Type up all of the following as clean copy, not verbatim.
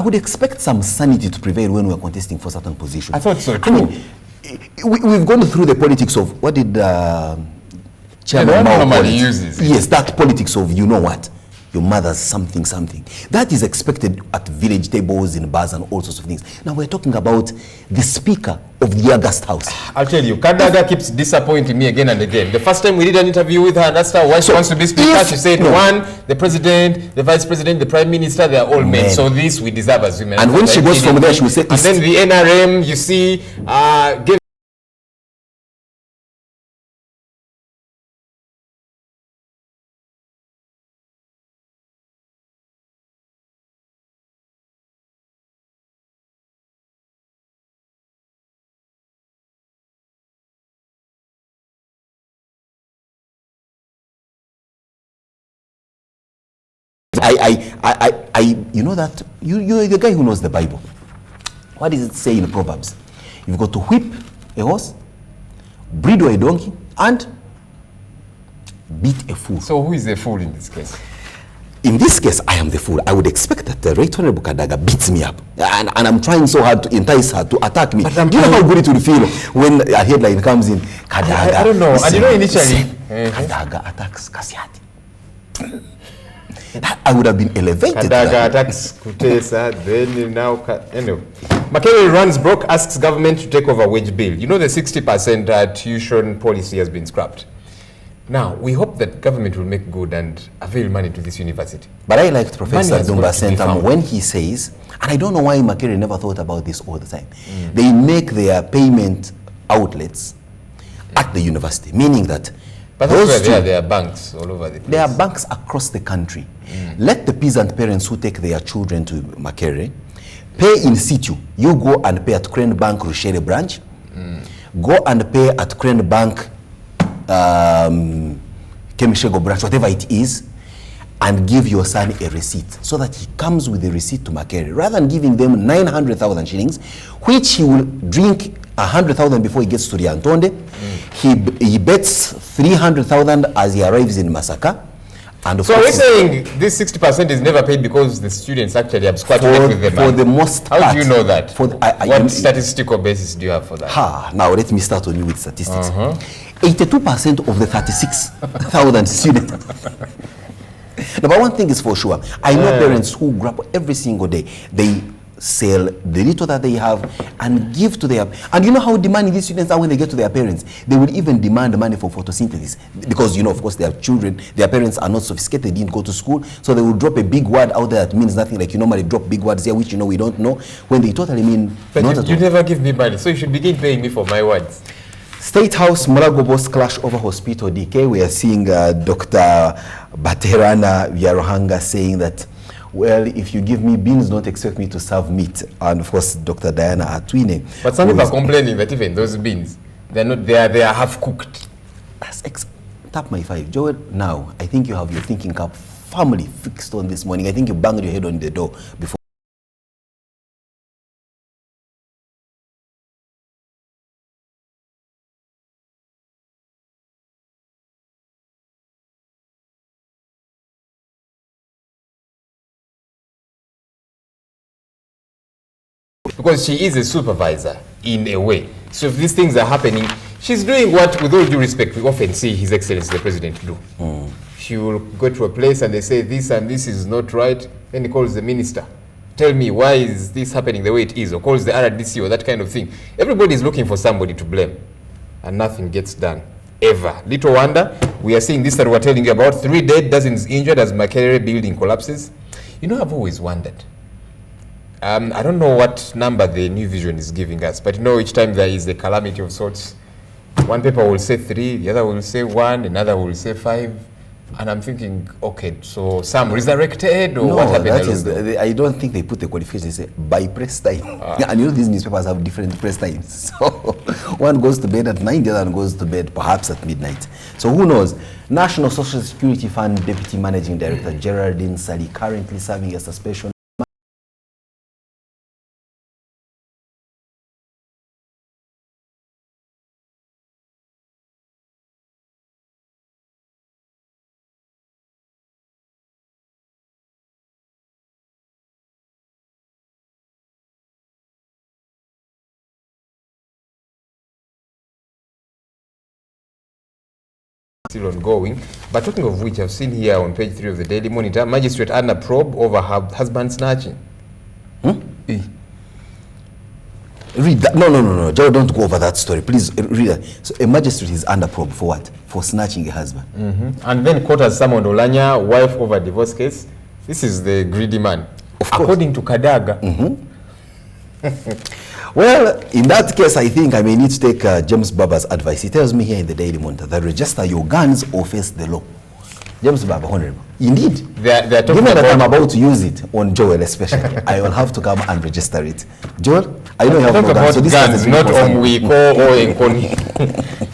would expect some sanity to prevail when we're contesting for certain positions. I thought so too. I mean, we've gone through the politics of, what did Chairman Mao normally uses. Yes, that politics of, you know what, your mother's something. That is expected at village tables, in bars and all sorts of things. Now we're talking about the Speaker of the August House. I'll tell you, Kadaga keeps disappointing me again and again. The first time we did an interview with her and asked her why she wants to be Speaker, she said, one, the President, the Vice President, the Prime Minister, they are all men. So this we deserve as women. And when she goes from there, she will say, and then the NRM, you see, gave you know that you're the guy who knows the Bible. What does it say in Proverbs? You've got to whip a horse, bridle a donkey, and beat a fool. So who is the fool in this case? In this case, I am the fool. I would expect that the Right Honorable Kadaga beats me up. And I'm trying so hard to entice her to attack me. Do you know how good it will feel when a headline comes in, Kadaga. I don't know. And you know, initially, Kadaga attacks Kasiati. I would have been elevated. Kadaga attacks Kutesa, then now, anyway. Makerere runs broke, asks government to take over wage bill. You know the 60% tuition policy has been scrapped. Now, we hope that government will make good and avail money to this university. But I liked Professor Dumba Sentam when he says, and I don't know why Makerere never thought about this all the time, they make their payment outlets at the university, meaning that but that's where there are banks all over the place. There are banks across the country. Let the peasant parents who take their children to Makerere pay in situ. You go and pay at Crane Bank Rushere branch. Go and pay at Crane Bank Kemishego branch, whatever it is, and give your son a receipt so that he comes with a receipt to Makerere. Rather than giving them 900,000 shillings, which he will drink 100,000 before he gets to Riantonde. He bets 300,000 as he arrives in Masaka. And so are we saying this 60% is never paid because the students actually have squatted with the for the most part. How do you know that? What you, statistical basis do you have for that? Now let me start on you with statistics. 82% of the 36,000 students. Now, but one thing is for sure. I know parents who grab every single day. They sell the little that they have and give to their, and you know how demanding these students are when they get to their parents. They will even demand money for photosynthesis because, you know, of course, their children, their parents are not sophisticated, they didn't go to school, so they will drop a big word out there that means nothing, like you normally drop big words here which, you know, we don't know, when they totally mean but not you never give me money, so you should begin paying me for my words. State House, Murago boss clash over hospital DK. We are seeing Dr. Baterana Vyarohanga saying that, well, if you give me beans, don't expect me to serve meat. And of course, Dr. Diana Atwine. But some people are complaining that even those beans, they're not there, they are half cooked. Tap my five. Joel, now, I think you have your thinking cap firmly fixed on this morning. I think you banged your head on the door before. Because she is a supervisor in a way. So if these things are happening, she's doing what, with all due respect, we often see His Excellency the President do. She will go to a place and they say this and this is not right. Then he calls the minister. Tell me, why is this happening the way it is? Or calls the RDC or that kind of thing. Everybody is looking for somebody to blame. And nothing gets done. Ever. Little wonder, we are seeing this that we're telling you about. 3 dead, dozens injured as Makerere building collapses. You know, I've always wondered. I don't know what number the New Vision is giving us, but you know, each time there is a calamity of sorts, one paper will say 3, the other will say 1, another will say 5, and I'm thinking, okay, so some resurrected or what happened? That is I don't think they put the qualification. They say by press time, and you know these newspapers have different press times. So one goes to bed at 9, the other one goes to bed perhaps at midnight. So who knows? National Social Security Fund Deputy Managing Director Geraldine Sali currently serving a suspension. still ongoing. But talking of which, I've seen here on page 3 of the Daily Monitor, magistrate under probe over her husband snatching. Read that. No. Joe, don't go over that story. Please read that. So a magistrate is under probe for what? For snatching a husband. And then court has summoned Olanya, wife over divorce case. This is the greedy man. According to Kadaga. Well, in that case, I think I may need to take James Baba's advice. He tells me here in the Daily Monitor that register your guns or face the law. James Baba, honorable. Indeed. They're talking Given that I'm about to use it on Joel especially, I will have to come and register it. Joel, I know you have no guns, so this guns, not on Wiko or in Koni.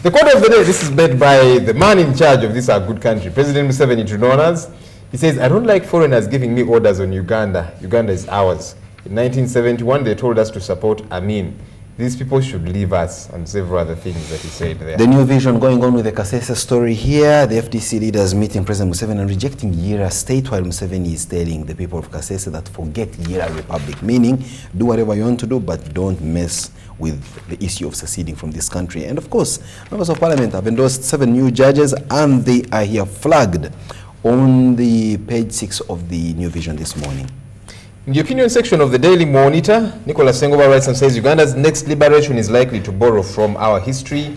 The quote of the day, this is made by the man in charge of this our good country, President Museveni to donors. He says, I don't like foreigners giving me orders on Uganda. Uganda is ours. In 1971, they told us to support Amin. These people should leave us, and several other things that he said there. The new vision going on with the Kasese story here. The FDC leaders meeting President Museveni and rejecting Yira state, while Museveni is telling the people of Kasese that forget Yira Republic, meaning do whatever you want to do, but don't mess with the issue of seceding from this country. And of course, members of parliament have endorsed 7 new judges, and they are here flagged on the page 6 of the new vision this morning. In the opinion section of the Daily Monitor, Nicholas Sengoba writes and says Uganda's next liberation is likely to borrow from our history.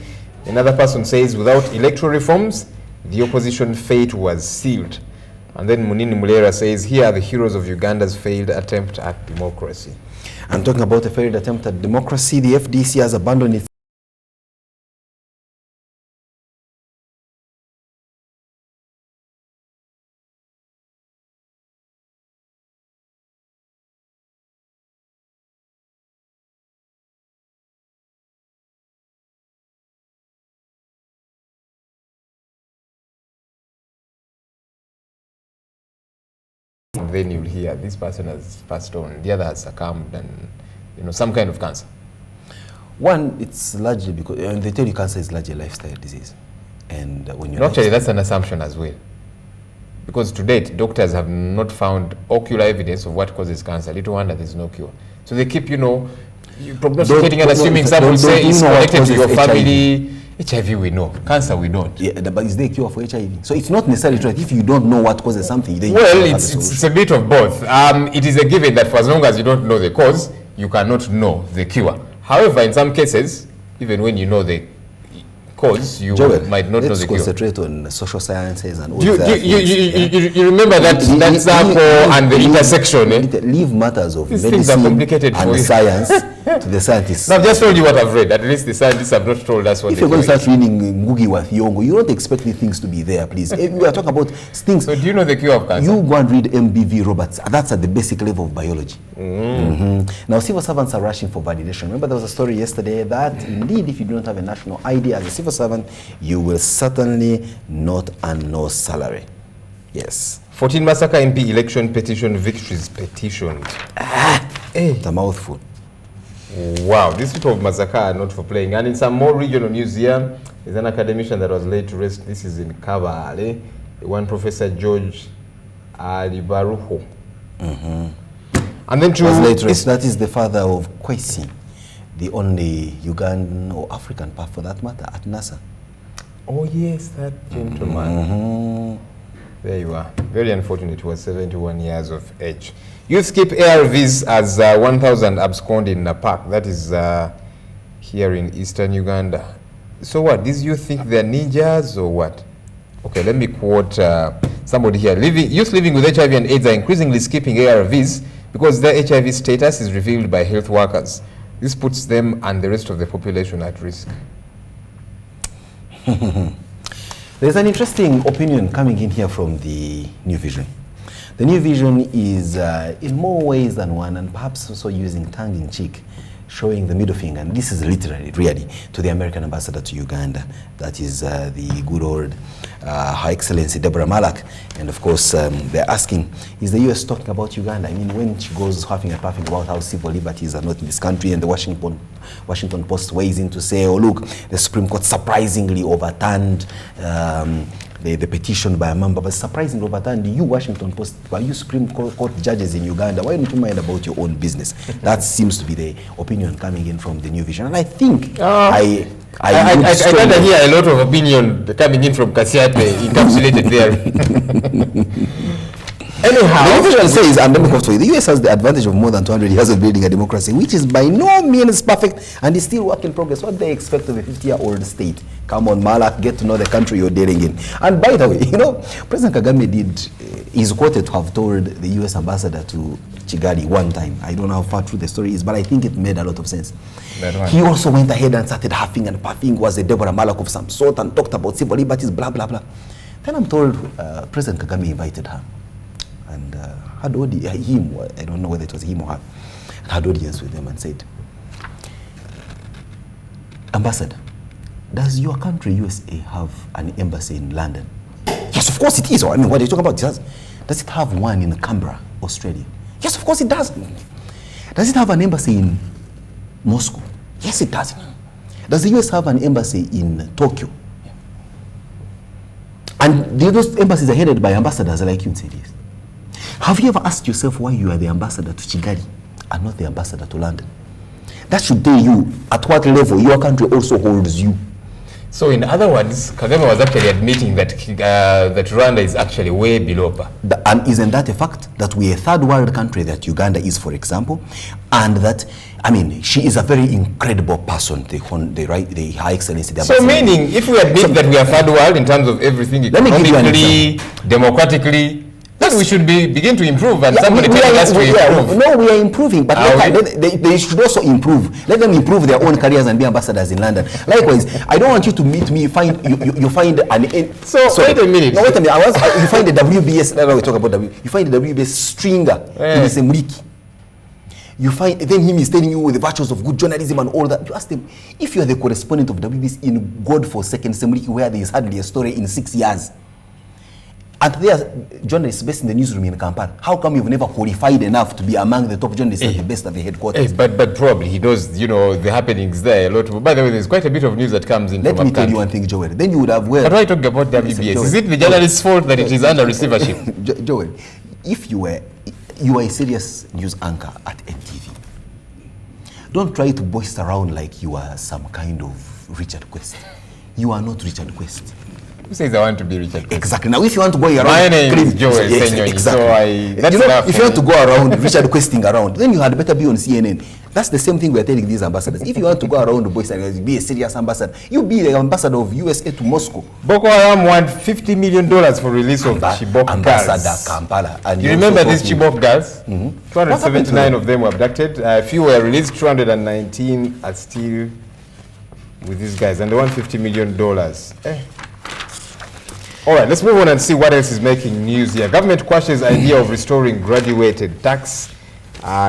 Another person says without electoral reforms, the opposition fate was sealed. And then Munini Mulera says here are the heroes of Uganda's failed attempt at democracy. And talking about a failed attempt at democracy, the FDC has abandoned its then you'll hear this person has passed on, the other has succumbed, and some kind of cancer. One, it's largely because they tell you cancer is largely a lifestyle disease, and when you actually that's an assumption as well, because to date doctors have not found ocular evidence of what causes cancer. Little wonder there's no cure. So they keep prognosticating and assuming some will say it's connected to your family. HIV we know, cancer we don't. Yeah, but is there a cure for HIV? So it's not necessarily true. If you don't know what causes something, then it's a bit of both. It is a given that for as long as you don't know the cause, you cannot know the cure. However, in some cases, even when you know the cause, you might not know the cure. Let's concentrate on social sciences and all you remember that circle and the intersection. Leave matters of these medicine things are complicated and for science to the scientists. Now, I've just told you what I've read. At least the scientists have not told us what. If you're going to start reading Ngugi wa Thiong'o, you don't expect the things to be there, please. We are talking about things. So do you know the cure of cancer? You go and read MBV Roberts. That's at the basic level of biology. Now, civil servants are rushing for validation. Remember, there was a story yesterday that indeed, if you don't have a national ID as a civil servant, you will certainly not earn no salary. Yes. 14 Massacre MP election petition victories petitioned. It's a mouthful. Wow, these people of Massacre are not for playing. And in some more regional news here, there's an academician that was laid to rest. This is in Kabale. One Professor George Alibaruho. And then that is the father of Kwesi, the only Ugandan or African part for that matter at NASA. Oh yes, that gentleman. There you are. Very unfortunate. He was 71 years of age. Youth skip ARVs as 1,000 abscond in a park. That is here in eastern Uganda. So what? These youth think they're ninjas or what? Okay, let me quote somebody here. Youth living with HIV and AIDS are increasingly skipping ARVs because their HIV status is revealed by health workers. This puts them and the rest of the population at risk. There's an interesting opinion coming in here from the New Vision. The New Vision is in more ways than one, and perhaps also using tongue-in-cheek, showing the middle finger, and this is literally, really, to the American ambassador to Uganda. That is the good old Her Excellency Deborah Malak. And of course, they're asking, is the US talking about Uganda? I mean, when she goes huffing and puffing about how civil liberties are not in this country, and the Washington Post weighs in to say, oh look, the Supreme Court surprisingly overturned the petition by a member, but surprisingly overturned. You, Washington Post, why you Supreme Court judges in Uganda, why don't you mind about your own business? That seems to be the opinion coming in from the New Vision. And I think I kind of hear a lot of opinion coming in from Kasiate encapsulated there. Anyhow, the New Vision says, and let me quote for you, the US has the advantage of more than 200 years of building a democracy, which is by no means perfect and is still work in progress. What they expect of a 50-year-old state? Come on, Malak, get to know the country you're dealing in. And by the way, you know, President Kagame is quoted to have told the US ambassador to Kigali one time. I don't know how far true the story is, but I think it made a lot of sense. He also went ahead and started huffing and puffing, was a Deborah Malak of some sort, and talked about civil liberties, blah, blah, blah. Then I'm told President Kagame invited her and had him, I don't know whether it was him or her, had audience with them and said, Ambassador, does your country, USA, have an embassy in London? Yes, of course it is. I mean, what are you talking about? Does it have one in Canberra, Australia? Yes, of course it does. Does it have an embassy in Moscow? Yes, it does. Does the US have an embassy in Tokyo? Yeah. And those embassies are headed by ambassadors like you, said yes. Have you ever asked yourself why you are the ambassador to Kigali and not the ambassador to London? That should tell you at what level your country also holds you. So in other words, Kagame was actually admitting that that Rwanda is actually way below par. And isn't that a fact? That we're a third world country that Uganda is, for example, and that, I mean, she is a very incredible person, the High Excellency. The so meaning, if we admit that we are third world in terms of everything, economically, democratically, then we should begin to improve, and somebody telling us to improve. No, we are improving, but they should also improve. Let them improve their own careers and be ambassadors in London. Likewise, I don't want you to meet me, you find an... wait a minute. No, wait a minute. You find the WBS, now we talk about you find the WBS stringer in the Semliki. You find, then him is telling you the virtues of good journalism and all that. You ask them, if you are the correspondent of WBS in God forsaken Semliki, where there is hardly a story in 6 years, and there are journalists based in the newsroom in Kampala, how come you've never qualified enough to be among the top journalists at the best at the headquarters? But probably he knows, you know, the happenings there a lot. By the way, there's quite a bit of news that comes in. Let me tell you one thing, Joel. Then you would have... But why talk about WBS? Is it the journalist's fault that it is under receivership? Joel, if you were a serious news anchor at NTV, don't try to boast around like you are some kind of Richard Quest. You are not Richard Quest. Who says I want to be Richard Quest? Exactly. Now, if you want to go around... My name is Joel Senyonyi, exactly. So that's enough. If you want to go around Richard Questing around, then you had better be on CNN. That's the same thing we're telling these ambassadors. If you want to go around the boys and be a serious ambassador, you be the ambassador of USA to Moscow. Boko Haram want $50 million for release of Chibok Ambassador girls. Kampala. And you remember these Chibok girls? 279 of them were abducted. A few were released, 219 are still with these guys, and they want $50 million. All right, let's move on and see what else is making news here. Government quashes idea of restoring graduated tax.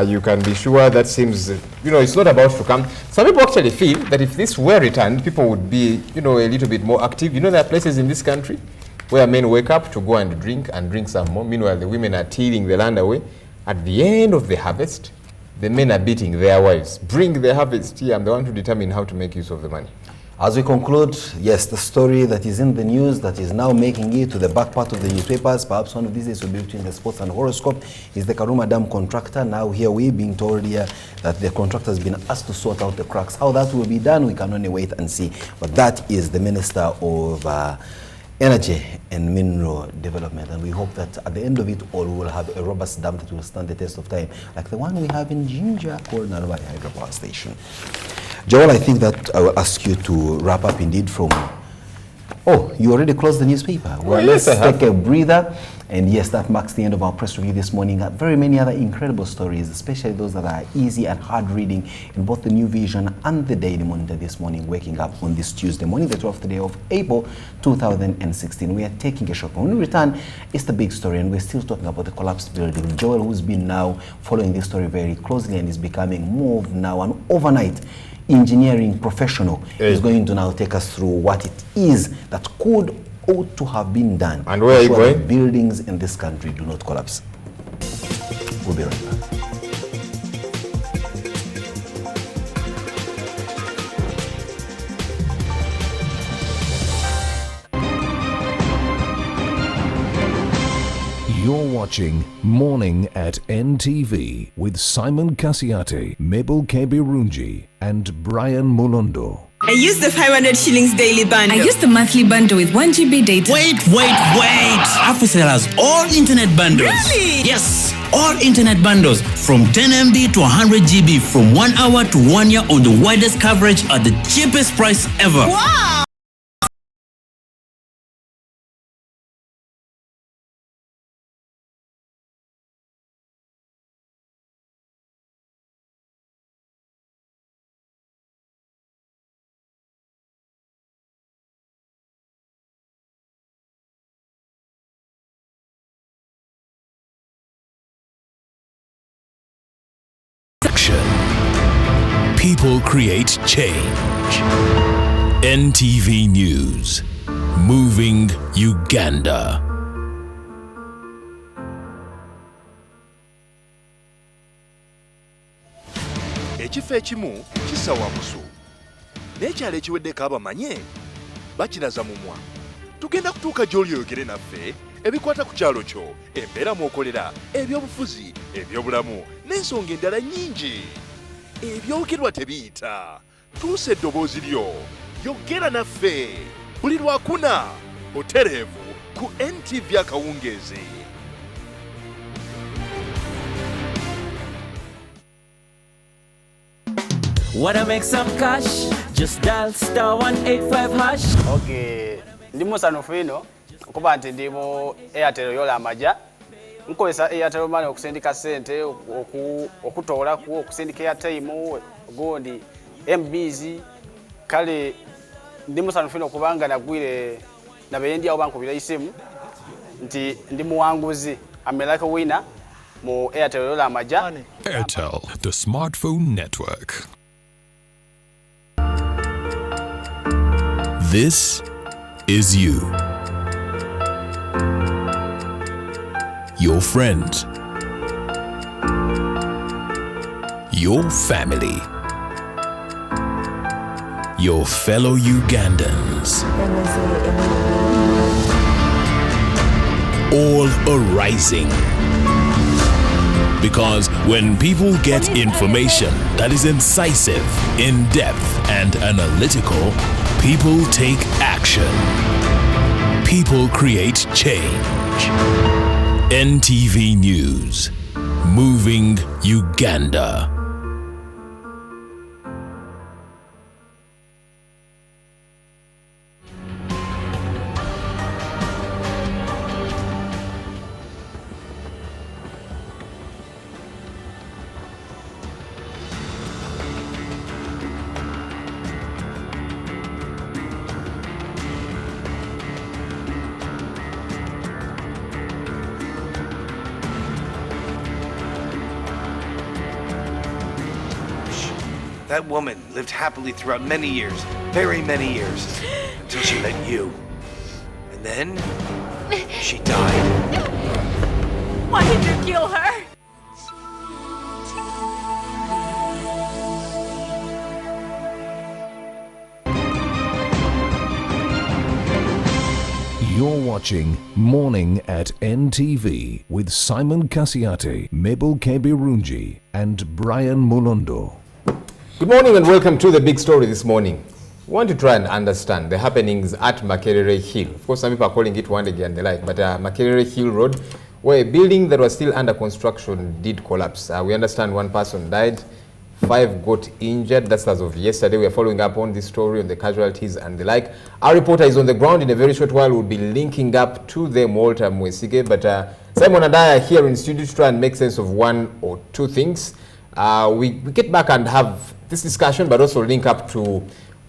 You can be sure that seems, you know, it's not about to come. Some people actually feel that if this were returned, people would be, you know, a little bit more active. You know, there are places in this country where men wake up to go and drink some more. Meanwhile, the women are tilling the land away. At the end of the harvest, the men are beating their wives. Bring the harvest here, and they want to determine how to make use of the money. As we conclude, yes, the story that is in the news that is now making it to the back part of the newspapers, perhaps one of these days will be between the sports and horoscope, is the Karuma Dam contractor. Now here we're being told here that the contractor has been asked to sort out the cracks. How that will be done, we can only wait and see. But that is the Minister of Energy and Mineral Development, and we hope that at the end of it all, we will have a robust dam that will stand the test of time, like the one we have in Jinja called Narubari Hydropower Station. Joel, I think that I will ask you to wrap up indeed from... Oh, you already closed the newspaper. Well, yes, let's take a breather. And yes, that marks the end of our press review this morning. Very many other incredible stories, especially those that are easy and hard reading in both the New Vision and the Daily Monitor this morning, waking up on this Tuesday morning, the 12th day of April 2016. We are taking a short. When we return, it's the big story, and we're still talking about the collapsed building. Joel, who's been now following this story very closely and is becoming more of now an overnight engineering professional, is going to now take us through what it is that could ought to have been done. And where are you going? Buildings in this country do not collapse. We'll be right back. You're watching Morning at NTV with Simon Kasiate, Mabel Kebirunji, and Brian Molondo. I use the 500 shillings daily bundle. I use the monthly bundle with 1 GB data. Wait! AfriCell has all internet bundles. Really? Yes, all internet bundles from 10 MB to 100 GB from 1 hour to 1 year on the widest coverage at the cheapest price ever. Wow! People create change. NTV News. Moving Uganda. Ekifo ekimu kissa wamusu n'ekyalo ekiweddeko abamanye bakiraza mumwa. Tugenda kutuuka gy'oli oyogere naffe ebikwata ku kyalo kyo, embeera mw'okolera, ebyobufuzi, ebyobulamu n'ensonga endala nnyingi. Ebyogerwa tebiyita. Tuusa eddoboozi lyo, yogera naffe buli lwakuna butereevu ku NTV akawungeezi. Wanna make some cash? Just dial *185#. Okay, ndi musanufu ino okuba nti ndi mu Airtel yola amaja. Nkozesa Airtel Money okusindika sente, okutoola ku okusindika airtime, gondi MBs. Kale ndi musanufu ino kubanga nagwire nabeyendi awo bankubira isimu nti ndi muwanguzi. I'm like a winner mu Airtel yola amaja. Airtel, the smartphone network. This is you. Your friends. Your family. Your fellow Ugandans. All are rising. Because when people get information that is incisive, in-depth, and analytical, people take action. People create change. NTV News. Moving Uganda. That woman lived happily throughout many years, very many years, until she met you. And then, she died. Why did you kill her? You're watching Morning at NTV with Simon Kasiate, Mabel Kebirunji, and Brian Molondo. Good morning and welcome to the big story this morning. We want to try and understand the happenings at Makerere Hill. Of course, some people are calling it Wandegi and the like, but Makerere Hill Road, where a building that was still under construction did collapse. We understand one person died, 5 got injured. That's as of yesterday. We are following up on this story, on the casualties and the like. Our reporter is on the ground. In a very short while, we'll be linking up to them, Walter Mwesige. But Simon and I are here in studio to try and make sense of one or two things. We get back and have this discussion, but also link up to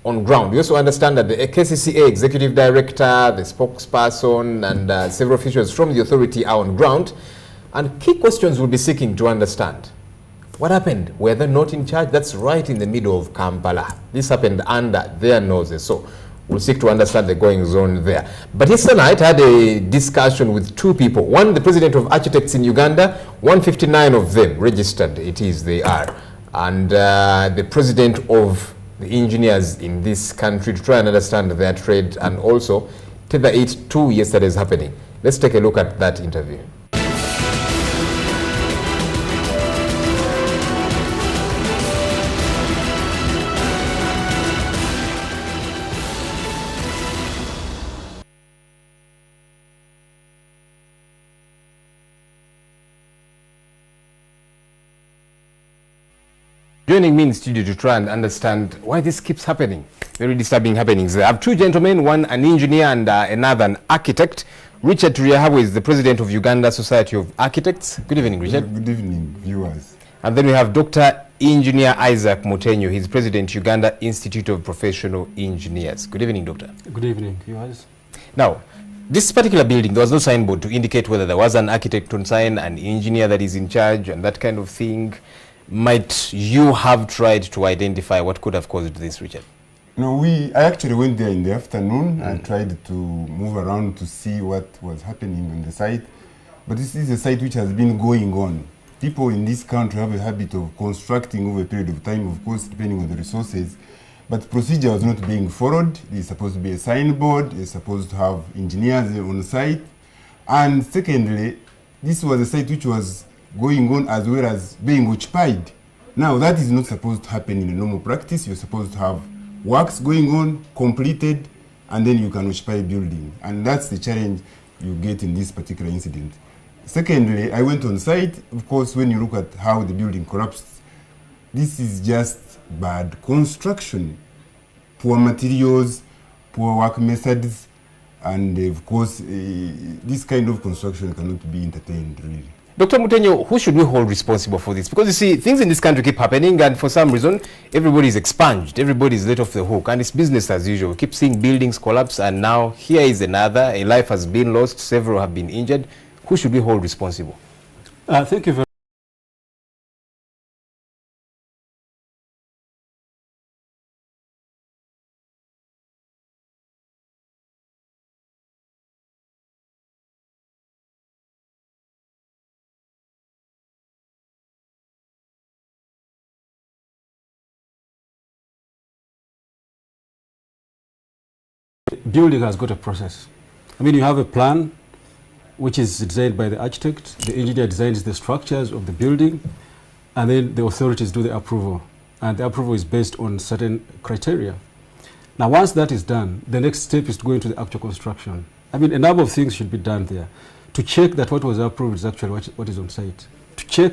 on ground. We also understand that the KCCA executive director, the spokesperson, and several officials from the authority are on ground. And key questions we'll be seeking to understand. What happened? Were they not in charge? That's right in the middle of Kampala. This happened under their noses. So we'll seek to understand the goings on there. But yesterday night, I had a discussion with two people. One, the president of architects in Uganda, 159 of them registered, they are. And the president of the engineers in this country to try and understand their trade and also tether it to yesterday's happening. Let's take a look at that interview. joining me in studio to try and understand why this keeps happening. Very disturbing happenings. I have two gentlemen, one an engineer and another an architect. Richard Turiahawe is the president of Uganda Society of Architects. Good evening, Richard. Good evening, viewers. And then we have Dr. Engineer Isaac Mutenyo. He's president, Uganda Institute of Professional Engineers. Good evening, doctor. Good evening, viewers. Now, this particular building, there was no signboard to indicate whether there was an architect on sign, an engineer that is in charge, and that kind of thing. Might you have tried to identify what could have caused this, Richard? No, I actually went there in the afternoon and tried to move around to see what was happening on the site. But this is a site which has been going on. People in this country have a habit of constructing over a period of time, of course, depending on the resources. But procedure was not being followed. There's supposed to be a signboard. They're supposed to have engineers on site. And secondly, this was a site which was going on as well as being occupied. Now, that is not supposed to happen in a normal practice. You're supposed to have works going on, completed, and then you can occupy a building. And that's the challenge you get in this particular incident. Secondly, I went on site. Of course, when you look at how the building collapsed, this is just bad construction. Poor materials, poor work methods, and of course, this kind of construction cannot be entertained, really. Dr. Mutenyo, who should we hold responsible for this? Because you see, things in this country keep happening, and for some reason, everybody is expunged, everybody is let off the hook, and it's business as usual. We keep seeing buildings collapse, and now here is another. A life has been lost, several have been injured. Who should we hold responsible? Thank you very Building has got a process. I mean, you have a plan which is designed by the architect, the engineer designs the structures of the building, and then the authorities do the approval. And the approval is based on certain criteria. Now, once that is done, the next step is to go into the actual construction. I mean, a number of things should be done there to check that what was approved is actually what is on site. To check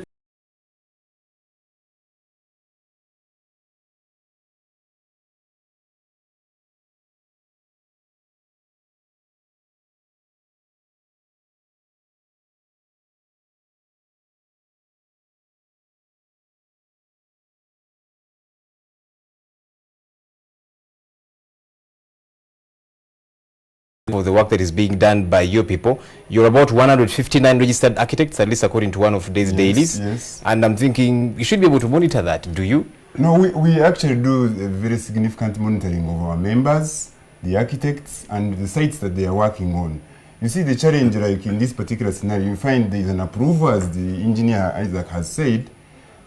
of the work that is being done by your people. You're about 159 registered architects, at least according to one of today's dailies. Yes. And I'm thinking you should be able to monitor that. Do you? No, we actually do a very significant monitoring of our members, the architects, and the sites that they are working on. You see, the challenge, like in this particular scenario, you find there is an approval, as the engineer Isaac has said,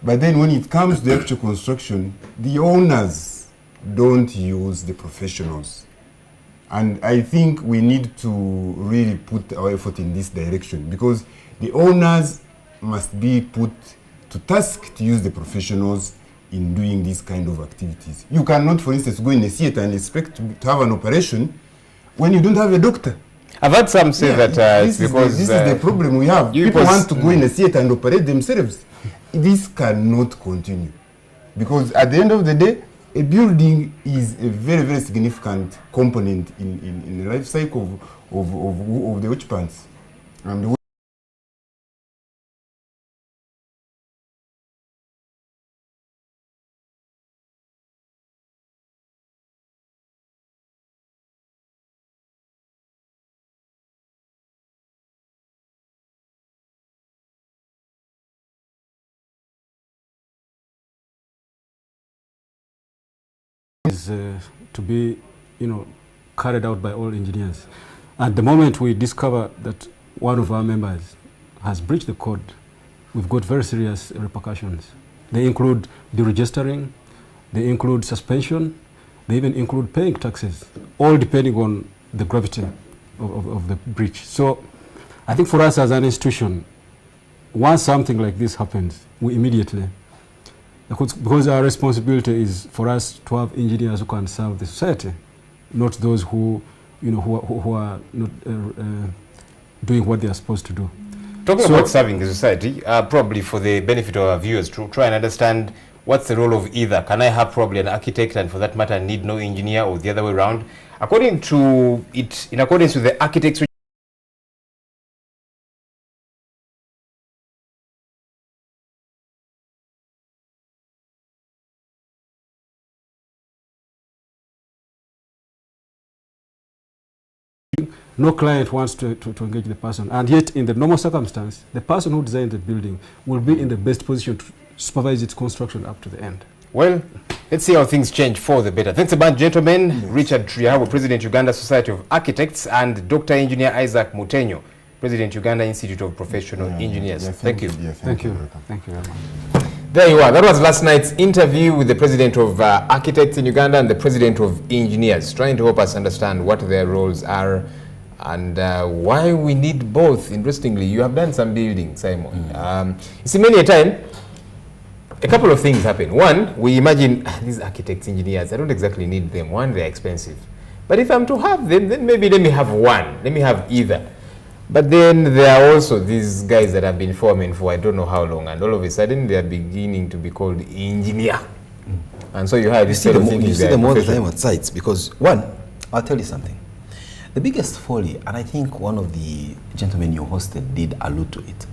but then when it comes to the actual construction, the owners don't use the professionals. And I think we need to really put our effort in this direction, because the owners must be put to task to use the professionals in doing these kind of activities. You cannot, for instance, go in a theater and expect to have an operation when you don't have a doctor. I've heard some say that it's because... This is the problem we have. People want to go in a theater and operate themselves. This cannot continue. Because at the end of the day, a building is a very, very significant component in the life cycle of the occupants. And is to be, carried out by all engineers. At the moment we discover that one of our members has breached the code, we've got very serious repercussions. They include deregistering, they include suspension, they even include paying taxes, all depending on the gravity of the breach. So I think for us as an institution, once something like this happens, we immediately, because our responsibility is for us to have engineers who can serve the society, not those who are not doing what they are supposed to do. Talking about serving the society, probably for the benefit of our viewers to try and understand what's the role of either? Can I have probably an architect and for that matter need no engineer, or the other way around? According to it, in accordance with the architects no client wants to engage the person, and yet in the normal circumstance, the person who designed the building will be in the best position to supervise its construction up to the end. Well, let's see how things change for the better. Thanks a bunch, gentlemen. Yes. Richard Triahabu, President, Uganda Society of Architects, and Dr. Engineer Isaac Mutenyo, President, Uganda Institute of Professional Engineers. Thank you. Thank you. Thank you very much. There you are. That was last night's interview with the President of Architects in Uganda and the President of Engineers, trying to help us understand what their roles are and why we need both. Interestingly, you have done some building, Simon. You see, many a time, a couple of things happen. One, we imagine these architects, engineers, I don't exactly need them. One, they're expensive. But if I'm to have them, then maybe let me have one. Let me have either. But then there are also these guys that have been foremen for I don't know how long, and all of a sudden they are beginning to be called engineer. And so you have this sort of thing. You see them all the time at sites, because one, I'll tell you something. The biggest folly, and I think one of the gentlemen you hosted did allude to it,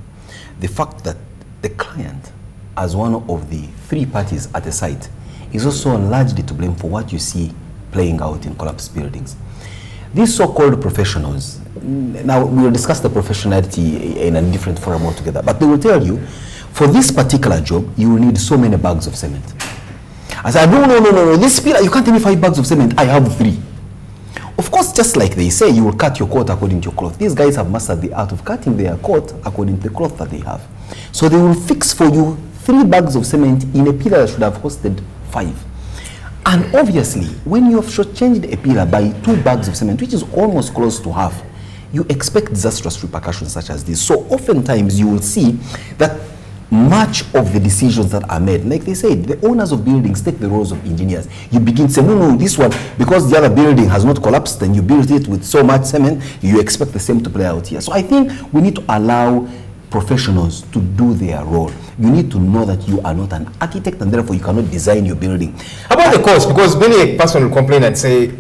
the fact that the client, as one of the three parties at a site, is also largely to blame for what you see playing out in collapsed buildings. These so-called professionals, now we will discuss the professionality in a different forum altogether, but they will tell you, for this particular job, you will need so many bags of cement. I said, no, this pillar, you can't tell me 5 bags of cement, I have 3. Of course, just like they say, you will cut your coat according to your cloth. These guys have mastered the art of cutting their coat according to the cloth that they have. So they will fix for you 3 bags of cement in a pillar that should have hosted 5. And obviously, when you have shortchanged a pillar by 2 bags of cement, which is almost close to half, you expect disastrous repercussions such as this. So oftentimes you will see that much of the decisions that are made, like they said, the owners of buildings take the roles of engineers. You begin to say, no, this one, because the other building has not collapsed and you built it with so much cement, you expect the same to play out here. So I think we need to allow professionals to do their role. You need to know that you are not an architect and therefore you cannot design your building. How about the cost? Because many a person will complain and say,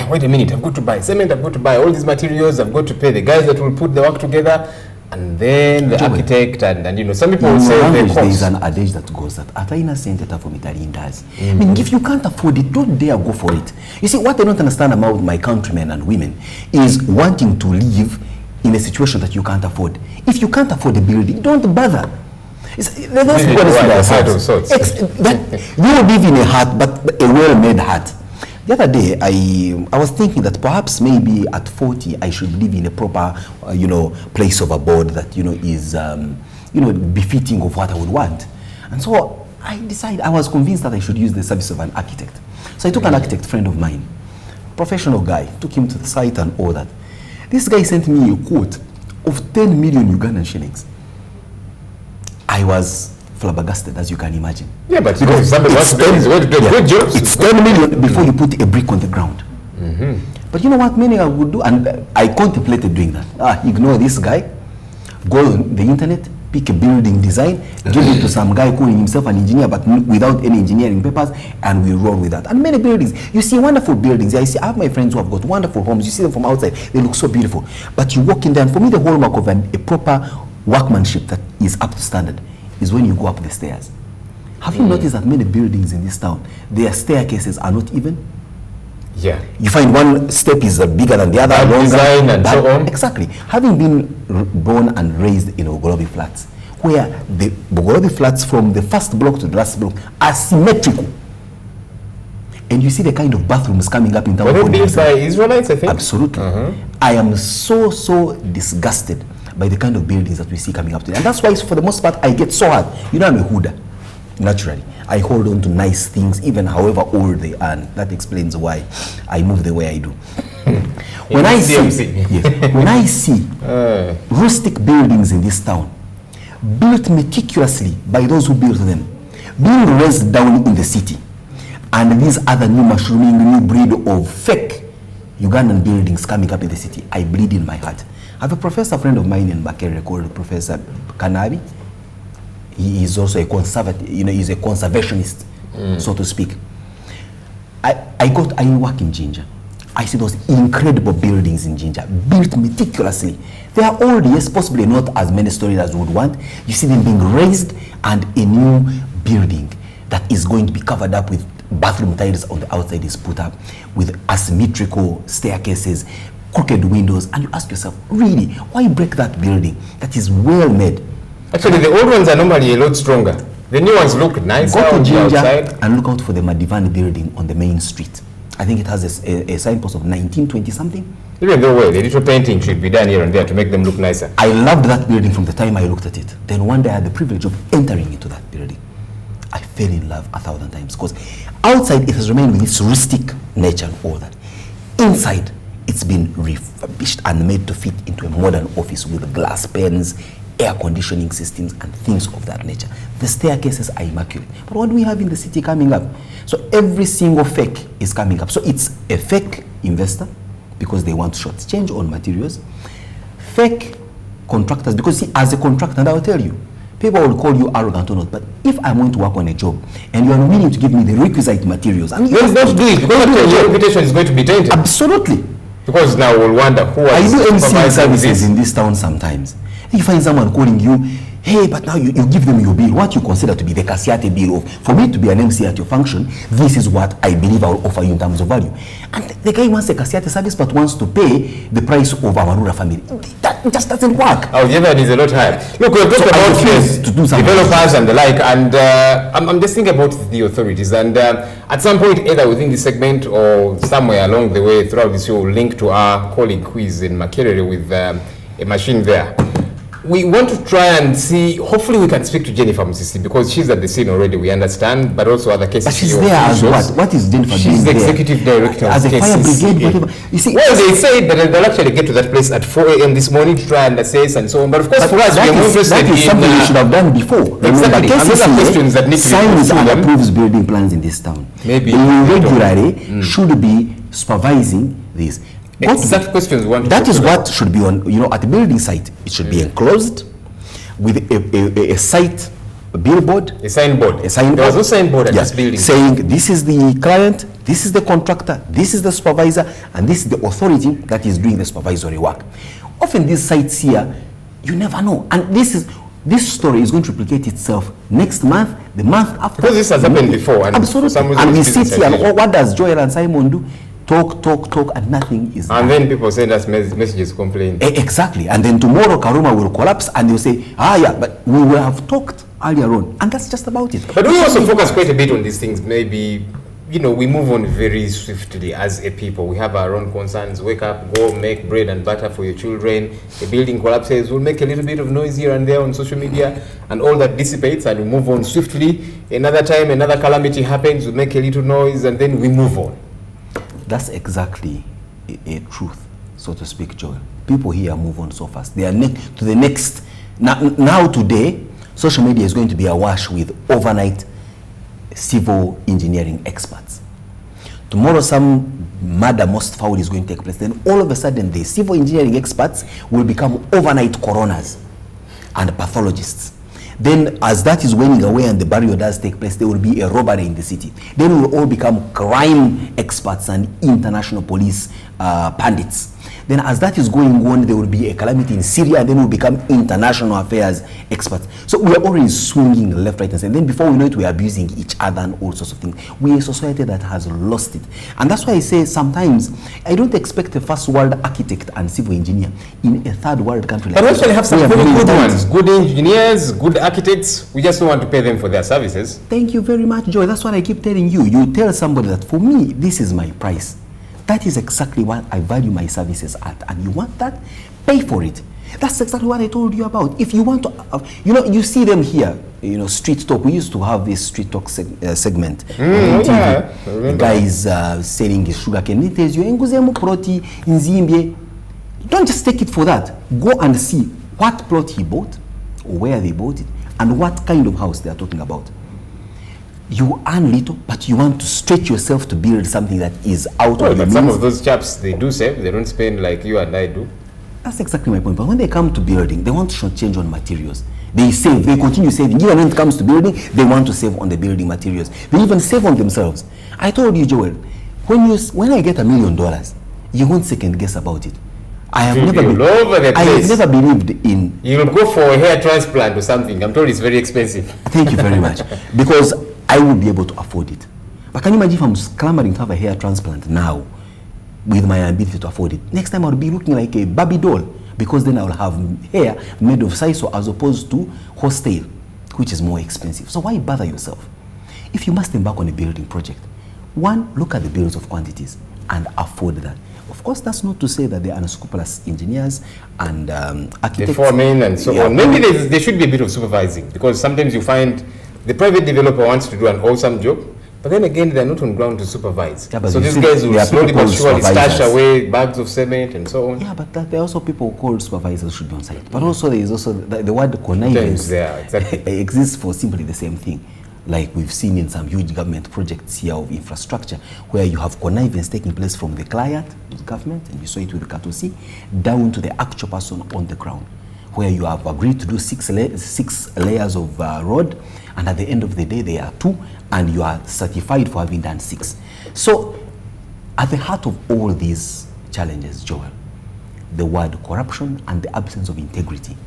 wait a minute, I've got to buy cement, I've got to buy all these materials, I've got to pay the guys that will put the work together, and then the architect, and you know, some people will say there is an adage that goes that Ataina senteta for does. I mean, if you can't afford it, don't dare go for it. You see, what I don't understand about my countrymen and women is wanting to live in a situation that you can't afford. If you can't afford a building, don't bother. You live in a hut, but a well-made hut. The other day, I was thinking that perhaps maybe at 40 I should live in a proper, place of abode that is, befitting of what I would want. And so I was convinced that I should use the service of an architect. So I took an architect friend of mine, professional guy, took him to the site and all that. This guy sent me a quote of 10 million Ugandan shillings. I was flabbergasted, as you can imagine. Yeah, but because somebody wants to do good jobs. It's 10 million before you put a brick on the ground. But you know what many would do? And I contemplated doing that. Ignore this guy, go on the internet, pick a building design, give it to some guy calling himself an engineer but without any engineering papers, and we roll with that. And many buildings, you see wonderful buildings. I have my friends who have got wonderful homes. You see them from outside, they look so beautiful. But you walk in there, and for me the hallmark of a proper workmanship that is up to standard is when you go up the stairs. Have you noticed that many buildings in this town, their staircases are not even? Yeah. You find one step is bigger than the other, longer, design and so on. Exactly. Having been born and raised in Bogorobi Flats, where the Bogorobi Flats from the first block to the last block are symmetrical. And you see the kind of bathrooms coming up in town. Were they built by Israelites, I think? Absolutely. I am so disgusted by the kind of buildings that we see coming up today. And that's why, for the most part, I get so hard. You know, I'm a hooder, naturally. I hold on to nice things, even however old they are. And that explains why I move the way I do. When I see rustic buildings in this town, built meticulously by those who built them, being raised down in the city, and these other new mushrooming, new breed of fake Ugandan buildings coming up in the city, I bleed in my heart. I have a professor friend of mine in Makerere called Professor Kanabi. He is also a conservative, he's a conservationist, so to speak. I work in Ginger. I see those incredible buildings in Ginger, built meticulously. They are old, yes, possibly not as many stories as we would want. You see them being raised, and a new building that is going to be covered up with bathroom tiles on the outside is put up, with asymmetrical staircases, crooked windows, and you ask yourself, really, why break that building that is well made? Actually, the old ones are normally a lot stronger. The new ones look nicer on the outside. And look out for the Madivan building on the main street. I think it has a signpost of 1920 something. Even though the little painting should be done here and there to make them look nicer. I loved that building from the time I looked at it. Then one day I had the privilege of entering into that building. I fell in love 1,000 times, because outside it has remained with its rustic nature and all that. Inside, it's been refurbished and made to fit into a modern office with glass panes, air conditioning systems, and things of that nature. The staircases are immaculate. But what do we have in the city coming up? So every single fake is coming up. So it's a fake investor, because they want short change on materials. Fake contractors, because see, as a contractor, and I'll tell you, people will call you arrogant or not, but if I'm going to work on a job and you are willing to give me the requisite materials, and you don't do it, because your reputation is going to be tainted. Absolutely. Because now we'll wonder who I is do MC services this in this town sometimes. You find someone calling you, hey, but now you give them your bill, what you consider to be the Kasiate bill of, for me to be an MC at your function, this is what I believe I will offer you in terms of value. And the guy wants a Kasiate service but wants to pay the price of our rural family. That just doesn't work. Our demand is a lot higher. Look, we've talked about developers and the like, and I'm just thinking about the authorities. And at some point, either within this segment or somewhere along the way throughout this show, we'll link to our colleague who is in Makerere with a machine there. We want to try and see, hopefully we can speak to Jennifer Musisi, because she's at the scene already, we understand, but also other cases. But she's there as what? What is Jennifer doing? She's the executive director as of a fire brigade, whatever. You see, well, they say that they'll actually get to that place at 4 a.m. this morning to try and assess and so on. But of course, for us, we are more interested in... That is something we should have done before. Exactly. Another questions that need to be signs and approves building plans in this town. Maybe. They regularly should be supervising this. Exact questions we want to That is what should be on, at the building site. It should be enclosed with a site, a billboard. A signboard. A signboard. There was no signboard at this building. Saying this is the client, this is the contractor, this is the supervisor, and this is the authority that is doing the supervisory work. Often these sites here, you never know. And this story is going to replicate itself next month, the month after. Because this has happened before. And absolutely. And we sit here, and what does Joel and Simon do? Talk, and nothing is done. And then people send us messages complaining. Exactly. And then tomorrow Karuma will collapse and they'll say, yeah, but we will have talked earlier on. And that's just about it. But we also focus quite a bit on these things. Maybe, we move on very swiftly as a people. We have our own concerns. Wake up, go make bread and butter for your children. The building collapses. We'll make a little bit of noise here and there on social media, and all that dissipates and we move on swiftly. Another time, another calamity happens. We make a little noise and then we move on. That's exactly a truth, so to speak, Joel. People here move on so fast. They are to the next. Now today, social media is going to be awash with overnight civil engineering experts. Tomorrow, some murder most foul is going to take place. Then all of a sudden, the civil engineering experts will become overnight coroners and pathologists. Then as that is waning away and the burial does take place, there will be a robbery in the city. Then we will all become crime experts and international police pundits. Then as that is going on, there will be a calamity in Syria, and then we'll become international affairs experts. So we are already swinging left, right, and center. Then before we know it, we are abusing each other and all sorts of things. We are a society that has lost it. And that's why I say sometimes, I don't expect a first world architect and civil engineer in a third world country. But we actually have some very good ones. Good engineers, good architects. We just don't want to pay them for their services. Thank you very much, Joy. That's what I keep telling you. You tell somebody that for me, this is my price. That is exactly what I value my services at. And you want that? Pay for it. That's exactly what I told you about. If you want to, you see them here, street talk. We used to have this street talk segment on NTV. The guy is selling his sugarcane. He tells you, don't just take it for that. Go and see what plot he bought, or where they bought it, and what kind of house they are talking about. You earn little, but you want to stretch yourself to build something that is out of the means. Some of those chaps, they do save. They don't spend like you and I do. That's exactly my point. But when they come to building, they want to change on materials. They save, they continue saving. Even when it comes to building, they want to save on the building materials. They even save on themselves. I told you, Joel, when I get $1 million, you won't second guess about it. I have never believed in. You'll go for a hair transplant or something. I'm told it's very expensive. Thank you very much. Because I will be able to afford it. But can you imagine if I'm clamoring to have a hair transplant now with my ability to afford it? Next time I'll be looking like a Barbie doll, because then I'll have hair made of sisal as opposed to horsetail, which is more expensive. So why bother yourself? If you must embark on a building project, one, look at the bills of quantities and afford that. Of course, that's not to say that they are unscrupulous engineers and architects. The foremen and so on. Maybe there should be a bit of supervising, because sometimes you find the private developer wants to do an awesome job, but then again, they're not on ground to supervise. Yeah, so these guys will slowly but surely stash away bags of cement and so on. Yeah, but there are also people called supervisors should be on site. But also there is also the word connivance exists for simply the same thing. Like we've seen in some huge government projects here of infrastructure, where you have connivance taking place from the client, the government, and you saw it with the CATOC, down to the actual person on the ground, where you have agreed to do six layers of road, and at the end of the day, there are 2, and you are certified for having done 6. So, at the heart of all these challenges, Joel, the word corruption and the absence of integrity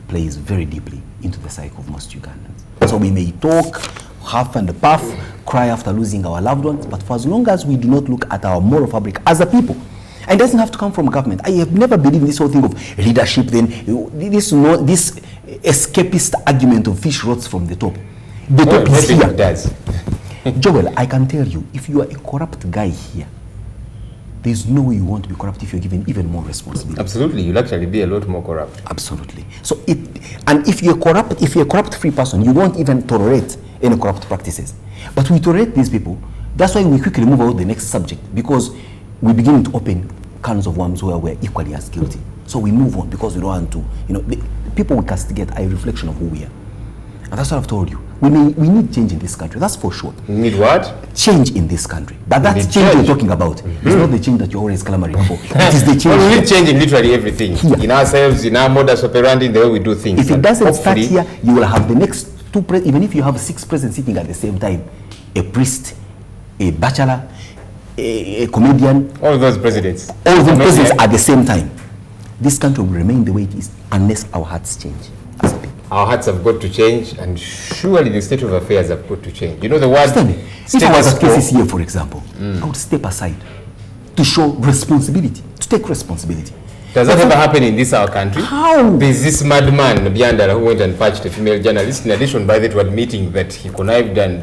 plays very deeply into the psyche of most Ugandans. So we may talk half and puff, cry after losing our loved ones, but for as long as we do not look at our moral fabric as a people, and it doesn't have to come from government. I have never believed in this whole thing of leadership, then this escapist argument of fish rots from the top. The top is here. Joel, I can tell you, if you are a corrupt guy here, there's no way you want to be corrupt if you're given even more responsibility. Absolutely, you'll actually be a lot more corrupt. Absolutely. So and if you're a corrupt free person, you won't even tolerate any corrupt practices. But we tolerate these people. That's why we quickly move out the next subject, because we begin to open cans of worms where we're equally as guilty. So we move on because we don't want to, the people we castigate are a reflection of who we are. And that's what I've told you. We need change in this country, that's for sure. We need what? Change in this country. But that change you're talking about is not the change that you're always clamoring for. It is the change. We need change in literally everything. Here. In ourselves, in our modus operandi, in the way we do things. If it doesn't start here, you will have the next 2 even if you have 6 presidents sitting at the same time, a priest, a bachelor, a comedian. All those presidents. All those presidents at the same time. This country will remain the way it is unless our hearts change as a people. Our hearts have got to change, and surely the state of affairs have got to change. You know the word. If I was at KCCA, for example, I would step aside to show responsibility, to take responsibility. Does that ever happen in this our country? How? There's this madman, Biandara, who went and patched a female journalist, in addition, by that, to admitting that he connived and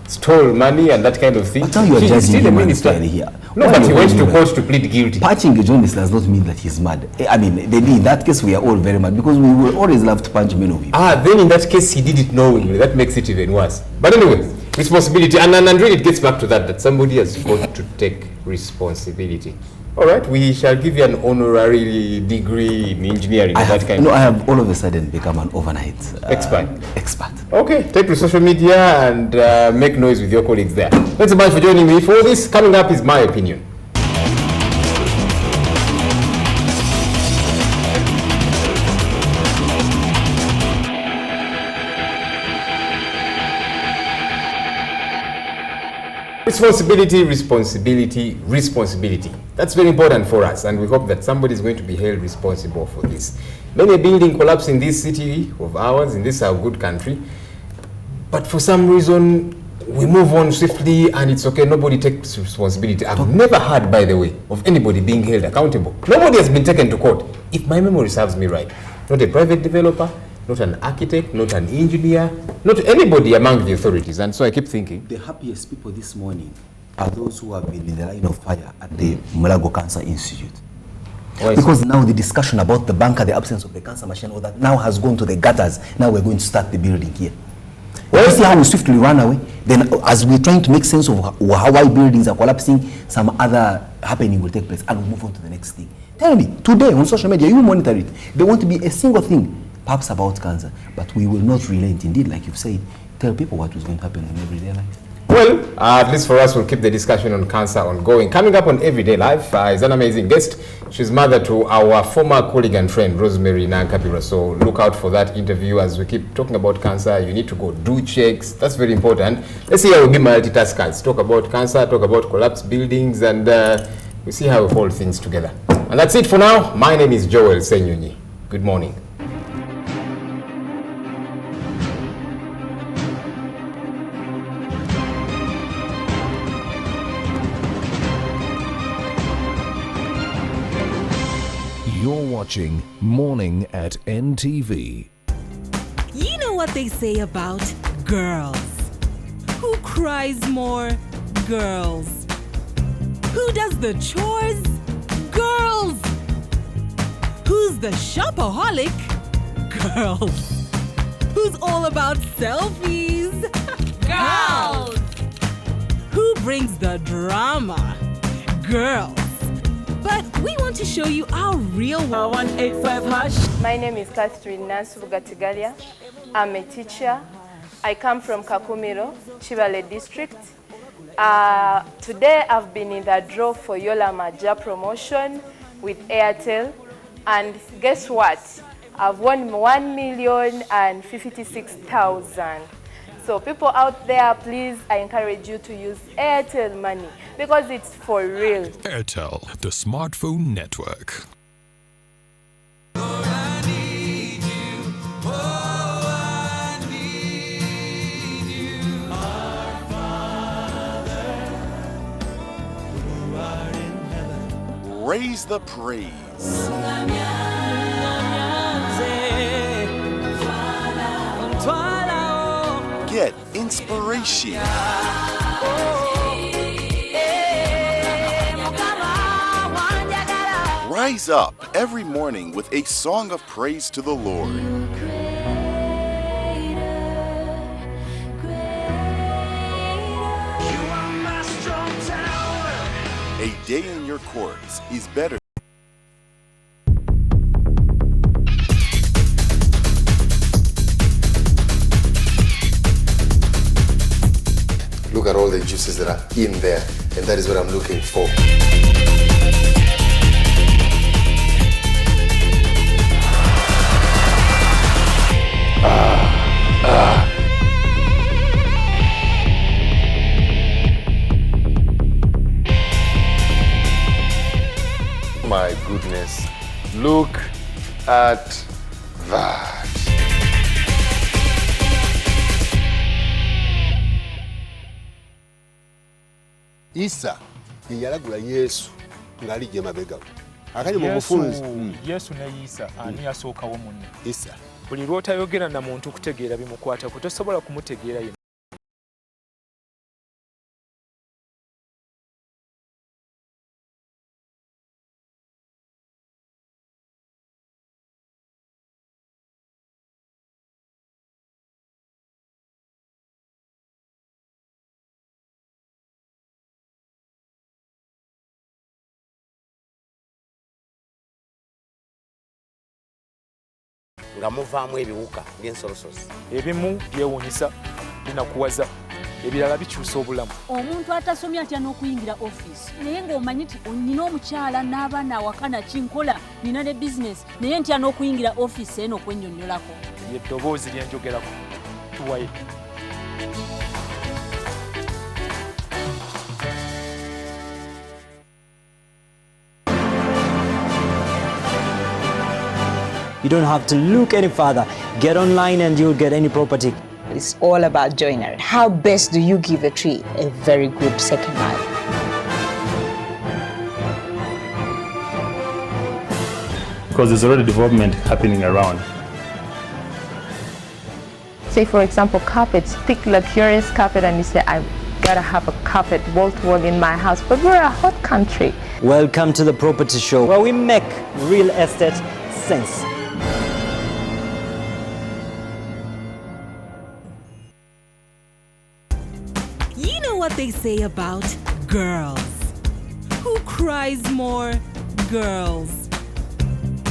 stole money and that kind of thing. But now you are judging him unfairly here. No, but he went to court to plead guilty. Patching a journalist does not mean that he's mad. I mean, in that case, we are all very mad, because we will always love to punch men of people. Then in that case, he did it knowingly. That makes it even worse. But anyway, responsibility. And really, it gets back to that somebody has got to take responsibility. All right, we shall give you an honorary degree in engineering. I have all of a sudden become an overnight expert. Okay, take to social media and make noise with your colleagues there. Thanks so much for joining me for this. Coming up is my opinion. Responsibility. That's very important for us, and we hope that somebody is going to be held responsible for this. Many a building collapse in this city of ours, in this our good country, but for some reason we move on swiftly and it's okay, nobody takes responsibility. I've never heard, by the way, of anybody being held accountable. Nobody has been taken to court, if my memory serves me right. Not a private developer, not an architect, not an engineer, not anybody among the authorities. And so I keep thinking, the happiest people this morning are those who have been in the line of fire at the Mulago Cancer Institute. Because now the discussion about the bunker, the absence of the cancer machine, all that now has gone to the gutters. Now we're going to start the building here. You see how we swiftly run away? Then as we're trying to make sense of how why buildings are collapsing, some other happening will take place and we'll move on to the next thing. Tell me, today on social media, you monitor it. There won't be a single thing, perhaps about cancer, but we will not relent. Indeed, like you've said, tell people what is going to happen in everyday life. Well, at least for us, we'll keep the discussion on cancer ongoing. Coming up on Everyday Life is an amazing guest. She's mother to our former colleague and friend, Rosemary Nankapira. So look out for that interview as we keep talking about cancer. You need to go do checks. That's very important. Let's see how we'll be multitaskers. Talk about cancer, talk about collapsed buildings, and we see how we hold things together. And that's it for now. My name is Joel Senyunyi. Good morning. You're watching Morning at NTV. You know what they say about girls? Who cries more? Girls. Who does the chores? Girls. Who's the shopaholic? Girls. Who's all about selfies? Girls. Who brings the drama? Girls. But we want to show you our real 185 hash. My name is Catherine Nansubugatigalia. I'm a teacher. I come from Kakumiro, Chivale district. Today I've been in the draw for Yola Maja promotion with Airtel. And guess what? I've won 1,056,000. So people out there, please, I encourage you to use Airtel money because it's for real. Airtel, the smartphone network. Raise the praise. Get inspiration. Rise up every morning with a song of praise to the Lord. A day in your courts is better. Look at all the juices that are in there, and that is what I'm looking for. My goodness, look at that. Isa yalagula Yesu ngali je mabega akali mu bufunzi Yesu ne Isa ani yasookawo munne Isa buli lwotayogera na muntu kutegeera bimukwata kutosobola kumutegeera yena. nga muvaamu ebiwuka by'ensolosozi ebimu byewunyisa binakuwaza ebirala bikyusa obulamu. Omuntu atasomye atya n'okuyingira ofiisi naye ng'omanyi nti nina omukyala n'abaana awaka nakinkola nina ne bizinesi naye ntya n'okuyingira ofiisi eno okwennyonnyolako. Eddoboozi lye njogerako tuwaye. You don't have to look any further. Get online and you'll get any property. It's all about joinery. How best do you give a tree a very good second life? Because there's already development happening around. Say for example, carpets, thick luxurious carpet, and you say, I've got to have a carpet wall-to-wall in my house, but we're a hot country. Welcome to the Property Show, where we make real estate sense. You know what they say about girls? Who cries more? Girls.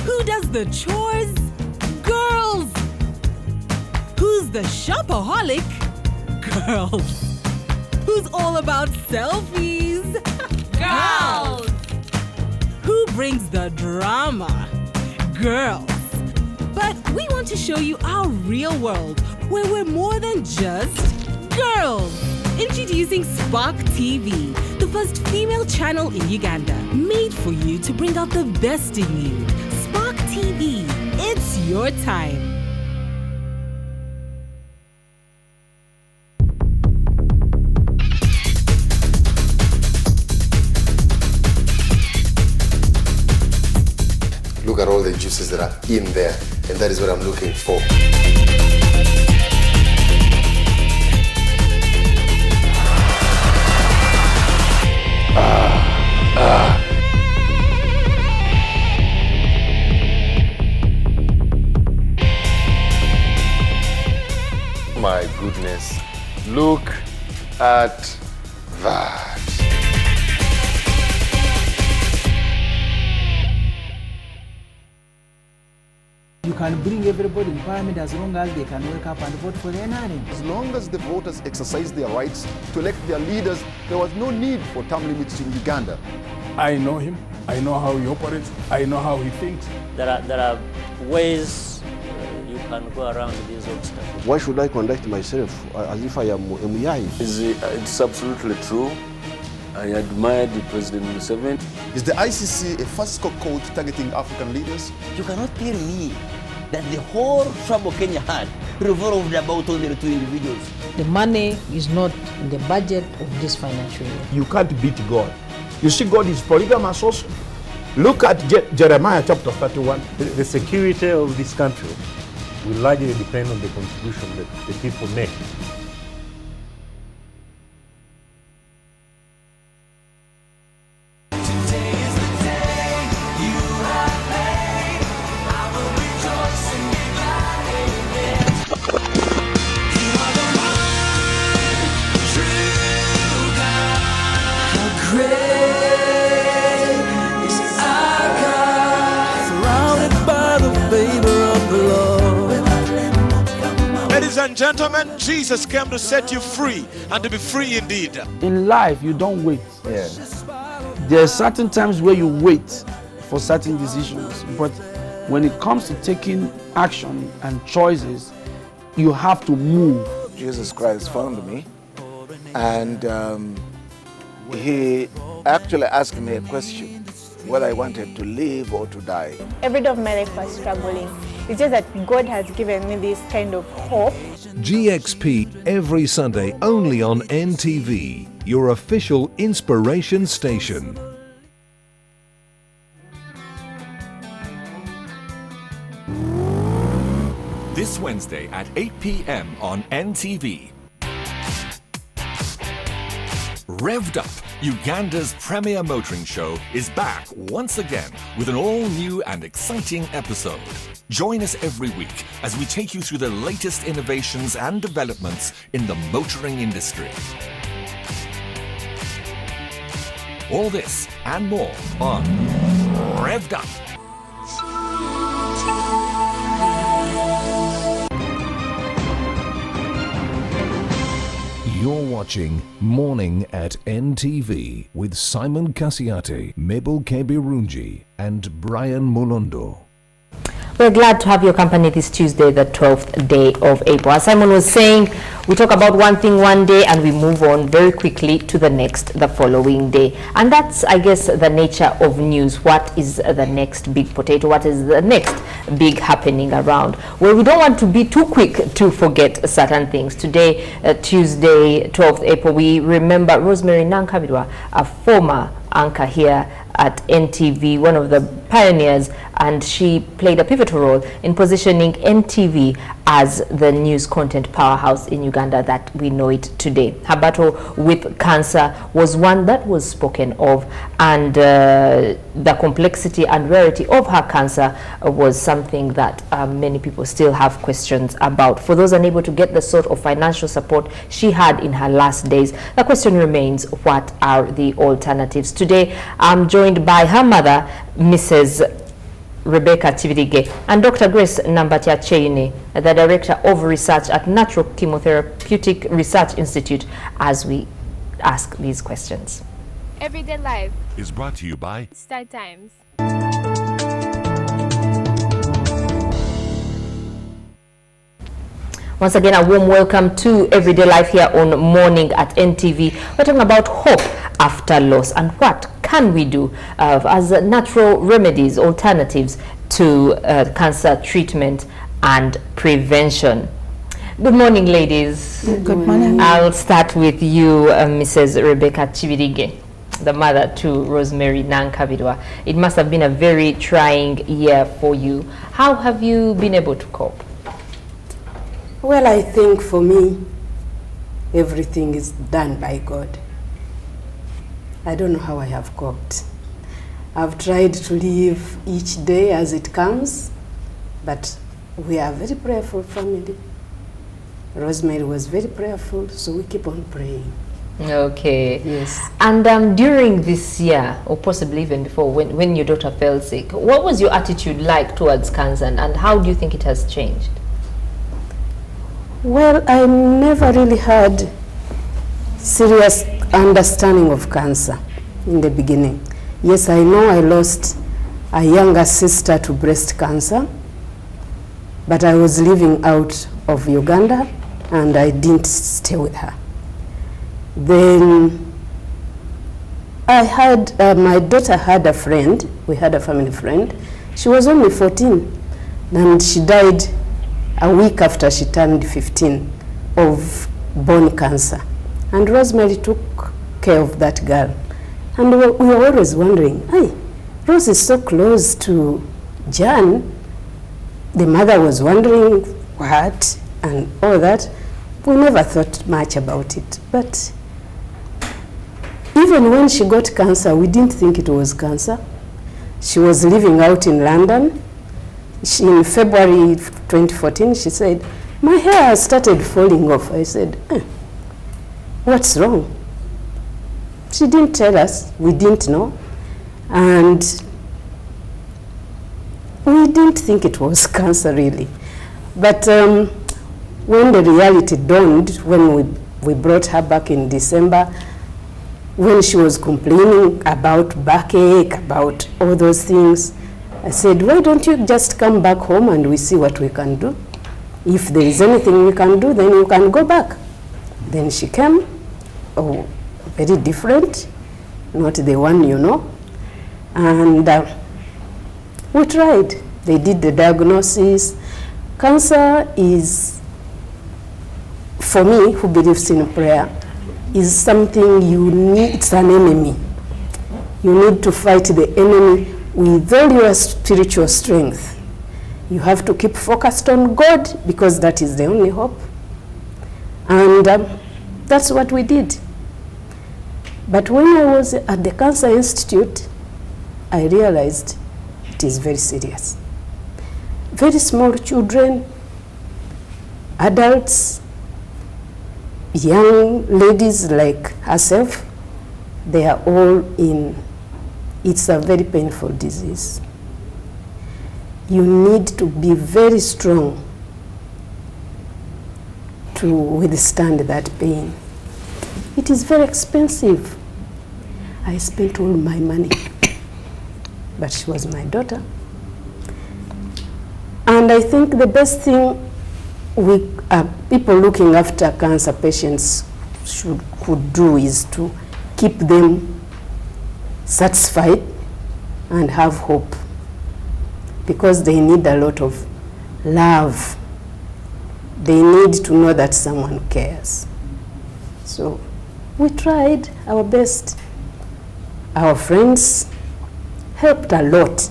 Who does the chores? Girls. Who's the shopaholic? Girls. Who's all about selfies? Girls! Who brings the drama? Girls. But we want to show you our real world, where we're more than just girls. Introducing Spark TV, the first female channel in Uganda, made for you to bring out the best in you. Spark TV, it's your time. Look at all the juices that are in there, and that is what I'm looking for. My goodness, look at that. You can bring everybody in parliament as long as they can wake up and vote for the NRM. As long as the voters exercise their rights to elect their leaders, there was no need for term limits in Uganda. I know him. I know how he operates. I know how he thinks. There are ways you can go around these obstacles. Why should I conduct myself as if I am a Muyai? It's absolutely true. I admired President Museveni. Is the ICC a fiscal code targeting African leaders? You cannot tell me that the whole trouble Kenya had revolved about only the two individuals. The money is not in the budget of this financial year. You can't beat God. You see, God is polygamous also. Look at Jeremiah chapter 31. The security of this country will largely depend on the contribution that the people make. Ladies and gentlemen, Jesus came to set you free and to be free indeed. In life, you don't wait. Yeah. There are certain times where you wait for certain decisions, but when it comes to taking action and choices, you have to move. Jesus Christ found me, and he actually asked me a question, whether I wanted to live or to die. Every day of my life was struggling. It's just that God has given me this kind of hope. GXP every Sunday only on NTV, your official inspiration station. This Wednesday at 8 p.m. on NTV. Revved Up, Uganda's premier motoring show, is back once again with an all-new and exciting episode. Join us every week as we take you through the latest innovations and developments in the motoring industry. All this and more on Revved Up. You're watching Morning at NTV with Simon Kasiate, Mabel Kebirunji and Brian Mulondo. We're glad to have your company this Tuesday, the 12th day of April. As Simon was saying, we talk about one thing one day and we move on very quickly to the next the following day. And that's, I guess, the nature of news. What is the next big potato? What is the next big happening around? Well, we don't want to be too quick to forget certain things. Today, Tuesday, 12th April, we remember Rosemary Nankabirwa, a former anchor here at NTV, one of the pioneers, and she played a pivotal role in positioning NTV as the news content powerhouse in Uganda that we know it today. Her battle with cancer was one that was spoken of, and the complexity and rarity of her cancer was something that many people still have questions about. For those unable to get the sort of financial support she had in her last days, the question remains, what are the alternatives? Today, I'm joined by her mother, Mrs. Rebecca Chivirige, and Dr. Grace Nambatya Cheine, the Director of Research at Natural Chemotherapeutic Research Institute, as we ask these questions. Everyday Life is brought to you by Star Times. Once again, a warm welcome to Everyday Life here on Morning at NTV. We're talking about hope after loss and what can we do as natural remedies, alternatives to cancer treatment and prevention. Good morning, ladies. Good morning. I'll start with you, Mrs. Rebecca Chibidige, the mother to Rosemary Nankabirwa. It must have been a very trying year for you. How have you been able to cope? Well, I think for me, everything is done by God. I don't know how I have coped. I've tried to live each day as it comes, but we are a very prayerful family. Rosemary was very prayerful, so we keep on praying. Okay. Yes. And during this year, or possibly even before, when your daughter fell sick, what was your attitude like towards cancer, and how do you think it has changed? Well, I never really had serious understanding of cancer in the beginning. Yes, I know I lost a younger sister to breast cancer, but I was living out of Uganda and I didn't stay with her. Then I had, my daughter had a friend, we had a family friend. She was only 14 and she died a week after she turned 15 of bone cancer. And Rosemary took care of that girl. And we were always wondering, hey, Rose is so close to Jan. The mother was wondering what and all that. We never thought much about it. But even when she got cancer, we didn't think it was cancer. She was living out in London. In February 2014, she said, my hair has started falling off. I said, what's wrong? She didn't tell us. We didn't know. And we didn't think it was cancer, really. But when the reality dawned, when we brought her back in December, when she was complaining about backache, about all those things, I said, why don't you just come back home and we see what we can do? If there is anything we can do, then you can go back. Then she came, very different, not the one you know. And we tried. They did the diagnosis. Cancer is, for me, who believes in prayer, is something you need, it's an enemy. You need to fight the enemy with all your spiritual strength. You have to keep focused on God because that is the only hope. And that's what we did. But when I was at the Cancer Institute, I realized it is very serious. Very small children, adults, young ladies like herself, they are all in. It's a very painful disease. You need to be very strong to withstand that pain. It is very expensive. I spent all my money, but she was my daughter. And I think the best thing people looking after cancer patients could do is to keep them satisfied and have hope, because they need a lot of love. They need to know that someone cares. So we tried our best. Our friends helped a lot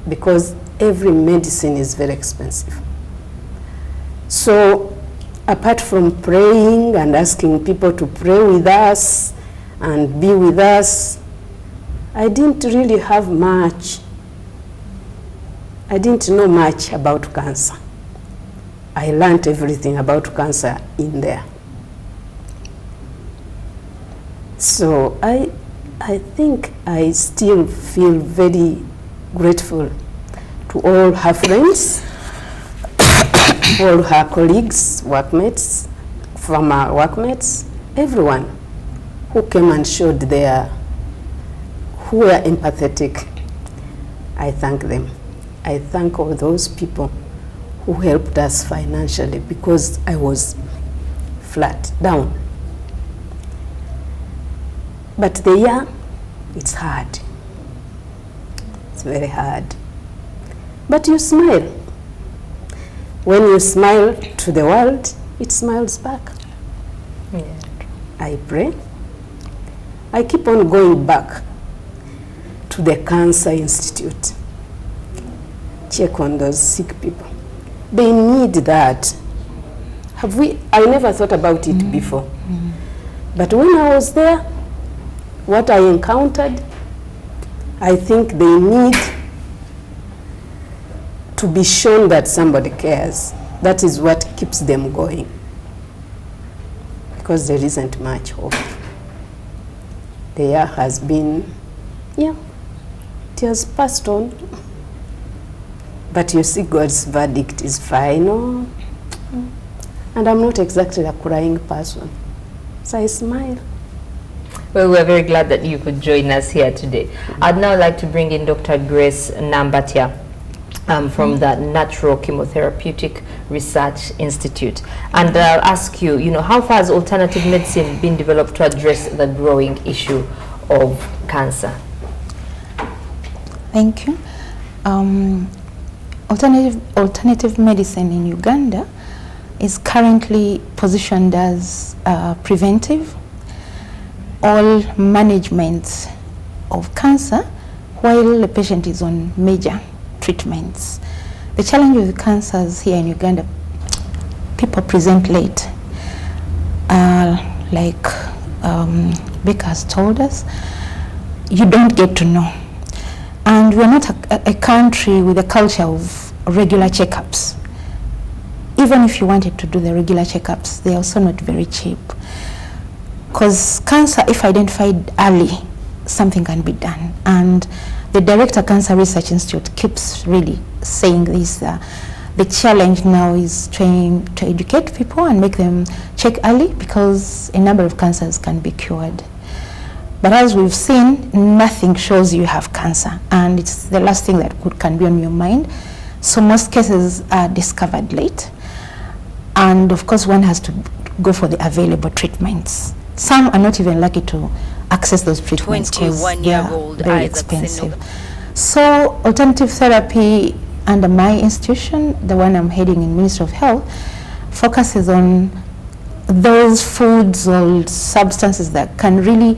because every medicine is very expensive. So apart from praying and asking people to pray with us and be with us, I didn't really have much. I didn't know much about cancer. I learned everything about cancer in there. So I think I still feel very grateful to all her friends, all her colleagues, workmates, former workmates, everyone who came and showed who were empathetic. I thank them. I thank all those people who helped us financially, because I was flat down. But the year, it's hard. It's very hard. But you smile. When you smile to the world, it smiles back. Yeah. I pray. I keep on going back to the Cancer Institute. Check on those sick people. They need that. I never thought about it before. But when I was there, what I encountered, I think they need to be shown that somebody cares. That is what keeps them going. Because there isn't much hope. The year has been, it has passed on. But you see, God's verdict is final. And I'm not exactly a crying person. So I smile. Well, we're very glad that you could join us here today. I'd now like to bring in Dr. Grace Nambatia from the Natural Chemotherapeutic Research Institute. And I'll ask you, how far has alternative medicine been developed to address the growing issue of cancer? Thank you. Alternative medicine in Uganda is currently positioned as preventive, all management of cancer while the patient is on major treatments. The challenge with cancers here in Uganda, people present late. Like Becca has told us, you don't get to know. And we're not a country with a culture of regular checkups. Even if you wanted to do the regular checkups, they're also not very cheap. Because cancer, if identified early, something can be done. And the Director Cancer Research Institute keeps really saying this. The challenge now is trying to educate people and make them check early, because a number of cancers can be cured. But as we've seen, nothing shows you have cancer, and it's the last thing that can be on your mind. So most cases are discovered late. And of course, one has to go for the available treatments. Some are not even lucky to access those treatments because they are very expensive. So alternative therapy under my institution, the one I'm heading in Ministry of Health, focuses on those foods or substances that can really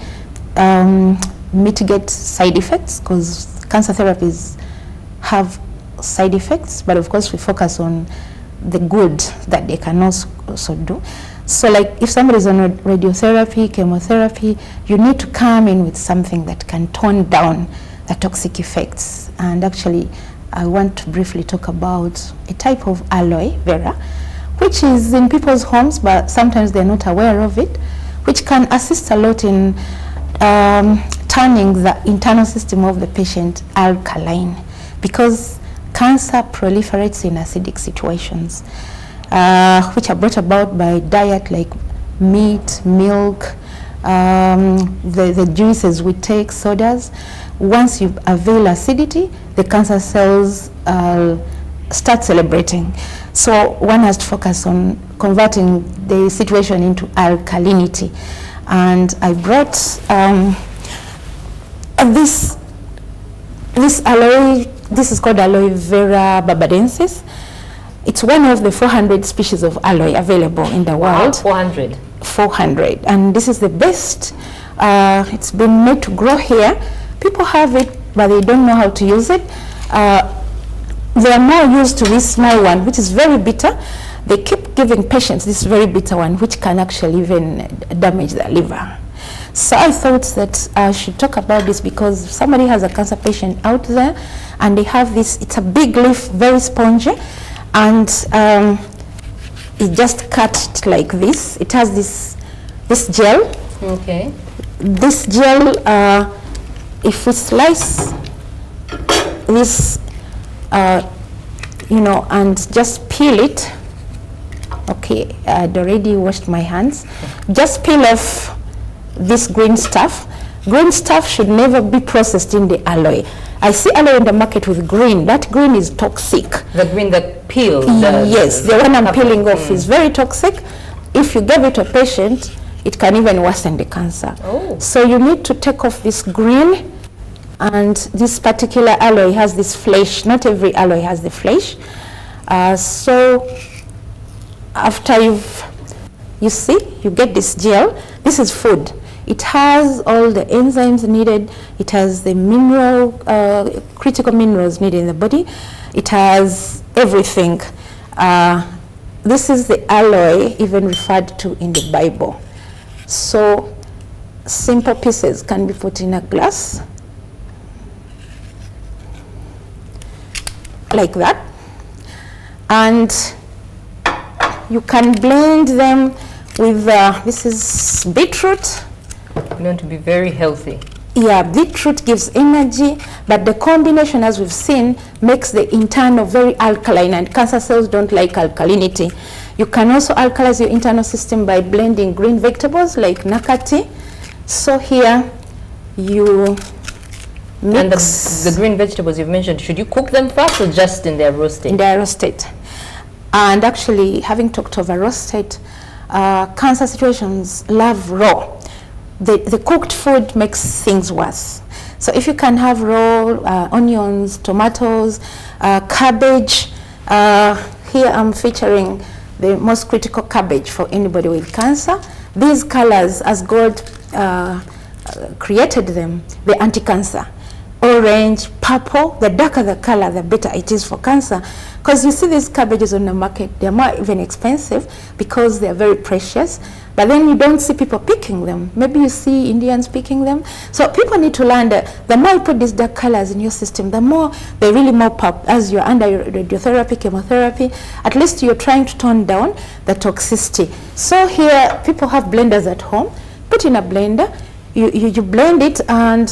mitigate side effects, because cancer therapies have side effects, but of course we focus on the good that they can also do. So like if somebody is on radiotherapy, chemotherapy, you need to come in with something that can tone down the toxic effects. And actually I want to briefly talk about a type of aloe vera, which is in people's homes, but sometimes they're not aware of it, which can assist a lot in turning the internal system of the patient alkaline, because cancer proliferates in acidic situations, which are brought about by diet like meat, milk, the juices we take, sodas. Once you avail acidity, the cancer cells start celebrating. So one has to focus on converting the situation into alkalinity. And I brought this aloe. This is called aloe vera barbadensis. It's one of the 400 species of aloe available in the world. 400? 400. And this is the best. It's been made to grow here. People have it, but they don't know how to use it. They are more used to this small one, which is very bitter. They keep giving patients this very bitter one, which can actually even damage their liver. So I thought that I should talk about this, because if somebody has a cancer patient out there and they have this, it's a big leaf, very spongy, and it just cut like this. It has this gel. Okay. This gel, if we slice this, and just peel it. Okay, I'd already washed my hands. Just peel off this green stuff. Green stuff should never be processed in the aloe. I see aloe in the market with green. That green is toxic. The green that peels? Yes, the one I'm peeling off is very toxic. If you give it to a patient, it can even worsen the cancer. Oh. So you need to take off this green, and this particular aloe has this flesh. Not every aloe has the flesh. So after you see, you get this gel. This is food. It has all the enzymes needed. It has the critical minerals needed in the body. It has everything. This is the aloe even referred to in the Bible. So simple pieces can be put in a glass like that, and you can blend them with this is beetroot. You're going to be very healthy. Yeah, beetroot gives energy, but the combination, as we've seen, makes the internal very alkaline, and cancer cells don't like alkalinity. You can also alkalize your internal system by blending green vegetables like nakati. So here you mix. And the green vegetables you've mentioned, should you cook them first or just in their raw state? In their raw state. And actually, having talked of a raw state, cancer situations love raw. The cooked food makes things worse. So if you can have raw onions, tomatoes, cabbage, here I'm featuring the most critical cabbage for anybody with cancer. These colors, as God created them, they're anti-cancer. Orange, purple, the darker the color, the better it is for cancer. Because you see these cabbages on the market, they're more even expensive because they're very precious. But then you don't see people picking them. Maybe you see Indians picking them. So people need to learn that the more you put these dark colors in your system, the more they really mop up as you're under radiotherapy, chemotherapy. At least you're trying to tone down the toxicity. So here, people have blenders at home. Put in a blender, you blend it, and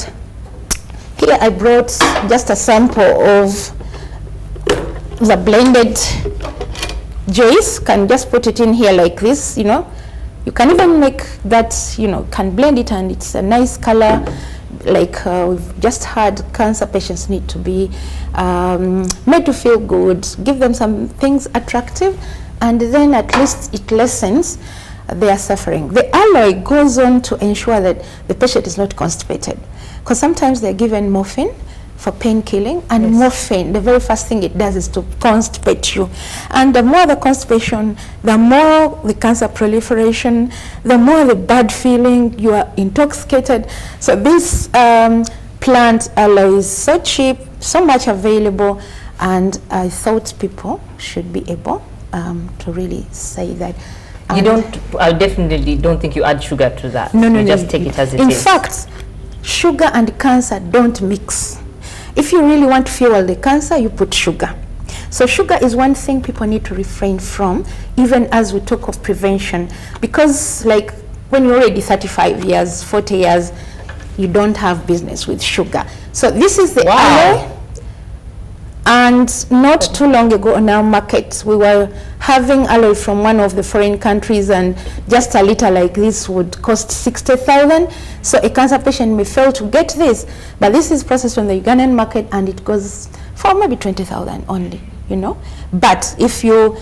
here I brought just a sample of the blended juice. Can just put it in here like this, you know. You can even make that, you know, can blend it, and it's a nice color. Like we've just had, cancer patients need to be made to feel good, give them some things attractive, and then at least it lessens their suffering. The aloe goes on to ensure that the patient is not constipated, because sometimes they're given morphine for pain killing, and morphine, the very first thing it does is to constipate you. And the more the constipation, the more the cancer proliferation, the more the bad feeling, you are intoxicated. So this plant aloe is so cheap, so much available, and I thought people should be able to really say that. You don't, I definitely don't think you add sugar to that. No, you just take it as it is. In fact, sugar and cancer don't mix. If you really want to fuel the cancer, you put sugar. So sugar is one thing people need to refrain from, even as we talk of prevention. Because like when you're already 35 years, 40 years, you don't have business with sugar. So this is the aloe. And not too long ago on our market, we were having aloe from one of the foreign countries, and just a liter like this would cost 60,000. So a cancer patient may fail to get this, but this is processed on the Ugandan market, and it goes for maybe 20,000 only, you know. But if you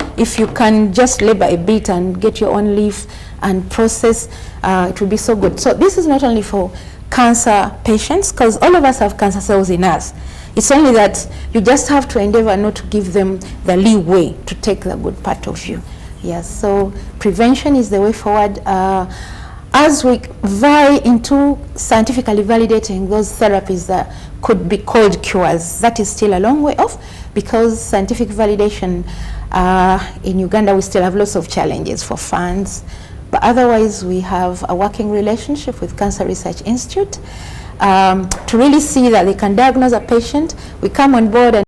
can just labor a bit and get your own leaf and process, it will be so good. So this is not only for cancer patients, because all of us have cancer cells in us. It's only that you just have to endeavor not to give them the leeway to take the good part of you. Yes, so prevention is the way forward. As we vie into scientifically validating those therapies that could be called cures, that is still a long way off, because scientific validation in Uganda, we still have lots of challenges for funds. But otherwise, we have a working relationship with Cancer Research Institute to really see that they can diagnose a patient. We come on board and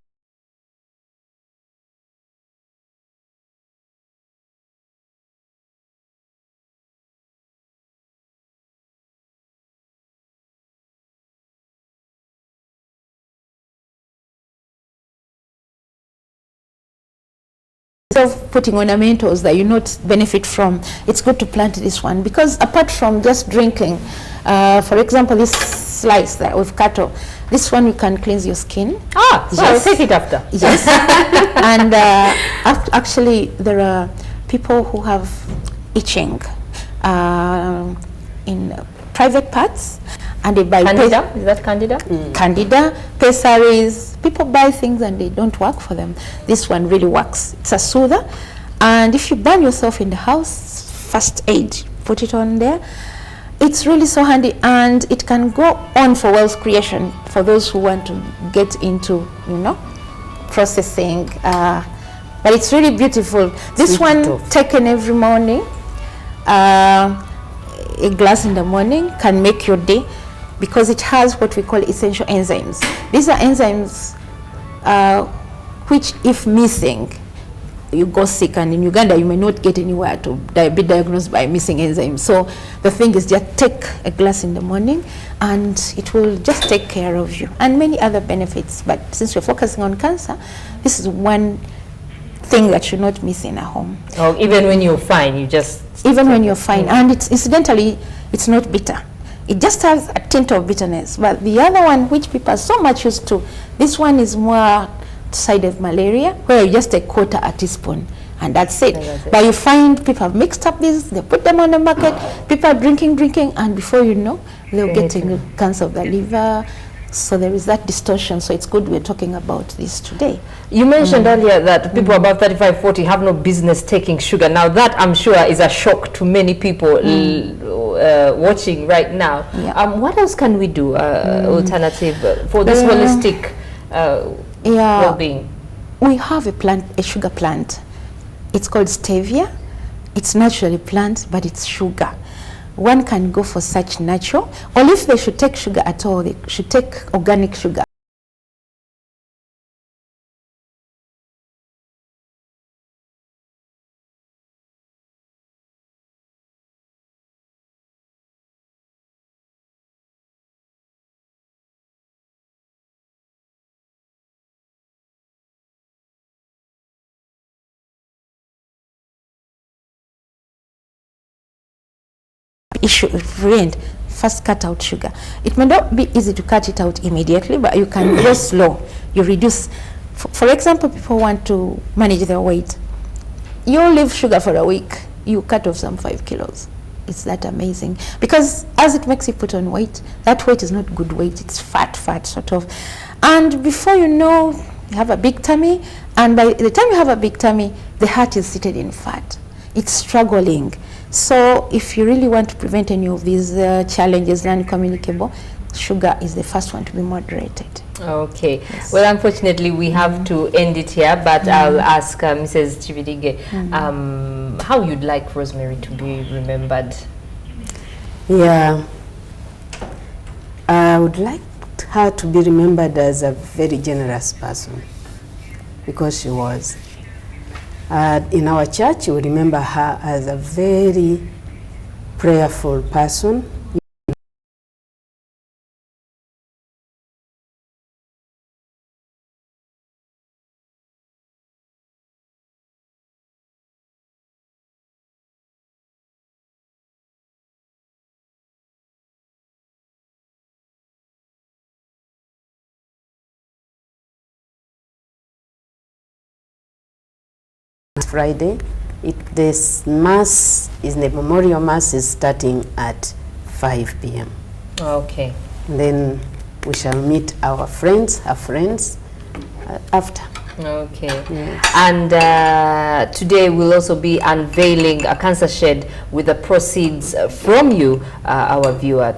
of putting ornamentals that you not benefit from, it's good to plant this one, because apart from just drinking, for example, this slice that we've cut off, this one you can cleanse your skin. So I'll take it after. Yes. And actually there are people who have itching in private parts, and they buy Candida. Is that Candida? Candida, pessaries. People buy things and they don't work for them. This one really works. It's a soother, and if you burn yourself in the house, first aid, put it on there. It's really so handy, and it can go on for wealth creation for those who want to get into, processing. But it's really beautiful. This one taken every morning, a glass in the morning can make your day, because it has what we call essential enzymes. These are enzymes which, if missing, you go sick, and in Uganda you may not get anywhere to be diagnosed by missing enzymes. So the thing is, just take a glass in the morning and it will just take care of you, and many other benefits. But since we're focusing on cancer, this is one thing that you're not missing at home. Oh, even when you're fine, you just... Even when you're fine. And it's incidentally, it's not bitter. It just has a tint of bitterness. But the other one, which people are so much used to, this one is more side of malaria, where you just take quarter a teaspoon and that's it. But you find people have mixed up these, they put them on the market, people are drinking, and before you know, they're getting cancer of the liver. So there is that distortion. So it's good we're talking about this today. You mentioned earlier that people above 35, 40 have no business taking sugar. Now that, I'm sure, is a shock to many people watching right now. What else can we do, alternative, for this holistic well-being? We have a sugar plant. It's called stevia. It's naturally plant, but it's sugar. One can go for such natural, or if they should take sugar at all, they should take organic sugar. Issue friend, first cut out sugar. It may not be easy to cut it out immediately, but you can go slow. You reduce. For example, people want to manage their weight. You leave sugar for a week, you cut off some 5 kilos. It's that amazing, because as it makes you put on weight, that weight is not good weight, it's fat sort of. And before you know, you have a big tummy, and by the time you have a big tummy, the heart is seated in fat. It's struggling. So if you really want to prevent any of these challenges, non-communicable, sugar is the first one to be moderated. Okay. Yes. Well, unfortunately, we have to end it here, but I'll ask Mrs. Chibidige how you'd like Rosemary to be remembered. Yeah. I would like her to be remembered as a very generous person, because she was. In our church, we remember her as a very prayerful person. Friday, this mass is the memorial mass is starting at 5 p.m. Okay. And then we shall meet our friends, her friends, after. Okay. Yes. And today we'll also be unveiling a cancer shed with the proceeds from you, our viewer,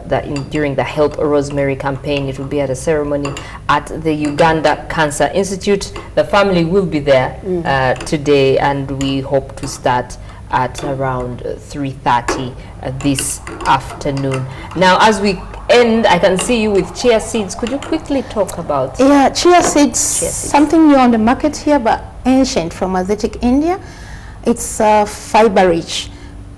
during the Help Rosemary campaign. It will be at a ceremony at the Uganda Cancer Institute. The family will be there today, and we hope to start at around 3:30 this afternoon. Now, as we end, I can see you with chia seeds. Could you quickly talk about? Yeah, chia seeds, something new on the market here, but ancient, from Asiatic India. It's fiber rich,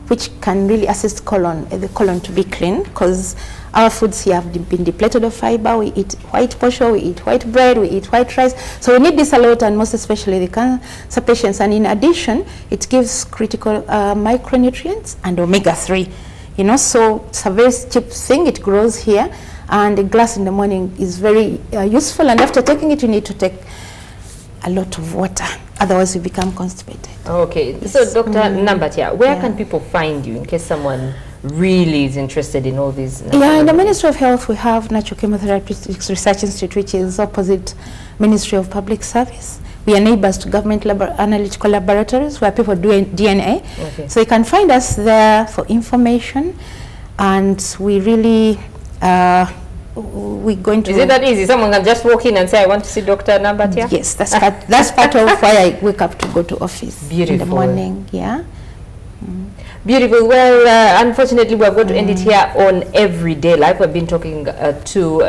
which can really assist the colon to be clean, because Our foods here have been depleted of fiber. We eat white portion, we eat white bread, we eat white rice. So we need this a lot, and most especially the cancer patients. And in addition, it gives critical micronutrients and omega-3. You know, so it's a very cheap thing. It grows here, and a glass in the morning is very useful. And after taking it, you need to take a lot of water. Otherwise, you become constipated. Okay. Yes. So, Dr. Nambatia, where can people find you in case someone really is interested in all these? Yeah, in the Ministry of Health, we have Natural Chemotherapeutics Research Institute, which is opposite Ministry of Public Service. We are neighbors to government analytical laboratories where people do DNA. Okay. So you can find us there for information, and we really we're going to. Is it that easy? Someone can just walk in and say, "I want to see Dr. Nambatia"? Yes, that's part of why I wake up to go to office in the morning. Yeah. Beautiful. Well, unfortunately, we're going to end it here on Everyday Life. We've been talking to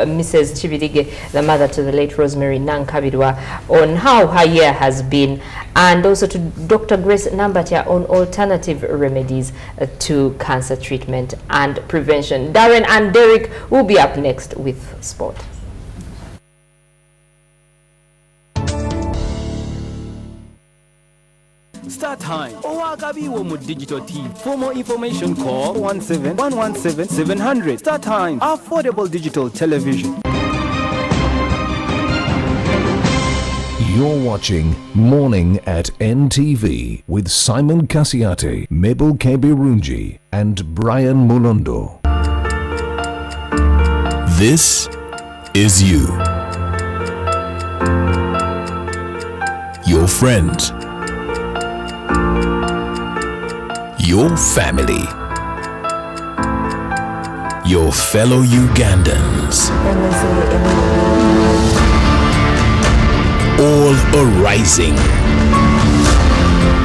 Mrs. Chibidige, the mother to the late Rosemary Nankabirwa, on how her year has been, and also to Dr. Grace Nambatia on alternative remedies to cancer treatment and prevention. Darren and Derek will be up next with sport. Start time. Owagabiwo mu digital TV. For more information, call 117-117-700. Start time. Affordable digital television. You're watching Morning at NTV with Simon Kasiate, Mabel Kebirunji, and Brian Mulondo. This is you. Your friends. Your family, your fellow Ugandans, all are rising.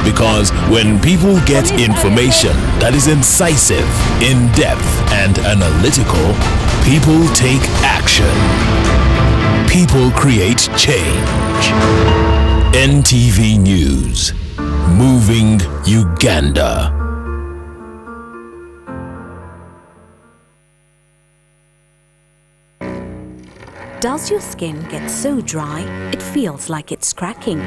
Because when people get information that is incisive, in-depth, and analytical, people take action. People create change. NTV News, moving Uganda. Does your skin get so dry it feels like it's cracking?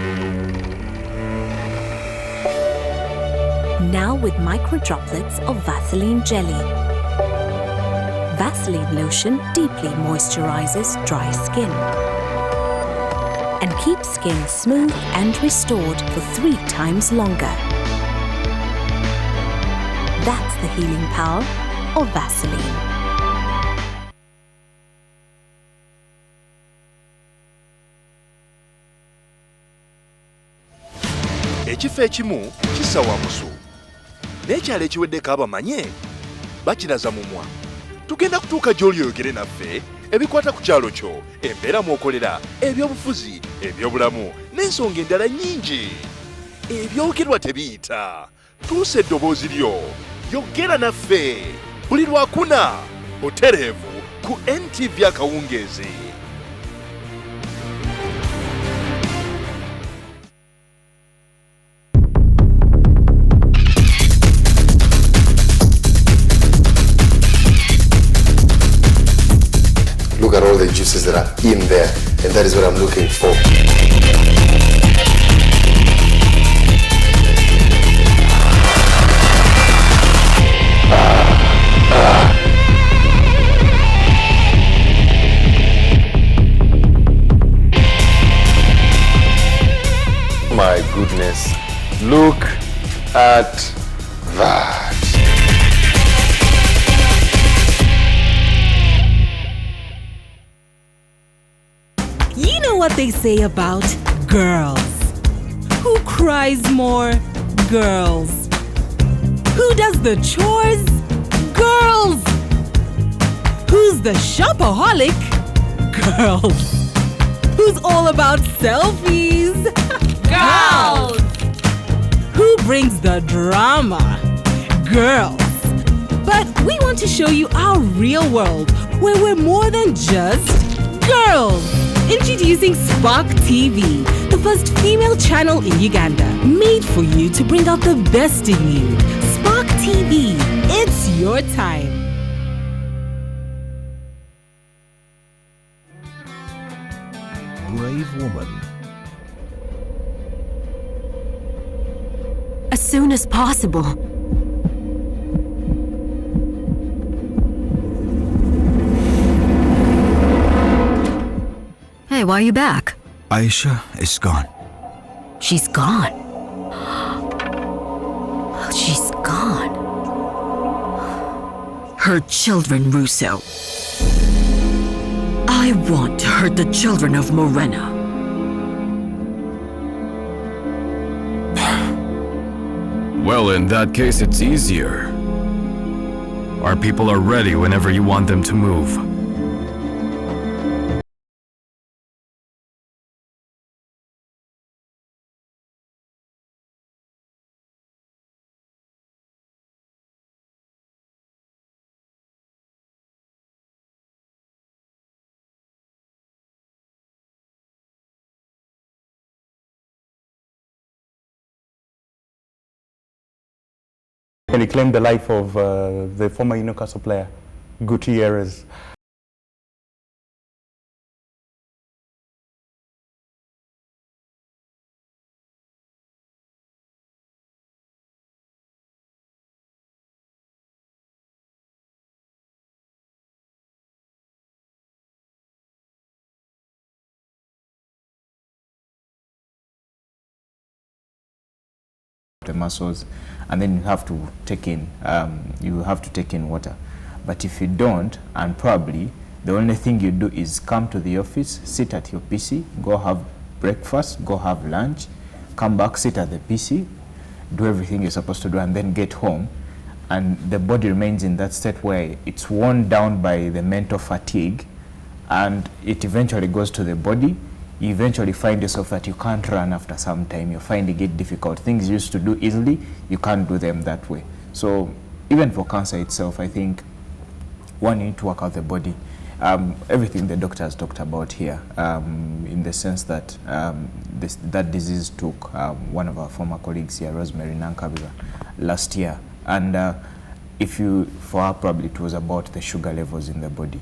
Now with micro droplets of Vaseline jelly. Vaseline lotion deeply moisturizes dry skin and keeps skin smooth and restored for 3 times longer. That's the healing power of Vaseline. Ekifo ekimu kissa wamusu n'ekyalo ekiweddeko abamanye bakiraza mumwa. Tugenda kutuuka gy'oli oyogere naffe ebikwata ku kyalo kyo, embeera mw'okolera, ebyobufuzi, ebyobulamu n'ensonga endala nnyingi. Ebyogerwa tebiyita. Tuusa eddoboozi lyo, yogera naffe buli Lwakuna butereevu ku NTV akawungeezi. Look at all the juices that are in there, and that is what I'm looking for. My goodness, look at that. You know what they say about girls? Who cries more? Girls. Who does the chores? Girls. Who's the shopaholic? Girls. Who's all about selfies? Girls. Who brings the drama? Girls. But we want to show you our real world, where we're more than just girls. Introducing Spark TV, the first female channel in Uganda, made for you to bring out the best in you. Spark TV, it's your time. brave woman. As soon as possible. Hey, why are you back? Aisha is gone. She's gone. She's gone. Her children, Russo. I want to hurt the children of Morena. Well, in that case, it's easier. Our people are ready whenever you want them to move. And he claimed the life of the former Newcastle player, Gutierrez. The muscles, and then you have to take in water. But if you don't, and probably the only thing you do is come to the office, sit at your PC, go have breakfast, go have lunch, come back, sit at the PC, do everything you're supposed to do, and then get home, and the body remains in that state where it's worn down by the mental fatigue, and it eventually goes to the body. You eventually find yourself that you can't run after some time. You're finding it difficult. Things you used to do easily, you can't do them that way. So even for cancer itself, I think one, you need to work out the body. Everything the doctor has talked about here, in the sense that that disease took one of our former colleagues here, Rosemary Nankabira, last year. And for her, probably it was about the sugar levels in the body.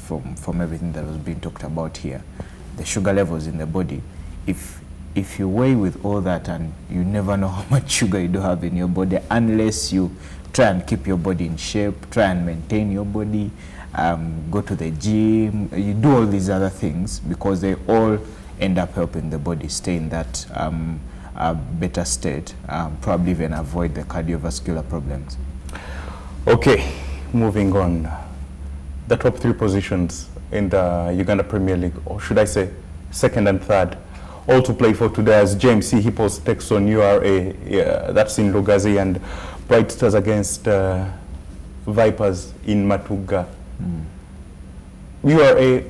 From everything that was being talked about here, the sugar levels in the body, if you weigh with all that, and you never know how much sugar you do have in your body unless you try and keep your body in shape, try and maintain your body, go to the gym, you do all these other things, because they all end up helping the body stay in that better state, probably even avoid the cardiovascular problems. Okay, moving on. The top three positions in the Uganda Premier League, or should I say second and third, all to play for today as JMC Hippos takes on URA, that's in Lugazi, and Bright Stars against Vipers in Matuga. URA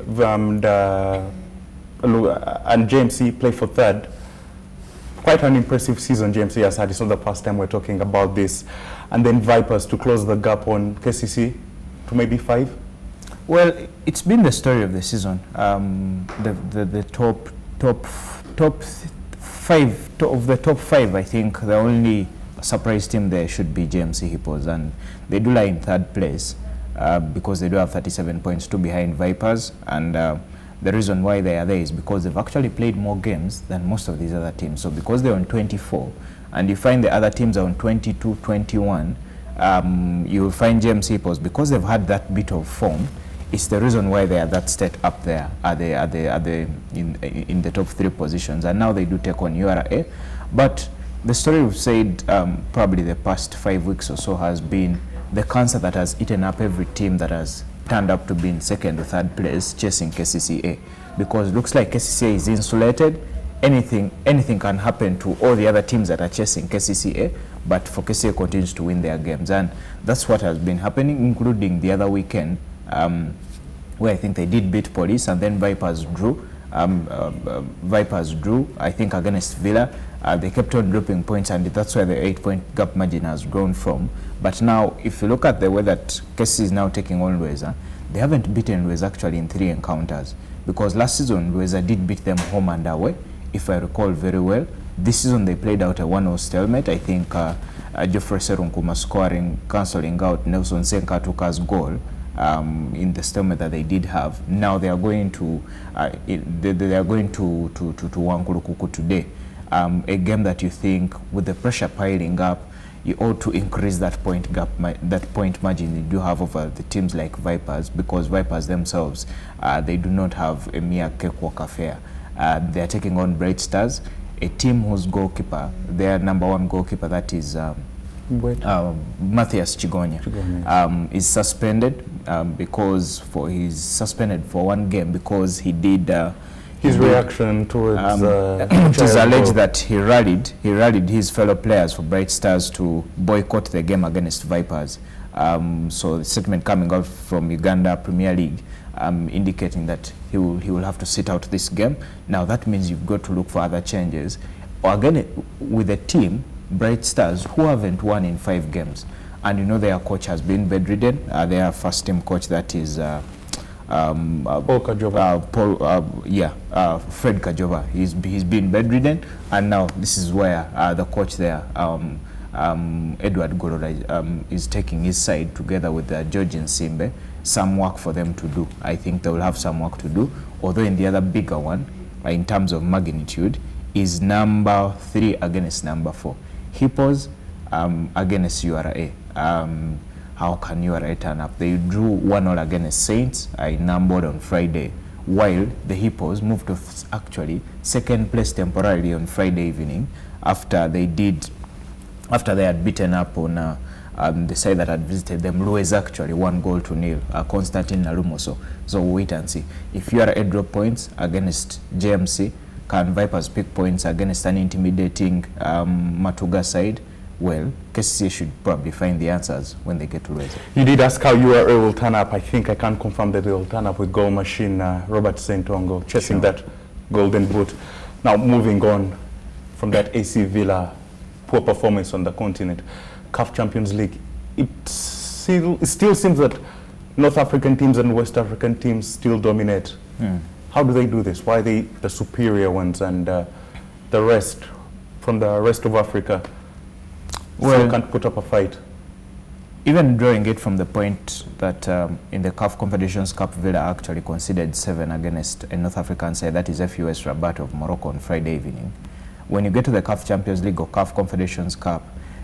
and JMC play for third. Quite an impressive season JMC has had. It's not the first time we're talking about this. And then Vipers to close the gap on KCC to maybe 5. Well, it's been the story of the season. The top five of the top 5, I think the only surprise team there should be JMC Hippos, and they do lie in third place because they do have 37 points, 2 behind Vipers, and the reason why they are there is because they've actually played more games than most of these other teams. So because they're on 24, and you find the other teams are on 22, 21, you'll find JMC Hippos, because they've had that bit of form, it's the reason why they are that state up there, in the top 3 positions, and now they do take on URA. But the story we've said probably the past 5 weeks or so has been the cancer that has eaten up every team that has turned up to be in second or third place chasing KCCA, because it looks like KCCA is insulated. Anything can happen to all the other teams that are chasing KCCA, but for KCCA continues to win their games, and that's what has been happening, including the other weekend, where I think they did beat Police, and then Vipers drew. I think, against Villa. They kept on dropping points, and that's where the 8-point gap margin has grown from. But now, if you look at the way that KCC is now taking on Lueza, they haven't beaten Lueza actually in 3 encounters, because last season Lueza did beat them home and away, if I recall very well. This season they played out a 1-0 stalemate. I think Geoffrey Serunkuma scoring, cancelling out Nelson Senkatuka's goal in the stalemate that they did have. Now they are going to they are going to Wankulukuku today. A game that you think, with the pressure piling up, you ought to increase that point gap, that point margin you do have over the teams like Vipers, because Vipers themselves, they do not have a mere cakewalk affair. They are taking on Bright Stars, a team whose goalkeeper, their number one goalkeeper, that is Matthias Chigonya, is suspended because he's suspended for one game because he did his reaction towards it is alleged that he rallied his fellow players for Bright Stars to boycott the game against Vipers. So the statement coming out from Uganda Premier League indicating that he will have to sit out this game. Now that means you've got to look for other changes. Again, with a team, Bright Stars, who haven't won in 5 games, and you know their coach has been bedridden. Their first team coach, that is Fred Kajova. He's been bedridden, and now this is where the coach there, Edward Gorora, is taking his side together with George Nsimbe. Some work for them to do. I think they will have some work to do. Although in the other bigger one, in terms of magnitude, is number 3 against number 4. Hippos against URA. How can URA turn up? They drew 1-0 against Saints in Nambod on Friday, while the Hippos moved to actually second place temporarily on Friday evening after they had beaten up on the side that had visited them. Lues actually 1-0. Constantine Nalumoso. So we'll wait and see. If URA draw points against JMC, can Vipers pick points against an intimidating Matuga side? Well, KCCA should probably find the answers when they get to Reza. You did ask how URA will turn up. I think I can confirm that they will turn up with goal machine Robert Sentongo chasing that golden boot. Now moving on from that AC Villa poor performance on the continent, CAF Champions League, it still seems that North African teams and West African teams still dominate. How do they do this? Why are they the superior ones and the rest from the rest of Africa still can't put up a fight? Even drawing it from the point that in the CAF Confederations Cup, Villa actually conceded 7 against a North African side, that is FUS Rabat of Morocco on Friday evening. When you get to the CAF Champions League or CAF Confederations Cup,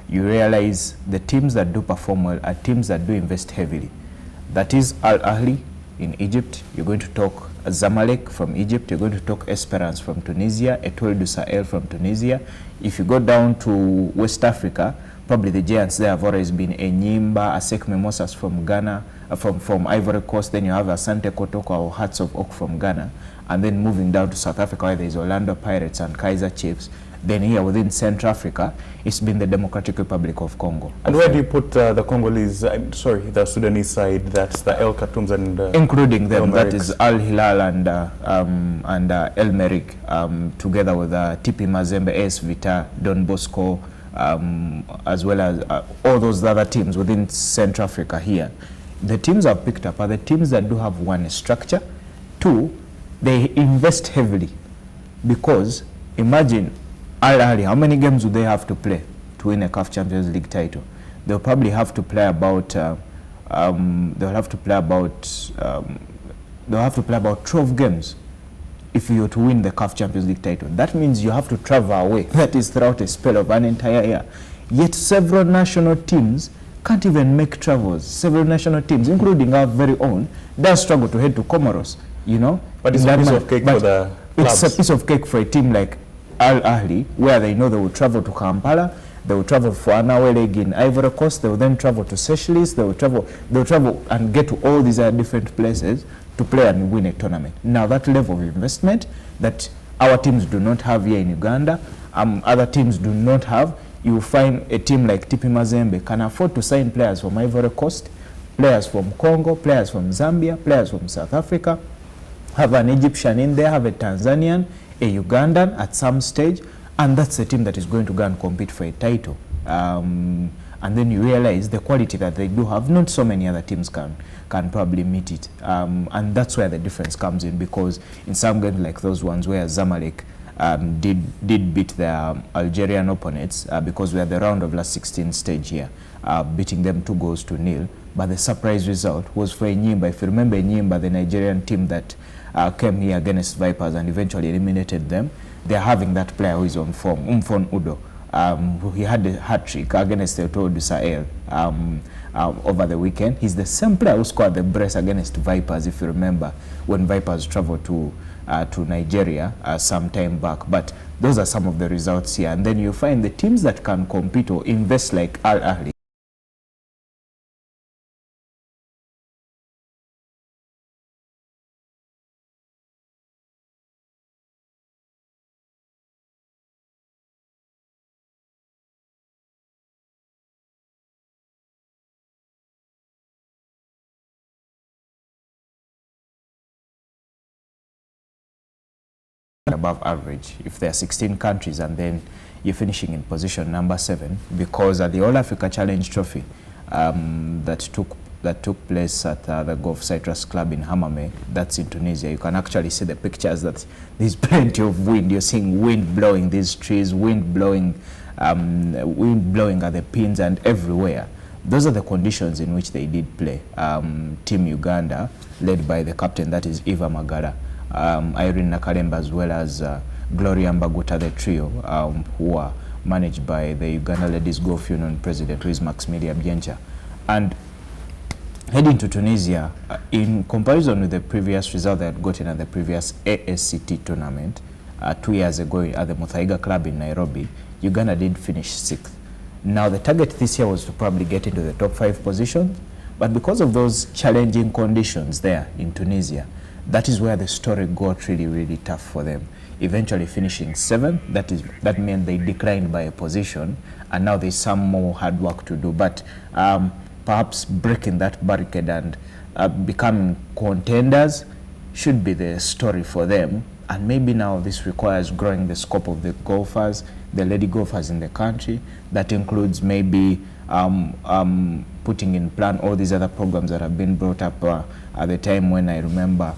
you realize the teams that do perform well are teams that do invest heavily. That is Al Ahly in Egypt. You're going to talk Zamalek from Egypt. You're going to talk Esperance from Tunisia, Etoile du Sahel from Tunisia. If you go down to West Africa, probably the giants there have always been Enyimba, Asec Mimosas from Ghana, from Ivory Coast. Then you have Asante Kotoko or Hearts of Oak from Ghana. And then moving down to South Africa, where there is Orlando Pirates and Kaizer Chiefs. Then here within Central Africa, it's been the Democratic Republic of Congo. And where do you put the Congolese, the Sudanese side, that's the El Khartoums and... including them, that is Al Hilal and El Merreikh, together with TP Mazembe, AS Vita, Don Bosco, as well as all those other teams within Central Africa here. The teams I've picked up are the teams that do have, one, a structure, two, they invest heavily, because imagine Al Ahly, how many games do they have to play to win a CAF Champions League title? They'll probably have to play about 12 games if you were to win the CAF Champions League title. That means you have to travel away. That is throughout a spell of an entire year. Yet several national teams can't even make travels. Several national teams, including our very own, they struggle to head to Comoros. You know, but it's a piece of cake for the clubs. It's a piece of cake for a team like Al Ahly, where they know they will travel to Kampala, they will travel for an hour leg in Ivory Coast, they will then travel to Seychelles, they will travel and get to all these different places to play and win a tournament. Now that level of investment that our teams do not have here in Uganda, other teams do not have, you will find a team like TP Mazembe can afford to sign players from Ivory Coast, players from Congo, players from Zambia, players from South Africa, have an Egyptian in there, have a Tanzanian, a Ugandan at some stage, and that's a team that is going to go and compete for a title. And then you realize the quality that they do have, not so many other teams can probably meet it. And that's where the difference comes in, because in some games like those ones where Zamalek did beat their Algerian opponents, because we are the round of last 16 stage here, beating them 2-0, but the surprise result was for Enyimba. If you remember Enyimba, the Nigerian team that came here against Vipers and eventually eliminated them, they're having that player who is on form, Umfon Udo. He had a hat-trick against the Eto'o du Sahel over the weekend. He's the same player who scored the brace against Vipers, if you remember, when Vipers traveled to Nigeria some time back. But those are some of the results here. And then you find the teams that can compete or invest like Al Ahly. Above average if there are 16 countries and then you're finishing in position number 7, because at the All Africa Challenge Trophy that took place at the Gulf Citrus Club in Hamame, that's in Tunisia, you can actually see the pictures that there's plenty of wind. You're seeing wind blowing these trees, wind blowing at the pins and everywhere. Those are the conditions in which they did play. Team Uganda, led by the captain, that is Eva Magala, Irene Nakalemba, as well as Gloria Mbaguta, the trio, who are managed by the Uganda Ladies Golf Union president, who is Maximilia Biencha. And heading to Tunisia, in comparison with the previous result they had gotten at the previous ASCT tournament 2 years ago at the Muthaiga Club in Nairobi, Uganda did finish 6th. Now the target this year was to probably get into the top 5 positions, but because of those challenging conditions there in Tunisia, that is where the story got really, really tough for them. Eventually finishing 7th, that meant they declined by a position, and now there's some more hard work to do. But perhaps breaking that barricade and becoming contenders should be the story for them. And maybe now this requires growing the scope of the golfers, the lady golfers in the country. That includes maybe putting in plan all these other programs that have been brought up at the time when I remember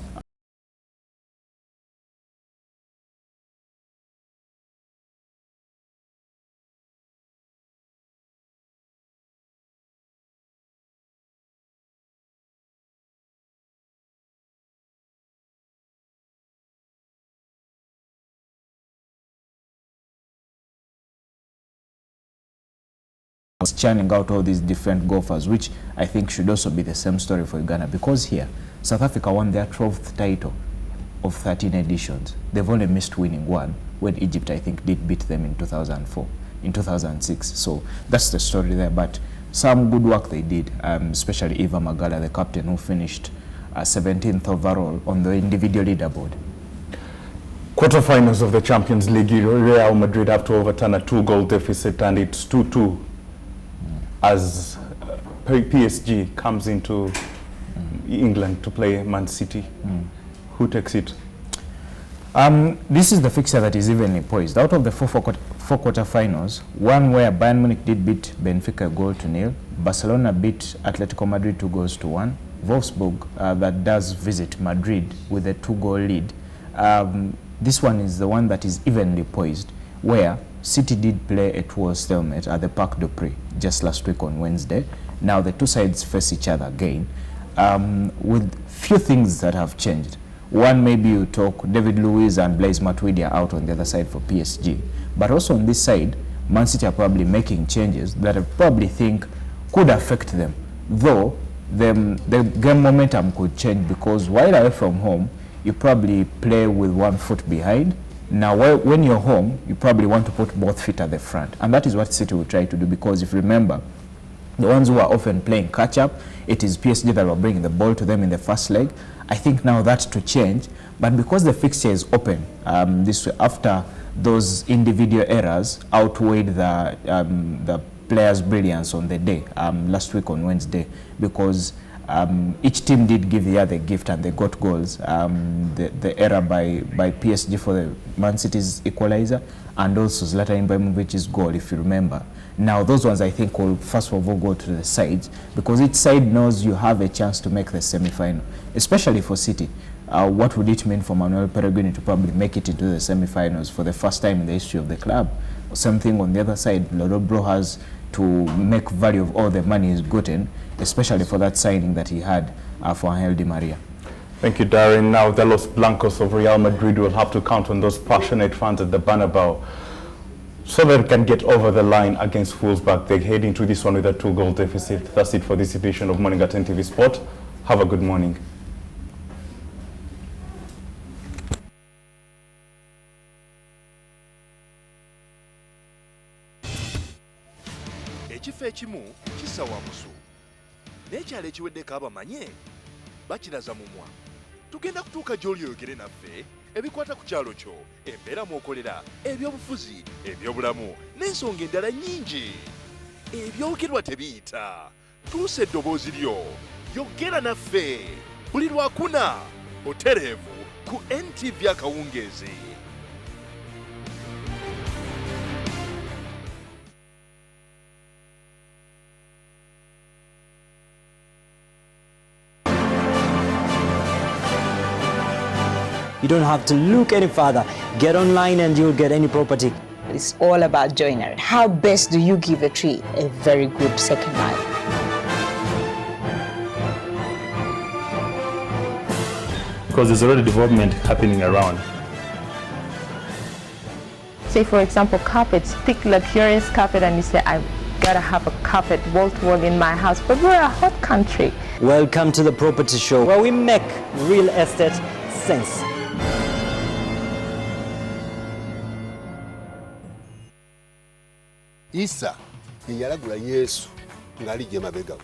churning out all these different golfers, which I think should also be the same story for Uganda, because here South Africa won their 12th title of 13 editions. They've only missed winning one when Egypt, I think, did beat them in 2004, in 2006. So that's the story there. But some good work they did, especially Eva Magala, the captain, who finished 17th overall on the individual leaderboard. Quarterfinals of the Champions League, Real Madrid have to overturn a 2-goal deficit, and it's 2-2 as PSG comes into England to play Man City. Who takes it? This is the fixture that is evenly poised. Out of the four quarterfinals, one where Bayern Munich did beat Benfica 1-0, Barcelona beat Atletico Madrid 2-1, Wolfsburg that does visit Madrid with a 2-goal lead. This one is the one that is evenly poised, where City did play a 2-2 stalemate at the Parc des Princes just last week on Wednesday. Now the two sides face each other again, with few things that have changed. One, maybe you talk David Luiz and Blaise Matuidi are out on the other side for PSG, but also on this side, Man City are probably making changes that I probably think could affect them, though the game momentum could change, because while away from home, you probably play with 1 foot behind. Now, when you're home, you probably want to put both feet at the front. And that is what City will try to do, because if you remember, the ones who are often playing catch-up, it is PSG that will bring the ball to them in the first leg. I think now that's to change. But because the fixture is open, this after those individual errors outweighed the players' brilliance on the day, last week on Wednesday, because each team did give the other gift and they got goals. The error by PSG for the Man City's equalizer, and also Zlatan Ibrahimovic's goal, if you remember. Now those ones I think will first of all go to the sides, because each side knows you have a chance to make the semi-final, especially for City. What would it mean for Manuel Pellegrini to probably make it into the semi-finals for the first time in the history of the club? Same thing on the other side. Lodobro has to make value of all the money he's gotten. especially for that signing that he had for Angel Di Maria. Thank you, Darren. Now the Los Blancos of Real Madrid will have to count on those passionate fans at the Bernabeu so that they can get over the line against Wolfsburg. They head into this one with a 2-goal deficit. That's it for this edition of Morning at NTV Sport. Have a good morning. Ekifo ekimu kissa wamusu n'ekyalo ekiweddeko abamanye bakiraza mumwa. Tugenda kutuuka gy'oli oyogere naffe ebikwata ku kyalo kyo, embeera mw'okolera, ebyobufuzi, ebyobulamu n'ensonga endala nnyingi. Ebyogerwa tebiyita. Tuusa eddoboozi lyo, yogera naffe buli lwakuna otereevu ku NTV akawungeezi. You don't have to look any further. Get online and you'll get any property. It's all about joinery. How best do you give a tree a very good second life? Because there's already development happening around. Say for example, carpets, thick luxurious carpet, and you say, I've got to have a carpet wall-to-wall in my house, but we're a hot country. Welcome to the Property Show, where we make real estate sense. Isa yalagula Yesu ngali je mabega.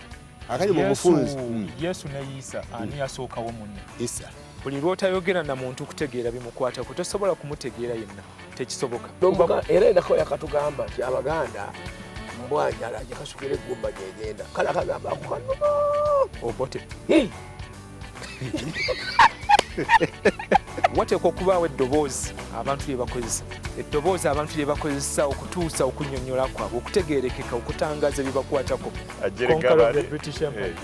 Akali mu bufunzi. Yesu ne Isa ani yasookawo munne. Isa. Buli lw'otayogera na muntu kutegeera bimukwata kutosobola kumutegeera yenna. Tekisoboka. Era endako yakatugamba nti Abaganda mbwanjala jakasukira eggumba gyegenda. Kala kagamba akukano. Obote. Wateekwa okubaawo eddoboozi abantu lye bakozesa. Eddoboozi abantu lye bakozesa okutuusa okunnyonnyola kwabwe, okutegeerekeka, okutangaza ebibakwatako. Conqueror of the British Empire.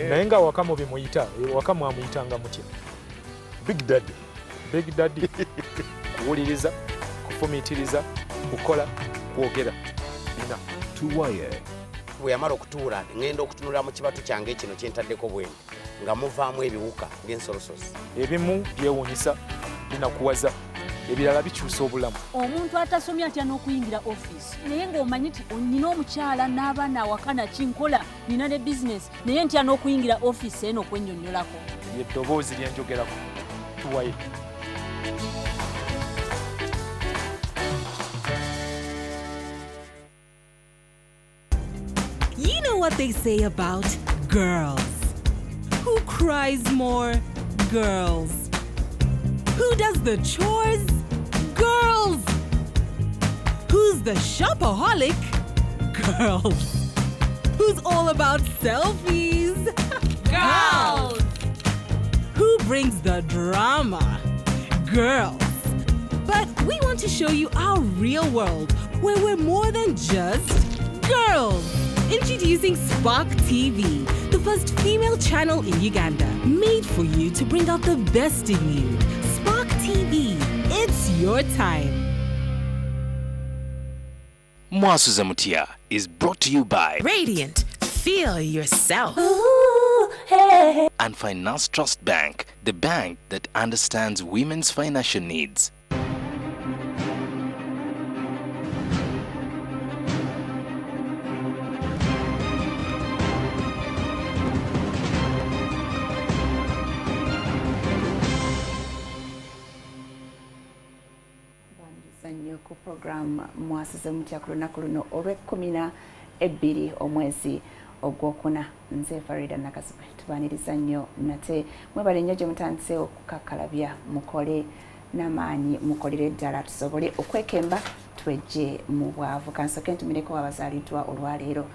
Naye nga Wakamu bimuyita, Wakamu amuyitanga mutya? Big Daddy. Big Daddy. Kuwuliriza, kufumiitiriza, kukola, kwogera. Tuwaye. Bwe yamala okutuula ngenda okutunula mu kibatu kyange kino kyentaddeko bwene nga muvaamu ebiwuka by'ensolosozi. Ebimu byewuunyisa, binakuwaza, ebirala bikyusa obulamu. Omuntu atasomye atya n'okuyingira ofiisi naye ng'omanyi nti nina omukyala n'abaana awaka nakinkola nina ne bizinesi naye ntya n'okuyingira ofiisi eno okwennyonnyolako. Eddoboozi lye njogerako. Tuwaye. You know what they say about girls. Who cries more? Girls. Who does the chores? Girls. Who's the shopaholic? Girls. Who's all about selfies? Girls. Who brings the drama? Girls. But we want to show you our real world, where we're more than just girls. Introducing Spark TV, the first female channel in Uganda, made for you to bring out the best in you. Spark TV, it's your time. Mwasuza Mutia is brought to you by Radiant, feel yourself. Ooh, hey. And Finance Trust Bank, the bank that understands women's financial needs. Ku program mwasize mutya ku lunaku luno olw'Ekumi omwezi ogwokuna. Nze Farida Nakasube tubaniriza nnyo nate mwebale nnyo gye mutandise okukakalabya mukole n'amaanyi mukolere ddala tusobole okwekemba twejje mu bwavu. Kansoke ntumireko abazaaliddwa olwaleero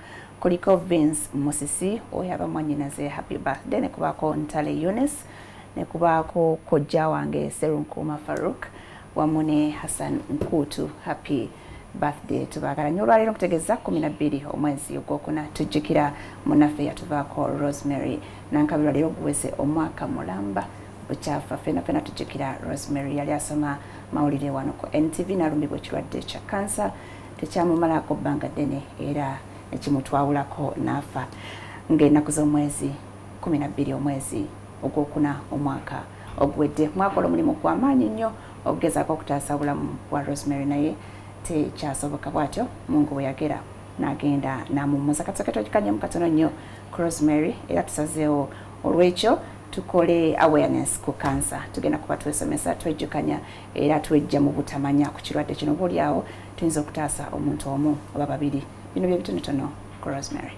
kuliko Vince Musisi oyo aba mwannyinaze happy birthday, ne kubaako Ntale Yunis, ne kubaako kojja wange Serunkuma Farouk wamune Hassan Nkutu happy birthday. Tubagala nnyo olwaleero okutegeeza 12 omwezi ogwokuna. Tujjukira munaffe yatuvaako Rosemary Nankabirwa leero guweze omwaka mulamba bukyafa. Fena tujjukira Rosemary yali asoma mawulire wano ku NTV n'alumbibwa ekirwadde kya kansa tekyamumalako bbanga ddene era ekimutwawulako n'afa ng'ennaku z'omwezi 12 omwezi ogwokuna omwaka ogwedde. Mwakola omulimu gw'amaanyi nnyo okugezaako okutaasa obulamu bwa Rosemary naye tekyasoboka bw'atyo Mungu bwe yagera n'agenda n'amummuza. Katoke twagikanyemu katono nnyo ku Rosemary era tusazeewo olw'ekyo tukole awareness ku cancer. Tugenda kuba twesomesa twejjukanya era twejja mu butamanya ku kirwadde kino buli awo tuyinza okutaasa omuntu omu oba babiri. Bino bye bitonotono ku Rosemary.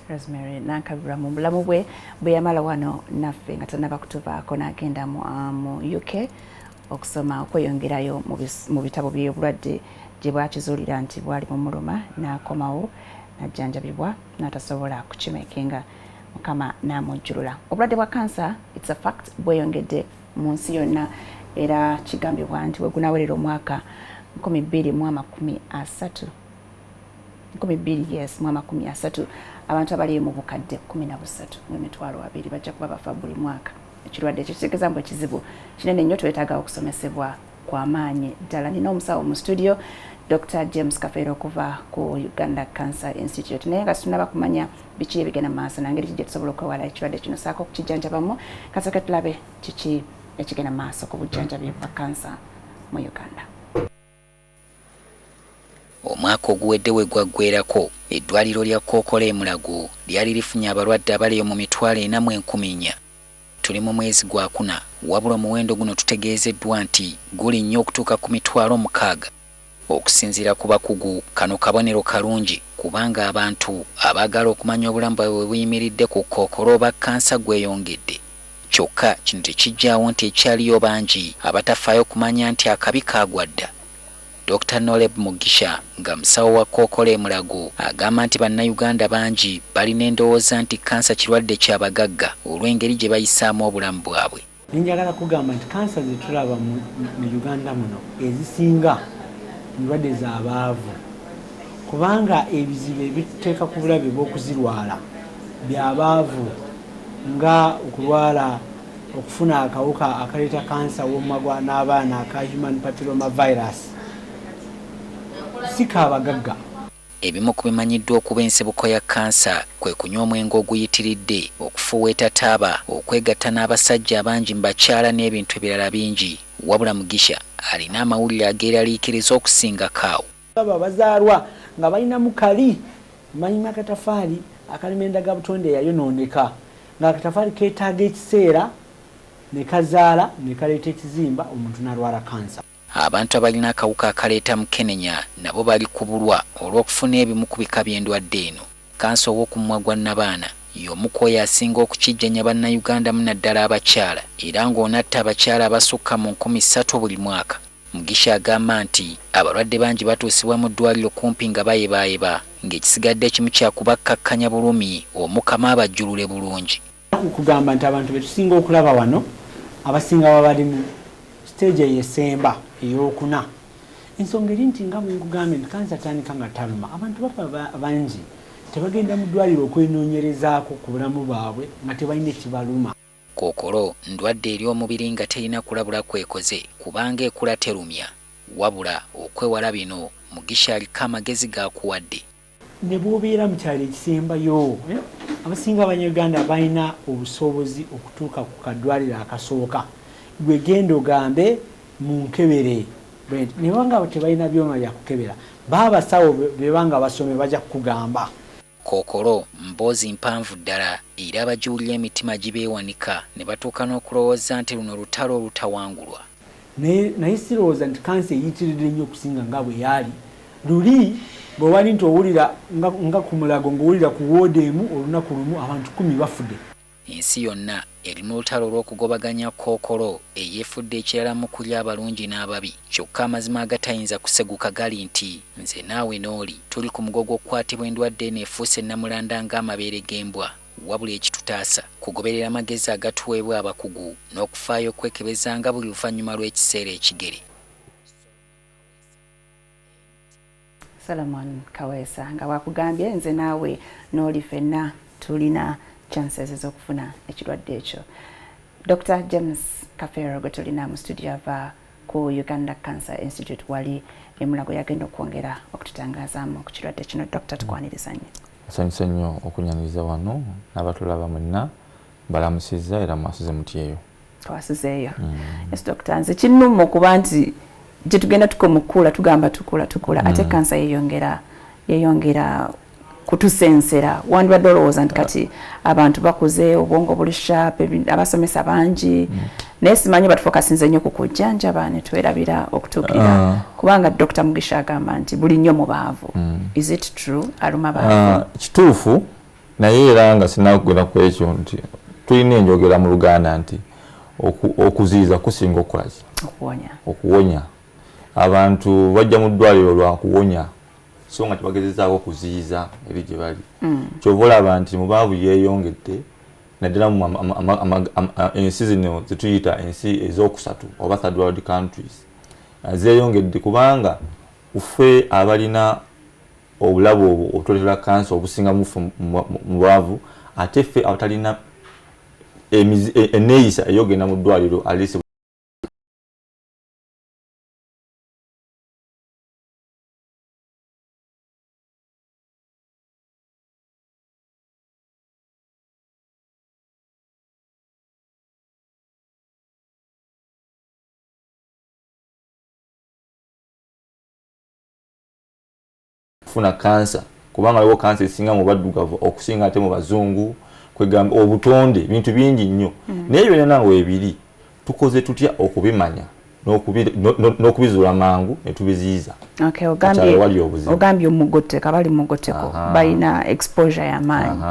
Rosemary nakabira mu bulamu bwe yamala wano naffe nga tanaba kutuvaako n'agenda mu UK okusoma okweyongerayo mu bitabo by'obulwadde gye bwakizuulira nti bwali mumuluma n'akomawo n'ajjanjabibwa n'atasobola kukimekinga Mukama n'amujjulula. Obulwadde bwa cancer it's a fact bweyongedde mu nsi yonna era kigambibwa nti we gunawerera omwaka 2030 abantu abali mu bukadde 13,200 bajja kuba bafa buli mwaka. Ekirwadde ekitegeeza mbu ekizibu kinene nnyo twetaaga okusomesebwa kw'amaanyi ddala. Nina omusawo mu studio Dr. James Kafeero okuva ku Uganda Cancer Institute. Naye nga tunaba kumanya biki ebigenda maaso nangeri gye tusobola okwewala ekirwadde kino saako okukijjanjabamu kasooke tulabe kiki ekigenda maaso ku bujjanjabi bwa cancer mu Uganda. Omwaka oguwedde we gwaggweerako eddwaliro lya Kkookolo e Mulago lyali lifunye abalwadde abali mu 40,000. Tuli mu mwezi gwa kuna wabula omuwendo guno tutegeezeddwa nti guli nnyo okutuuka ku 60,000. Okusinziira ku bakugu kano kabonero kalungi kubanga abantu abaagala okumanya obulamu bwabwe buyimiridde ku Kkookolo oba kansa gweyongedde. Kyokka kino tekijjaawo nti ekyaliyo bangi abatafaayo kumanya nti akabi kaagwadda. Dr. Noleb Mugisha nga musawo wa Kkookolo e Mulago agamba nti bannayuganda bangi balina endowooza nti kansa kirwadde ky'abagagga olw'engeri gye bayisaamu obulamu bwabwe. Njagala kugamba nti kansa ze tulaba mu Uganda muno ezisinga ndwadde z'abaavu kubanga ebizibu ebituteeka ku bulabe bw'okuzirwala by'abaavu nga okulwala okufuna akawuka akaleeta kansa w'omumagwa n'abaana aka human papilloma virus sika abagagga. Ebimu ku bimanyiddwa okuba ensibuko ya kansa kwe kunywa omwenge oguyitiridde, okufuweeta taaba, okwegatta n'abasajja abangi mu bakyala n'ebintu ebirala bingi. Wabula Mugisha alina amawulire ageeraliikiriza okusinga kaawo. Abazaalwa nga balina mukali manyima akatafaali akalimenda ga butonde yayonooneka nga akatafaali keetaaga ekiseera ne kazaala ne kaleeta ekizimba omuntu n'alwala kansa. abantu abalina akawuka akaleeta mukenenya nabo bali kubulwa olw'okufuna ebimu ku bika by'endwadde eno. Kansa ow'okumumwa gwa Nabaana y'omu ku oyo asinga okukijjanya bannayuganda mu naddala abakyala era ng'onatta abakyala abasukka mu 3,000 buli mwaka. Mugisha agamba nti abalwadde bangi batuusibwa mu ddwaliro kumpi nga bayebaayeba ng'ekisigadde kimu kya kubakkakkanya bulumi omukama abajjulule bulungi. Kugamba nti abantu betusinga okulaba wano abasinga baba bali mu stage eyesemba ey'okuna. Ensonga eri nti nga bwekugambye nti kansa tandika nga taluma abantu bafa bangi tebagenda mu ddwaliro okwenoonyerezaako ku bulamu bwabwe nga tebalina ekibaluma. Kookolo ndwadde eri omubiri nga terina kulabula kwekoze kubanga ekula terumya wabula okwewala bino Mugisha aliko amagezi g'akuwadde. Ne bw'obeera mu kyalo ekisembayo abasinga abanyaganda balina obusobozi okutuuka ku kaddwaliro akasooka. Gwe genda ogambe mu nkebere ne banga tebalina byoma bya kukebera baabasawo bebanga basome bajja kukugamba. Kookolo mboozi mpanvu ddala era abajuulira emitima gibeewanika ne batuuka n'okulowooza nti luno lutalo olutawangulwa. Naye sirowooza nti kansa eyitiridde nnyo okusinga nga bwe yaali. Luli bwe wali nti owulira nga ku mulago ng'owulira ku woodi emu olunaku lumu abantu 10 bafudde. Ensi yonna eri mu lutalo olw'okugobaganya kookolo eyeefudde ekirala mu kulya abalungi n'ababi. Kyokka amazima agatayinza kuseguka gali nti nze naawe n'oli tuli ku mugo gw'okukwatibwa endwadde eno efuuse nnamulanda ng'amabeere g'embwa. Wabula ekitutaasa kugoberera amagezi agatuweebwa abakugu n'okufaayo okwekebeza nga buli luvannyuma lw'ekiseera ekigere. Solomon Kaweesa nga wakugambye nze naawe n'oli ffenna tulina chances ez'okufuna ekirwadde ekyo. Dr. James Kafeero gwe tulina mu studio ava ku Uganda Cancer Institute wali emulago yagenda okwongera okututangazaamu ku kirwadde kino. Dr. tukwaniriza nnyo. Nsanyusa nnyo okunyaniriza wano n'abatulaba mwenna balamusizza era mwasuze mutyeyo. Twasuzeeyo. Yes, Dr. nze kinnuma okuba nti gye tugenda tukomukula tugamba tukula ate kansa yeyongera kutusensera. Wandibadde olowooza nti kati abantu bakuze obwongo buli sharp abasomesa bangi naye simanyi batufokasinze nnyo ku kujjanjaba ne twerabira okutuukirira kubanga Dr. Mugisha agamba nti buli nnyo mubaavu. Is it true aluma baavu? Kituufu naye era nga sinakugenda ku ekyo nti tulina enjogera mu Luganda nti okuziiza kusinga okukolaki? Okuwonya. Abantu bajja mu ddwaliro lwa kuwonya so nga tebagezezaako okuziiza eri gye bali. Kyova olaba nti mubaavu yeeyongedde naddala ensi zino zetuyita ensi ez'okusatu oba third world countries zeeyongedde kubanga ffe abalina obulabu obwo obutoletera kansa obusinga mufu mubaavu ate ffe abatalina enneeyisa eyogenda mu ddwaliro alisi kufuna kansa kubanga waliwo kansa esinga mu baddugavu okusinga ate mu bazungu kwegamba obutonde bintu bingi nnyo naye byonna nange ebiri tukoze tutya okubimanya n'okubizuula mangu ne tubiziiza. Okay, ogambye omugoteko abali mugoteko balina exposure y'amaanyi.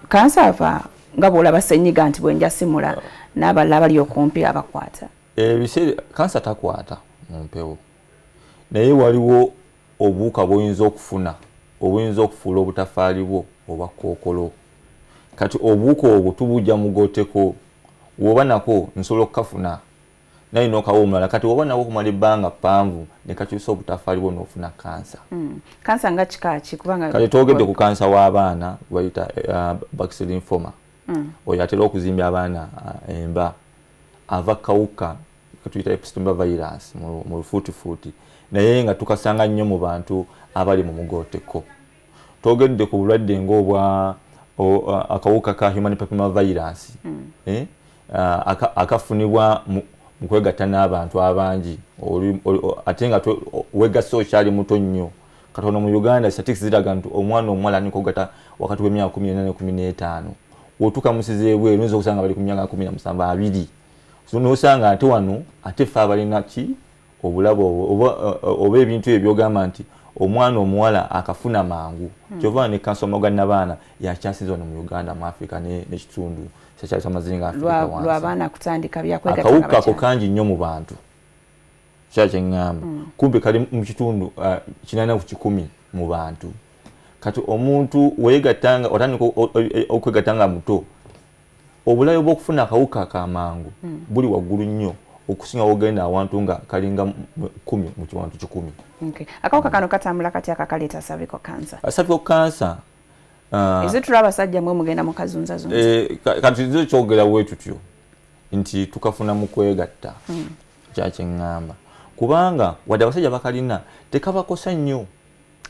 Kansa ava nga bw'olaba ssenyiga nti bwenja simula n'abalala abali okumpi abakwata. Ebiseera kansa takwata mu mpewo naye waliwo obuuka bw'oyinza okufuna obuyinza okufuula obutafaali bwo oba kookolo. Kati obuuka obwo tubujja mugoteko woba nako nsobola okukafuna naye n'okawa omulala kati woba nako okumala ebbanga ppanvu ne kakyusa obutafaali bwo n'ofuna kansa. Kansa nga kika ki kubanga kati twogedde ku kansa w'abaana bayita Baxter lymphoma. Oyo atera okuzimbya abaana emba ava kawuka katuyita epistomba virus mu lufuutifuuti naye nga tukasanga nnyo mu bantu abali mu mugoteko. Twogedde ku bulwadde ng'obwa akawuka ka human papilloma virus akafunibwa mu kwegatta n'abantu abangi ate nga wegasse okyali muto nnyo. Katono mu Uganda statistics ziraga nti omwana omuwala ni kwegatta wakati w'emyaka 14 ne 15 wotuka musize ebweru oyinza okusanga bali ku myaka 17 2 so nosanga ate wano ate fa balina ki obulabo oba ebintu ebyogamba nti omwana omuwala akafuna mangu kyova ne kanso magana bana yakyasizo mu Uganda mu Africa ne kitundu secha samazinga Africa wansi lwabana kutandika byakwega akawuka ko kanji nnyo mu bantu kyache ngamba kumbe kali mu kitundu kinana ku 10 mu bantu kati omuntu wegatanga otandika okwegatanga muto obulayo bw'okufuna akawuka kamangu buli waggulu nnyo okusinga ogenda awantu nga kalinga 10 mu kiwantu 10. Okay. Akawuka kano katambula kati akakaleta cervical cancer. Cervical cancer Izo tulaba sajja mwe mugenda mu kazunza zunza. Kati zizo kyogera wetu tyo nti tukafuna mu kwegatta kyache ngamba kubanga wadde abasajja bakalina tekabakosa nnyo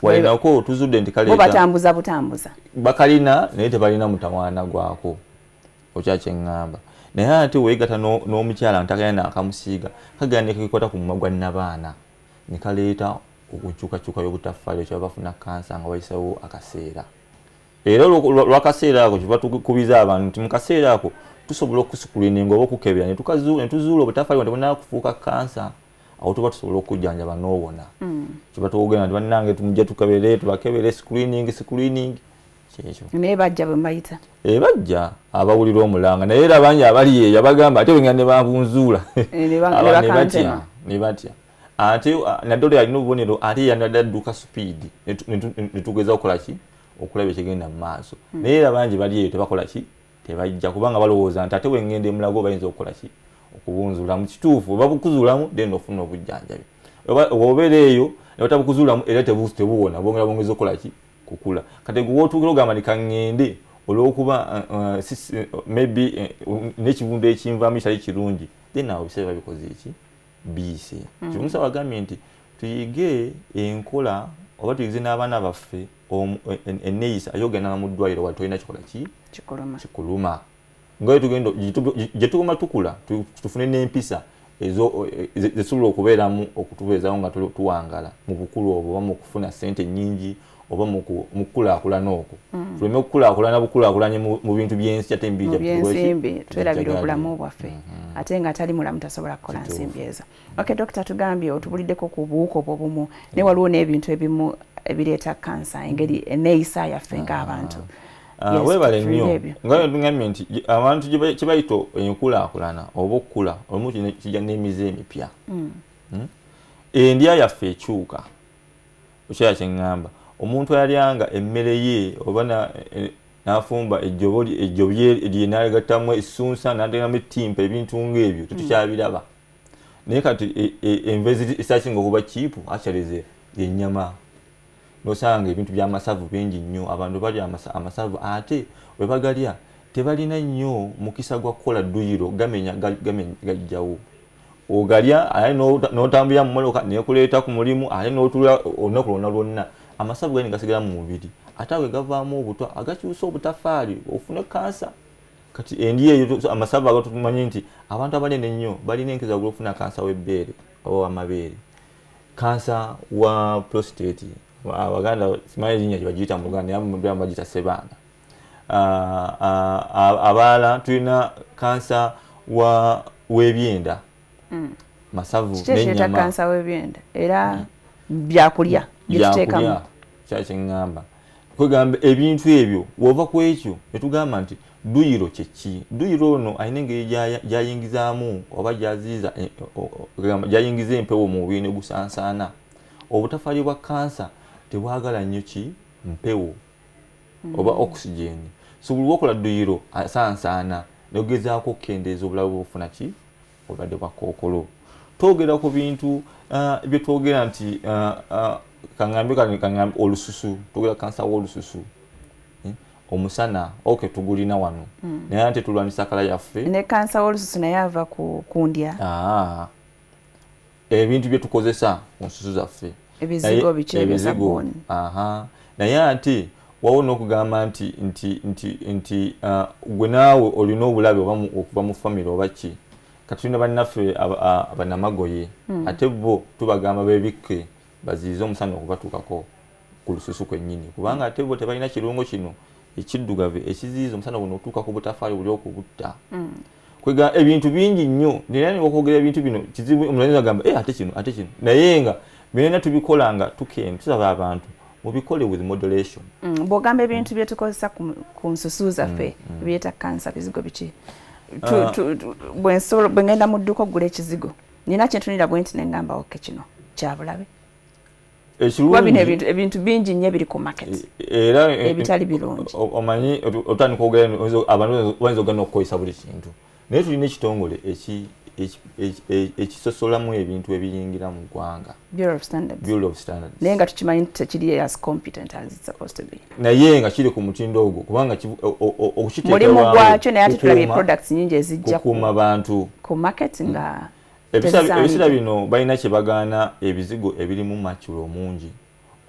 walinako tuzudde nti kaleta batambuza butambuza bakalina naye tebalina mutawaana gwako okyache ngamba naye ate weegata n'omukyala ntakayana akamusiiga kagenda nekikota ku mumagwa n'abaana ne kaleeta okukyukakyuka y'obutafaali ekyo bafuna kansa nga bayisewo akaseera era lwakaseera ako kiba tukubiza abantu nti mu kaseera ako tusobola okusukulininga oba okukebera ne tuzuula obutafaali wante bonna kufuuka kansa awo tuba tusobola okujjanjaba n'obona kiba tugenda nti bannange tumujja tukebere tubakebere screening kyekyo naye bajja bwe mbayita bajja abawulira omulanga naye era bangi abali eyo abagamba ate wengenda ne babunzuula ne batya ate naddala alina obubonero ate yanadadduka speed ne tugeza okukola ki okulaba ekigenda mu maaso naye era bangi bali eyo tebakola ki tebajja kubanga balowooza nti ate wengenda emulago bayinza okukola ki okubunzuula mu kituufu oba bukuzuulamu then ofuna obujjanjabi obeera eyo ne batabukuzuulamu era tebuwona bongera bongeza okukola ki kukula kati gwe otuukira ogamba ni kaŋŋende olw'okuba maybe n'ekivundu ekinvaamu kitali kirungi then awo biseera babikoze eki biise kimusa bagambye nti tuyige enkola oba tuyigize n'abaana baffe enneeyisa ayogenda mu ddwaliro wali tolina kikola ki kikuluma ngayo tugenda gye tuguma tukula tufune n'empisa zetusobola okubeeramu okutubeezawo nga tuwangala mu bukulu obwo oba mu kufuna ssente nnyingi oba mu kukulaakulana okwo tuleme okukulaakulana bukulaakulanye mu bintu by'ensi ate byensimbi twerabira obulamu bwaffe ate nga atali mulamu tasobola kukola nsimbi ezo. Okay, Dokita, tugambye otubuliddeko ku buwuka obwo bumu naye waliwo n'ebintu ebimu ebireeta kansa engeri enneeyisa yaffe ng'abantu webale nnyo nga tugambye nti abantu kye bayita enkulaakulana oba okukula olumu kijja n'emize emipya endya yaffe ekyuka okyala kye ŋŋamba omuntu alyanga emmere ye oba n'afumba ejjobo lye n'alegattamu essunsa n'ateekamu ettimpa ebintu ng'ebyo tetukyabiraba naye kati enva ezisasinga okuba kiipu akyaleze ennyama nosanga ebintu by'amasavu bingi nnyo abantu balya amasavu ate bwe bagalya tebalina nnyo mukisa gwa kukola dduyiro gamenya gajjawo ogalya ate n'otambulira mu mmotoka neekuleeta ku mulimu ate n'otula olunaku lwonna lwonna amasavu gali gasigala mu mubiri ate awe gavaamu obutwa agakyusa obutafaali ofune kansa kati endi eyo amasavu ago tumanyi nti abantu abanene nnyo balina enkiza okufuna kansa w'ebbeere oba w'amabeere kansa wa prostate abaganda simanyi linnya gyebagiyita mu Luganda naye mu Luganda bagiyita sebaana abalala tulina kansa w'ebyenda masavu n'ennyama kansa w'ebyenda era byakulya byetuteekamu kyakiŋŋamba kwegamba ebintu ebyo wova ku ekyo netugamba nti dduyiro kyeki dduyiro ono alina engeri gyayingizaamu oba gyayingiza empewo mu mubiri ne gusansaana obutafaali bwa kansa tebwagala nnyo ki mpewo oba oxygen so buli lwokola dduyiro asansaana negezaako okukendeeza obulabe bwofuna ki obulwadde bwa kookolo twogera ku bintu byetwogera nti kaŋŋambe olususu twogera kansa w'olususu omusana oke tugulina wano naye ate tulwanisa kala yaffe ne kansa w'olususu naye ava ku ndya ebintu byetukozesa mu nsusu zaffe ebizigo bikyebeza bwoni naye ate wawona okugamba nti gwe naawe olina obulabe okuva mu famire oba ki kati tulina bannaffe abanamagoye ate bo tubagamba bebikke baziize omusana okubatuukako ku lususu kwennyini kubanga ate bo tebalina kirungo kino ekiddugavu ekiziiza omusana guno otuuka ku butafaali buli okubutta kwega ebintu bingi nnyo nirani okwogera ebintu bino kizibu omulanyiza agamba ate kino naye nga birina tubikolanga tusaba abantu mubikole with moderation. Bw'ogamba ebintu bye tukozesa ku nsusu zaffe byeta kansa bizigo biki bwe ngenda mu dduuka okugula ekizigo nina kyentunira bwe nti ne ngamba oke kino kya bulabe kuba bino ebintu bingi nnyo ebiri ku market era ebitali birungi omanyi otandika okwogera abantu bayinza okugenda okukozesa buli kintu naye tulina ekitongole ekisosolamu ebintu ebiyingira mu ggwanga Bureau of Standards naye nga tukimanyi tekiri as competent as it's supposed to be naye nga kiri ku mutindo ogwo kubanga mulimu gwakyo naye ate tulabye products nyingi ezijja kukuuma bantu ku market nga ebisira bino balina kye bagaana ebizigo ebirimu maculo omungi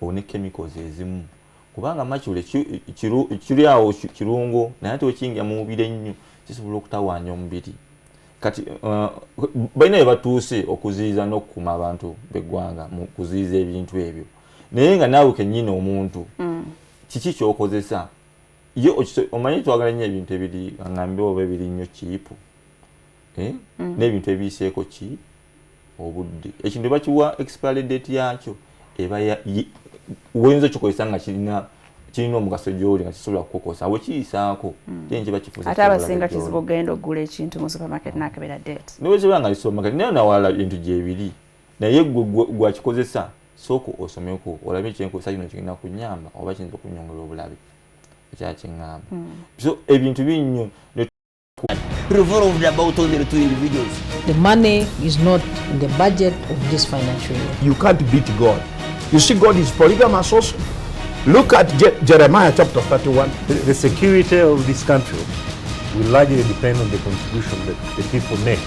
ne chemicals ezimu kubanga maculo kiri awo kirungo naye ate wekiyingira mu mubiri ennyo kisobola okutawaanya omubiri kati balina batuuse okuziyiza n'okukuma abantu b'eggwanga mu kuziyiza ebintu ebyo naye nga naawe kennyini omuntu kiki ky'okozesa omanyi twagala nnyo ebintu ebiri ngambe oba ebiri nnyo kiipu n'ebintu ebiyiseeko ki obudde ekintu bakiwa expiry date yakyo eba oyinza okikozesa nga kirina omugaso gy'oli nga kisobola kukokosa wekiyisaako kyenje bakifuza ate abasinga kizibu ogenda okugula ekintu mu supermarket nakebera date niwekiba nga supermarket naye nawala bintu gyebiri naye gwakikozesa sooka osomeko olabe ekyenkozesa kino kigenda kunyamba oba kiyinza okunyongera obulabe ekyakiŋŋamba so ebintu binnyo revolved about all the two individuals. The money is not in the budget of this financial year. You can't beat God. You see, God is polygamous also. Look at Jeremiah chapter 31. The security of this country will largely depend on the contribution that the people make.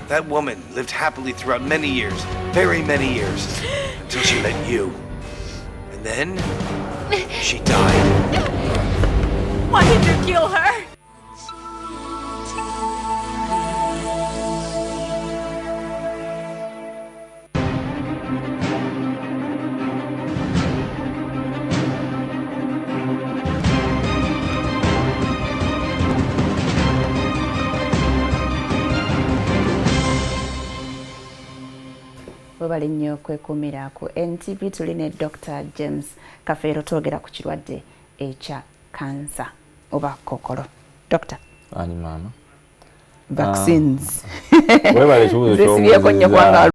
That woman lived happily throughout many years, very many years, until she met you. And then, she died. Why did you kill her? bali nnyo kwekumira ku NTV tulina Dr. James Kafeero twogera ku kirwadde ekya kansa oba kokolo. Dr. Ani mama. Vaccines. Webale kibuzo ky'omuziza.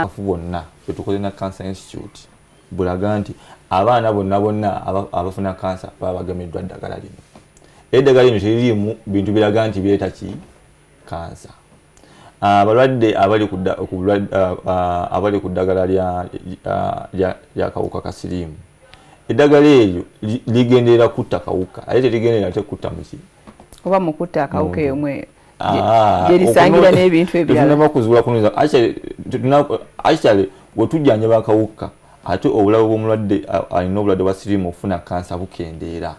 Afu bonna betukoze na Cancer Institute bulaga nti abaana bonna abafuna kansa baba bagameddwa ddagala lino. Eddagala lino teririmu bintu biraga nti bireeta ki kansa. Abalwadde abali ku ddagala lya kawuka ka siriimu, eddagala eryo ligenderera kutta kawuka ate terigenderera te kutta muki oba mu kutta akawuka yomwe gerisangira n'ebintu ebirala. Tunaba kuzuula kunoza actually wetujjanjaba akawuka ate obulabe bw'omulwadde alina obulwadde bwa siriimu okufuna kansa bukendeera.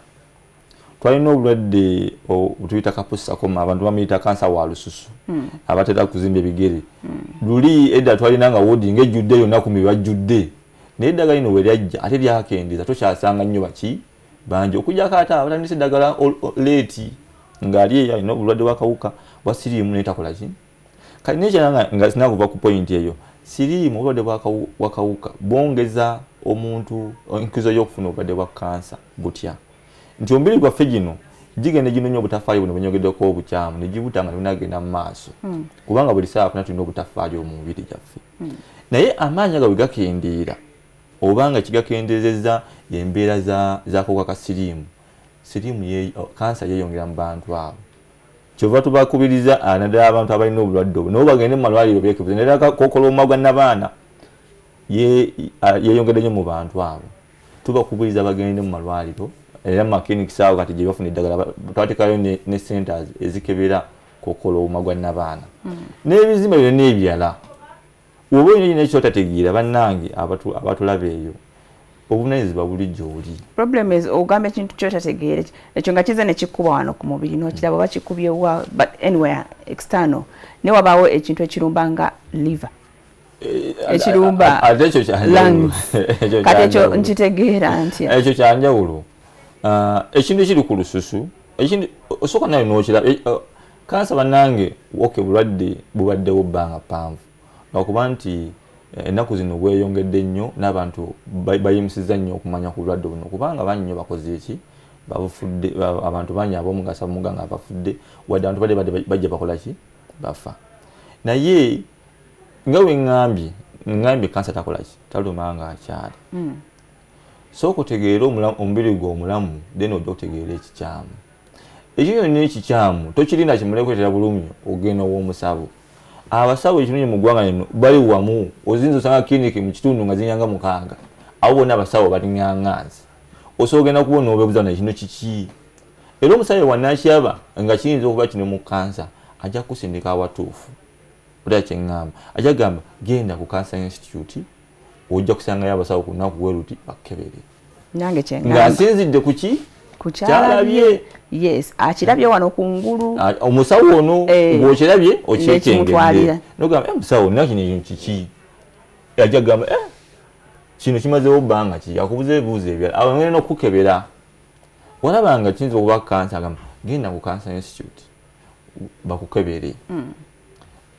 Twalina obulwadde butuyita kapussakoma, abantu bamuyita kansa wa lususu abatera kuzimba ebigere. Luli edda twalina nga wodi ng'ejjudde yonna ku mibajjudde naye eddagala lino we lyajja ate lyakendeeza tokyasanga nnyo baki bangi okujjako ate abatandisa eddagala leeti ng'ali alina obulwadde bw'akawuka bwa siriimu naye takola ki. Kati nekyala nga sinakuva ku pointi eyo, siriimu obulwadde bw'akawuka bwongeza omuntu enkizo y'okufuna obulwadde bwa kansa butya nti omubiri gwaffe gino gigenda ginoonya obutafaayo buno bunyogeddeko obukyamu ne gibuta nga binagenda mu maaso kubanga buli ssaawa funa tulina obutafaayo mu mubiri gyaffe naye amaanyi ago bwe gakendeera obanga kigakendezeza embeera za koka ka sirimu ye kansa yeyongera mu bantu abo kyova tubakubiriza anadala abantu abalina obulwadde obwo nabo bagende mu malwaliro beekebeze naye kokola omagwa n'abaana yeyongedde nnyo mu bantu abo tubakubiriza bagende mu malwaliro era makinikis awo kati gye bafuna eddagala twatekayo ne centers ezikebera kokola omagwa n'abaana n'ebizimba byonna ebirala oba olina ekyotategeera bannange abatulaba eyo obunanyizibwa bulijjo oli problem is ogamba ekintu kyotategeere ekyo nga kize ne kikkuba wano ku mubiri n'okiraba oba kikubyewa but anywhere external ne wabaawo ekintu ekirumba nga liver ekirumba kati ekyo nkitegeera ntya ekyo kyanjawulo ekintu ekiri ku lususu osooka nayo n'okiraba kansa bannange bulwadde bubaddewo bbanga ppanvu lwakuba nti ennaku zino bweyongedde nnyo n'abantu bayimusiza nnyo okumanya ku bulwadde buno kubanga bangi nnyo bakoze eki babufudde abantu bangi ab'omugasa muga nga bafudde wadde abantu badde bajja bakola ki bafa naye nga bwe ŋŋambye kansa takola ki taluma nga akyali so okutegeera omubiri gwe omulamu then ojja okutegeera ekikyamu ekyo yonna ekikyamu tokirinda kimulekwetera bulumi ogenda ow'omusabo abasawo ekirungi mu ggwanga lino bali wamu ozinza osanga kiliniki mu kitundu nga zinyanga 6 abo bonna abasawo baliŋŋaŋŋanzi osobola ogenda kubona obeebuza na kino kiki era omusajja wannakyaba nga kiyinza okuba kino mu kansa ajja kusindika awatuufu otaa kyeŋŋamba ajja gamba genda ku Cancer Institute ojja kusangayo abasawo ku lunaku weruti bakkebere nange kyeŋŋamba ng'asinzidde ku ki kyalabye yes akirabye wano ku ngulu omusawo ono ng'okirabye okyekengedde nogamba musawo nina kino kiki ajja gamba kino kimazeewo bbanga ki akubuza ebibuuzo ebyala awo ngenda n'okukebera walabanga kiyinza okuba kansa agamba genda ku Cancer Institute bakukebere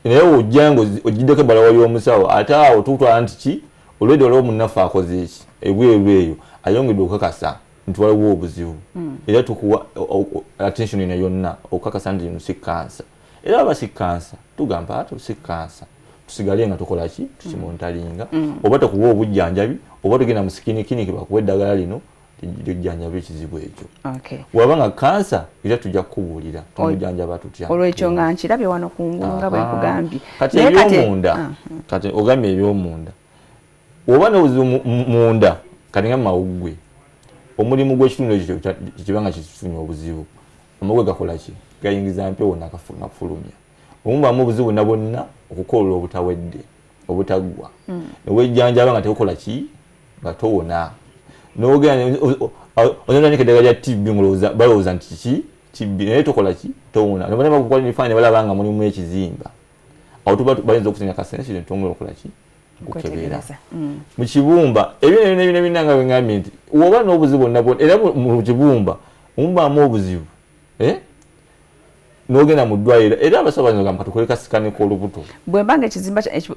naye ojja nga ogiddeko ebbalawa y'omusawo ate awo tutwala nti ki olwedde olwo munnaffe akoze eki ebweru eyo ayongedde okukakasa nti waliwo obuzibu era tukuwa attention eno yonna okukakasa nti ino si kansa era aba si kansa tugamba ate si kansa tusigale nga tukola ki tukimontalinga oba tukuwa obujjanjabi oba tugenda mu sikinikini bakuwa eddagala lino lijjanjaba ekizibu ekyo waba nga kansa era tujja kukubuulira tumujjanjaba tutya olwekyo nga nkirabye wano ku ngulu nga bwe nkugambye kati ebyomunda kati ogambye ebyomunda oba n'obuzibu munda kati nga mawuggwe omulimu gw'ekitundu ekyo kibanga kifunye obuzibu amagwe gakola ki gayingiza mpewo nakafulumya omubamu obuzibu na bonna okukolola obutawedde obutaggwa newejjanjaba nga tekola ki nga towona n'ogenda ozandaniko eddagala lya TB balowooza nti kiki TB naye tokola ki towona nobana bakukola nifaanyi balaba nga mulimu ekizimba awo tuba bayinza okusinga kasensi netongera okukola ki kukebera mu kibumba ebyo nebinanga bengambye nti woba n'obuzibu bonna era mu kibumba omubaamu obuzibu n'ogenda mu ddwaliro era abasawo bagamba tukole kasikanika olubuto bwe mbanga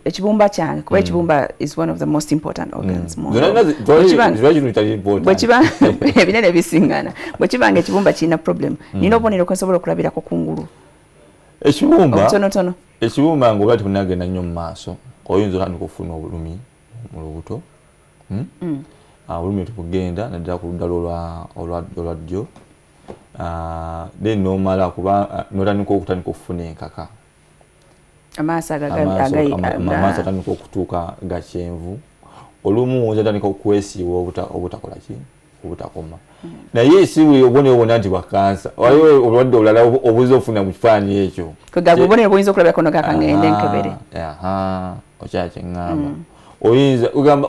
ekibumba kyange kuba ekibumba is one of the most important organs ebinene bisingana bwe kibanga ekibumba kirina problem nina obubonero kwensobola okulabirako kungulu ekibumba ekibumba ngaoba tikunagenda nnyo mu maaso oyinza otandika okufuna obulumi mu lubuto obulumi tubugenda naddala ku ludda olwaddyo then nomala kuba notandika okufuna enkaka amaaso atandika okutuuka ga kyenvu olumu oyinza otandika okwesiiwa obutakola ki obutakoma naye si buli obubonero bwonna nti bwakansa waliwo obulwadde obulala obuyinza ofuna mu kifaananyi ekyo obubonero buyinza okulabirako nogakangende nkebere okyakyeŋŋamba oyinza ogamba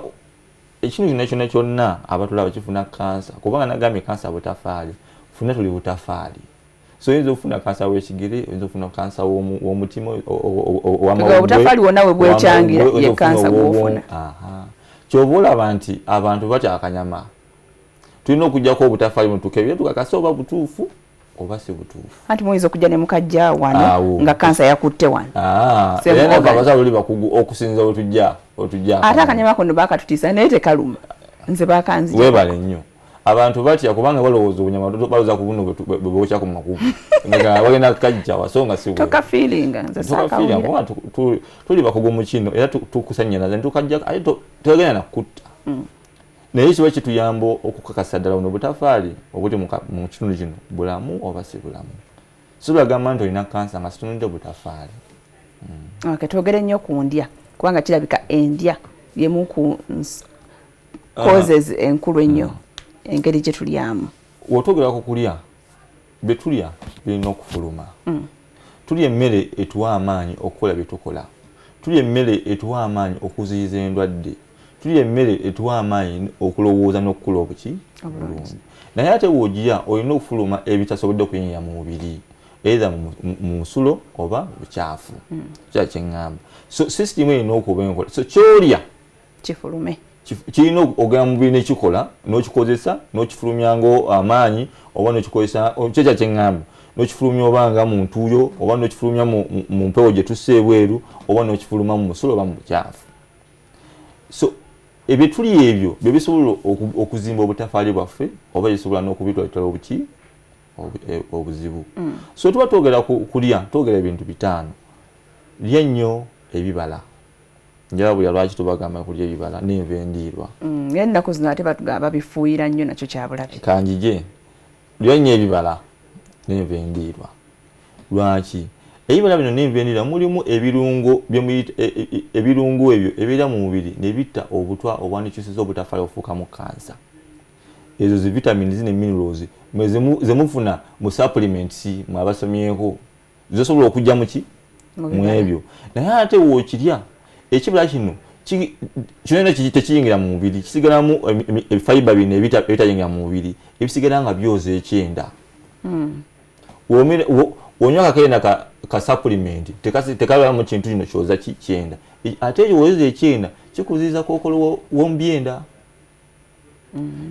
ekintu kyonna kyonna abatulaba kifuna kansa kubanga nagambye kansa butafaali funa tuli butafaali so oyinza ofuna kansa w'ekigere oyinza ofuna kansa w'omutima obutafaali wonna we bwekyangira ye kansa gw'ofuna kyova olaba nti abantu batya akanyama tulina okugjako obutafaali mutukebere tukakasa oba butuufu oba si butuufu anti muyinza okujja ne mukajja wano nga kansa yakutte wano era abasawo oli bakugu okusinza otujja ate akanyama kono bakatutiisa naye tekaluma nze bakanzija webale nnyo abantu batya kubanga balowooza obunyama balowooza ku buno bwe bwokya ku makubu bagenda kukajja wasonga si tokafiiringa nze saakawulira tuli bakugu mu kino era tukusanyalaza tukajja ate tegenda nakutta naye kiba kituyamba okukakasa ddala buno butafaali obuti mu kitundu kino bulamu oba si bulamu. So bagamba nti olina kansa nga situnudde butafaali. Okay, twogere nnyo ku ndya kubanga kirabika endya yemu ku causes enkulu ennyo engeri gye tulyamu. Wotogera ku kulya bye tulya birina okufuluma. Tulya emmere etuwa amaanyi okukola bye tukola. Tulya emmere etuwa amaanyi okuziyiza endwadde. Tulya emmere etuwa amaanyi okulowooza n'okukula obuki bulungi. Naye ate w'ogirya olina okufuluma ebitasobodde okuyingira mu mubiri either mu nsulo oba bukyafu. Kya kyeŋŋamba. So system erina okuba enkola. So ky'olya kifulume. Kirina okugenda mu mubiri n'ekikola n'okikozesa n'okifulumyango amaanyi oba n'okikozesa kya kyeŋŋamba. N'okifulumya oba nga mu ntuuyo oba n'okifulumya mu mpewo gye tussa ebweru oba n'okifuluma mu musulo oba mu bukyafu. So ebyo tuli ebyo bye bisobola okuzimba obutafaali bwaffe oba bisobola n'okubitwala obuki obuzibu. So tuba twogera kulya twogera ebintu bitaano. Lya nnyo ebibala. Njala buli lwaki tubagamba kulya ebibala n'enva endiirwa. Ennaku zino ate batugamba bifuuyira nnyo nakyo kyabulabe. Kanjije lya nnyo ebibala n'enva endiirwa. Lwaki? Ebibala bino n'enva endiirwa mulimu ebirungo ebirungo ebyo ebiira mu mubiri ne bitta obutwa obwanikyusiza obutafaali ofuukamu kansa. Ezo zi vitamins ne minerals ze mufuna mu supplements mu abasomyeko zisobola okujja mu ki mu ebyo. Naye ate w'okirya ekibala kino kyonna tekiyingira mu mubiri kisigalamu fiber bino ebitayingira mu mubiri ebisigala nga byoza ekyenda. Wonywa akakenda ka supplement tekabamu kintu kino kyoza kyenda. Ate ekyo woza ekyenda kikuziyiza kookolo w'omubyenda.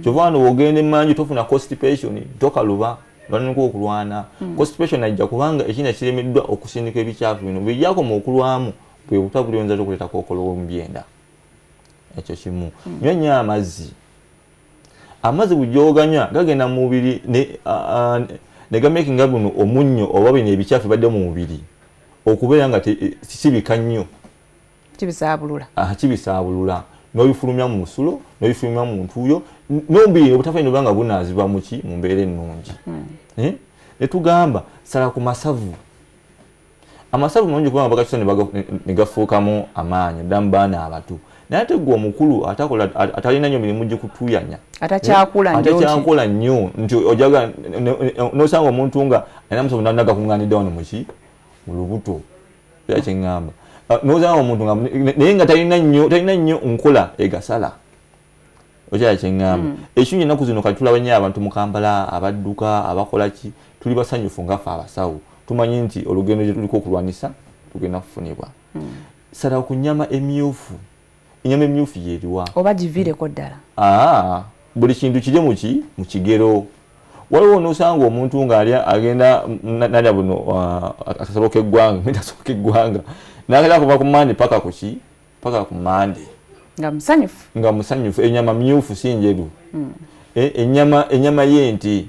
Kyova wano wogenda emmanju tofuna constipation tokaluba lwanika okulwana. Constipation ajja kubanga ekyenda kiremeddwa okusindika ebikyafu bino bijjako mu okulwamu bwe butabulionza tokuleeta kookolo w'omubyenda. Ekyo kimu. Nywa nnyo amazzi. Amazzi bujjooganya gagenda mu mubiri ne gamakinga guno omunnyo oba bino ebikyafu badde mu mubiri okubeera nga kibika nnyo. Kibisaabulula. Kibisaabulula. N'obifulumya mu musulo, n'obifulumya mu ntuuyo, n'omubiri obutafaali nobanga bunaazibwa mu ki mu mbeera ennungi. Ne tugamba sala ku masavu. Amasavu mangi kubanga bagakisa ne gafuukamu amaanyi ddala mu baana abato. Naye ate gwe omukulu atalina nnyo mirimu gikutuuyanya. Atakyakola nnyo nti ojaga n'osanga omuntu nga alina amasavu nagakuŋŋaanidde wano mu ki mu lubuto. Era kyeŋŋamba. N'ozanga omuntu nga naye nga talina nnyo nkola egasala. Okyala kyeŋŋamba. Ekinyonyi ennaku zino kati tulaba nnyo abantu mu Kampala abadduka abakola ki tuli basanyufu nga ffe abasawo. Tumanyi nti olugendo gye tuliko okulwanisa tugenda kufunibwa. Sala ku nnyama emyufu. Ennyama emyufu y'eriwa. Oba giviireko ddala. Buli kintu kiri mu kigero. Waliwo n'osanga omuntu agenda nalya buno akasabo k'eggwanga mitaso k'eggwanga n'agenda kuva ku Mande paka ku ki paka ku Mande. Nga musanyufu. Ennyama myufu si njeru. Ennyama y'ente,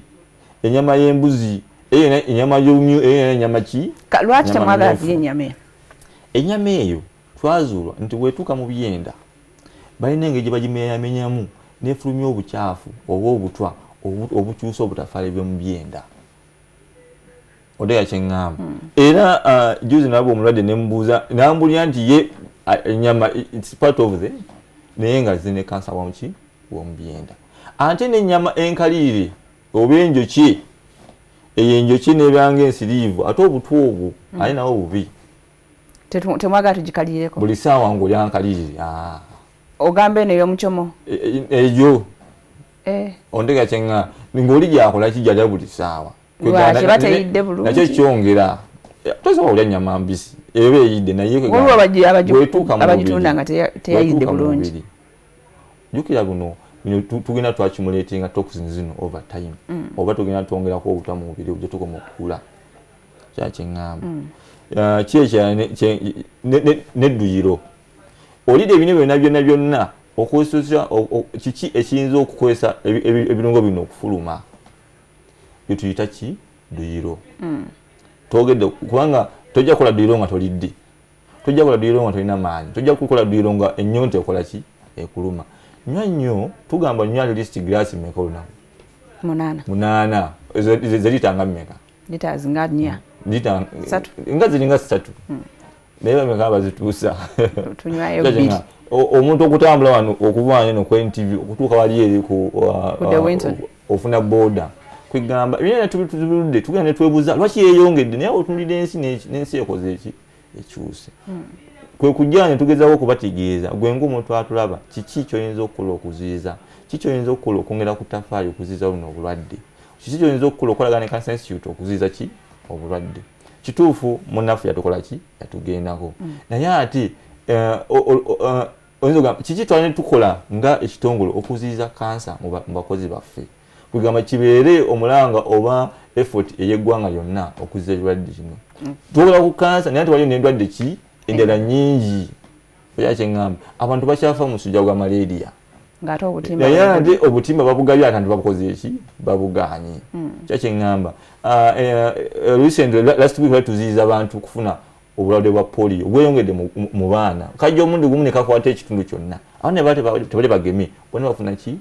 ennyama y'embuzi, ennyama y'omyu, ennyama ki? Lwaki temwagala kulya ennyama eyo? Ennyama eyo twazuulwa nti bw'etuuka mu byenda balina engeri gye bagimenyamenyamu n'efulumya obukyafu oba obutwa obukyusa obutafaali bw'omu byenda. Odega kyeŋŋamba. Era juzi nabwo omulwadde ne mbuuza n'ambulira nti ye ennyama it's part of the naye nga zine kansa wamuki w'omu byenda. Ate n'ennyama enkaliire oba enjoki eyo enjoki n'ebyanga ensiriivu ate obutwa obwo ali nawo bubi. Temwagala tugikalireko. Buli ssaawa ng'olya nkalirire. Ogamba eno ey'omucomo. Eyo. Ondega kyeŋŋamba ng'oli gyakola kijjala buli ssaawa. Lwaki bateyidde bulungi. Nakyo kyongera. Tosobola olya nnyama mbisi. Eba eyidde naye abagitunda nga teyayidde bulungi. Jjukira buno tugenda twakimuleetenga toxins zino over time. Oba tugenda twongerako obutwa mu mubiri bwe tukoma okukula. Kya kyeŋŋamba. N'edduyiro. Olidde ebintu byonna okozesa kiki ekiyinza okukozesa ebirungo bino okufuluma. Tuyita ki duyiro. Twogedde kubanga tojja kukola duyiro nga tolidde. Tojja kukola duyiro nga tolina maanyi. Tojja kukola duyiro nga ennyonta ekola ki ekuluma. nywa nnyo tugamba nywa at least glass mmeka olunaku? 8 ezo litanga mmeka? Liters nga 4 nga ziringa 3 naye bameka bazituusa tunywayo 2 omuntu okutambula wano okuva wano ku NTV okutuuka wali eri ofuna boda kwegamba byonna tubirudde tugenda ne twebuuza lwaki yeeyongedde naye otunulira ensi n'ensi ekoze eki ekyuse kwe kujja ne tugezaako okubategeeza gwe ng'omuntu atulaba kiki ky'oyinza okukola okuziyiza kiki ky'oyinza okukola okwongera ku ttaffaali okuziyiza luno obulwadde kiki ky'oyinza okukola okolagana ne Cancer Institute okuziyiza ki obulwadde kituufu munnaffe yatukola ki yatugendako naye ate kiki twalina tukola nga ekitongole okuziyiza kansa mu bakozi baffe kugamba kibeere omulanga oba effort ey'eggwanga lyonna okuziyiza ekirwadde kino tukola ku kansa naye tewaliyo n'endwadde ki endala nnyingi oya kyeŋŋamba abantu bakyafa mu musujja gwa malaria naye ate obutimba babugabye ate babukoze eki babuganye kyakyeŋŋamba recently last week tuziyiza abantu kufuna obulwadde bwa polio bweyongedde mu baana kajja omundi gumu ne kakwata ekitundu kyonna awo ne tebali bagemye bonna bafuna ki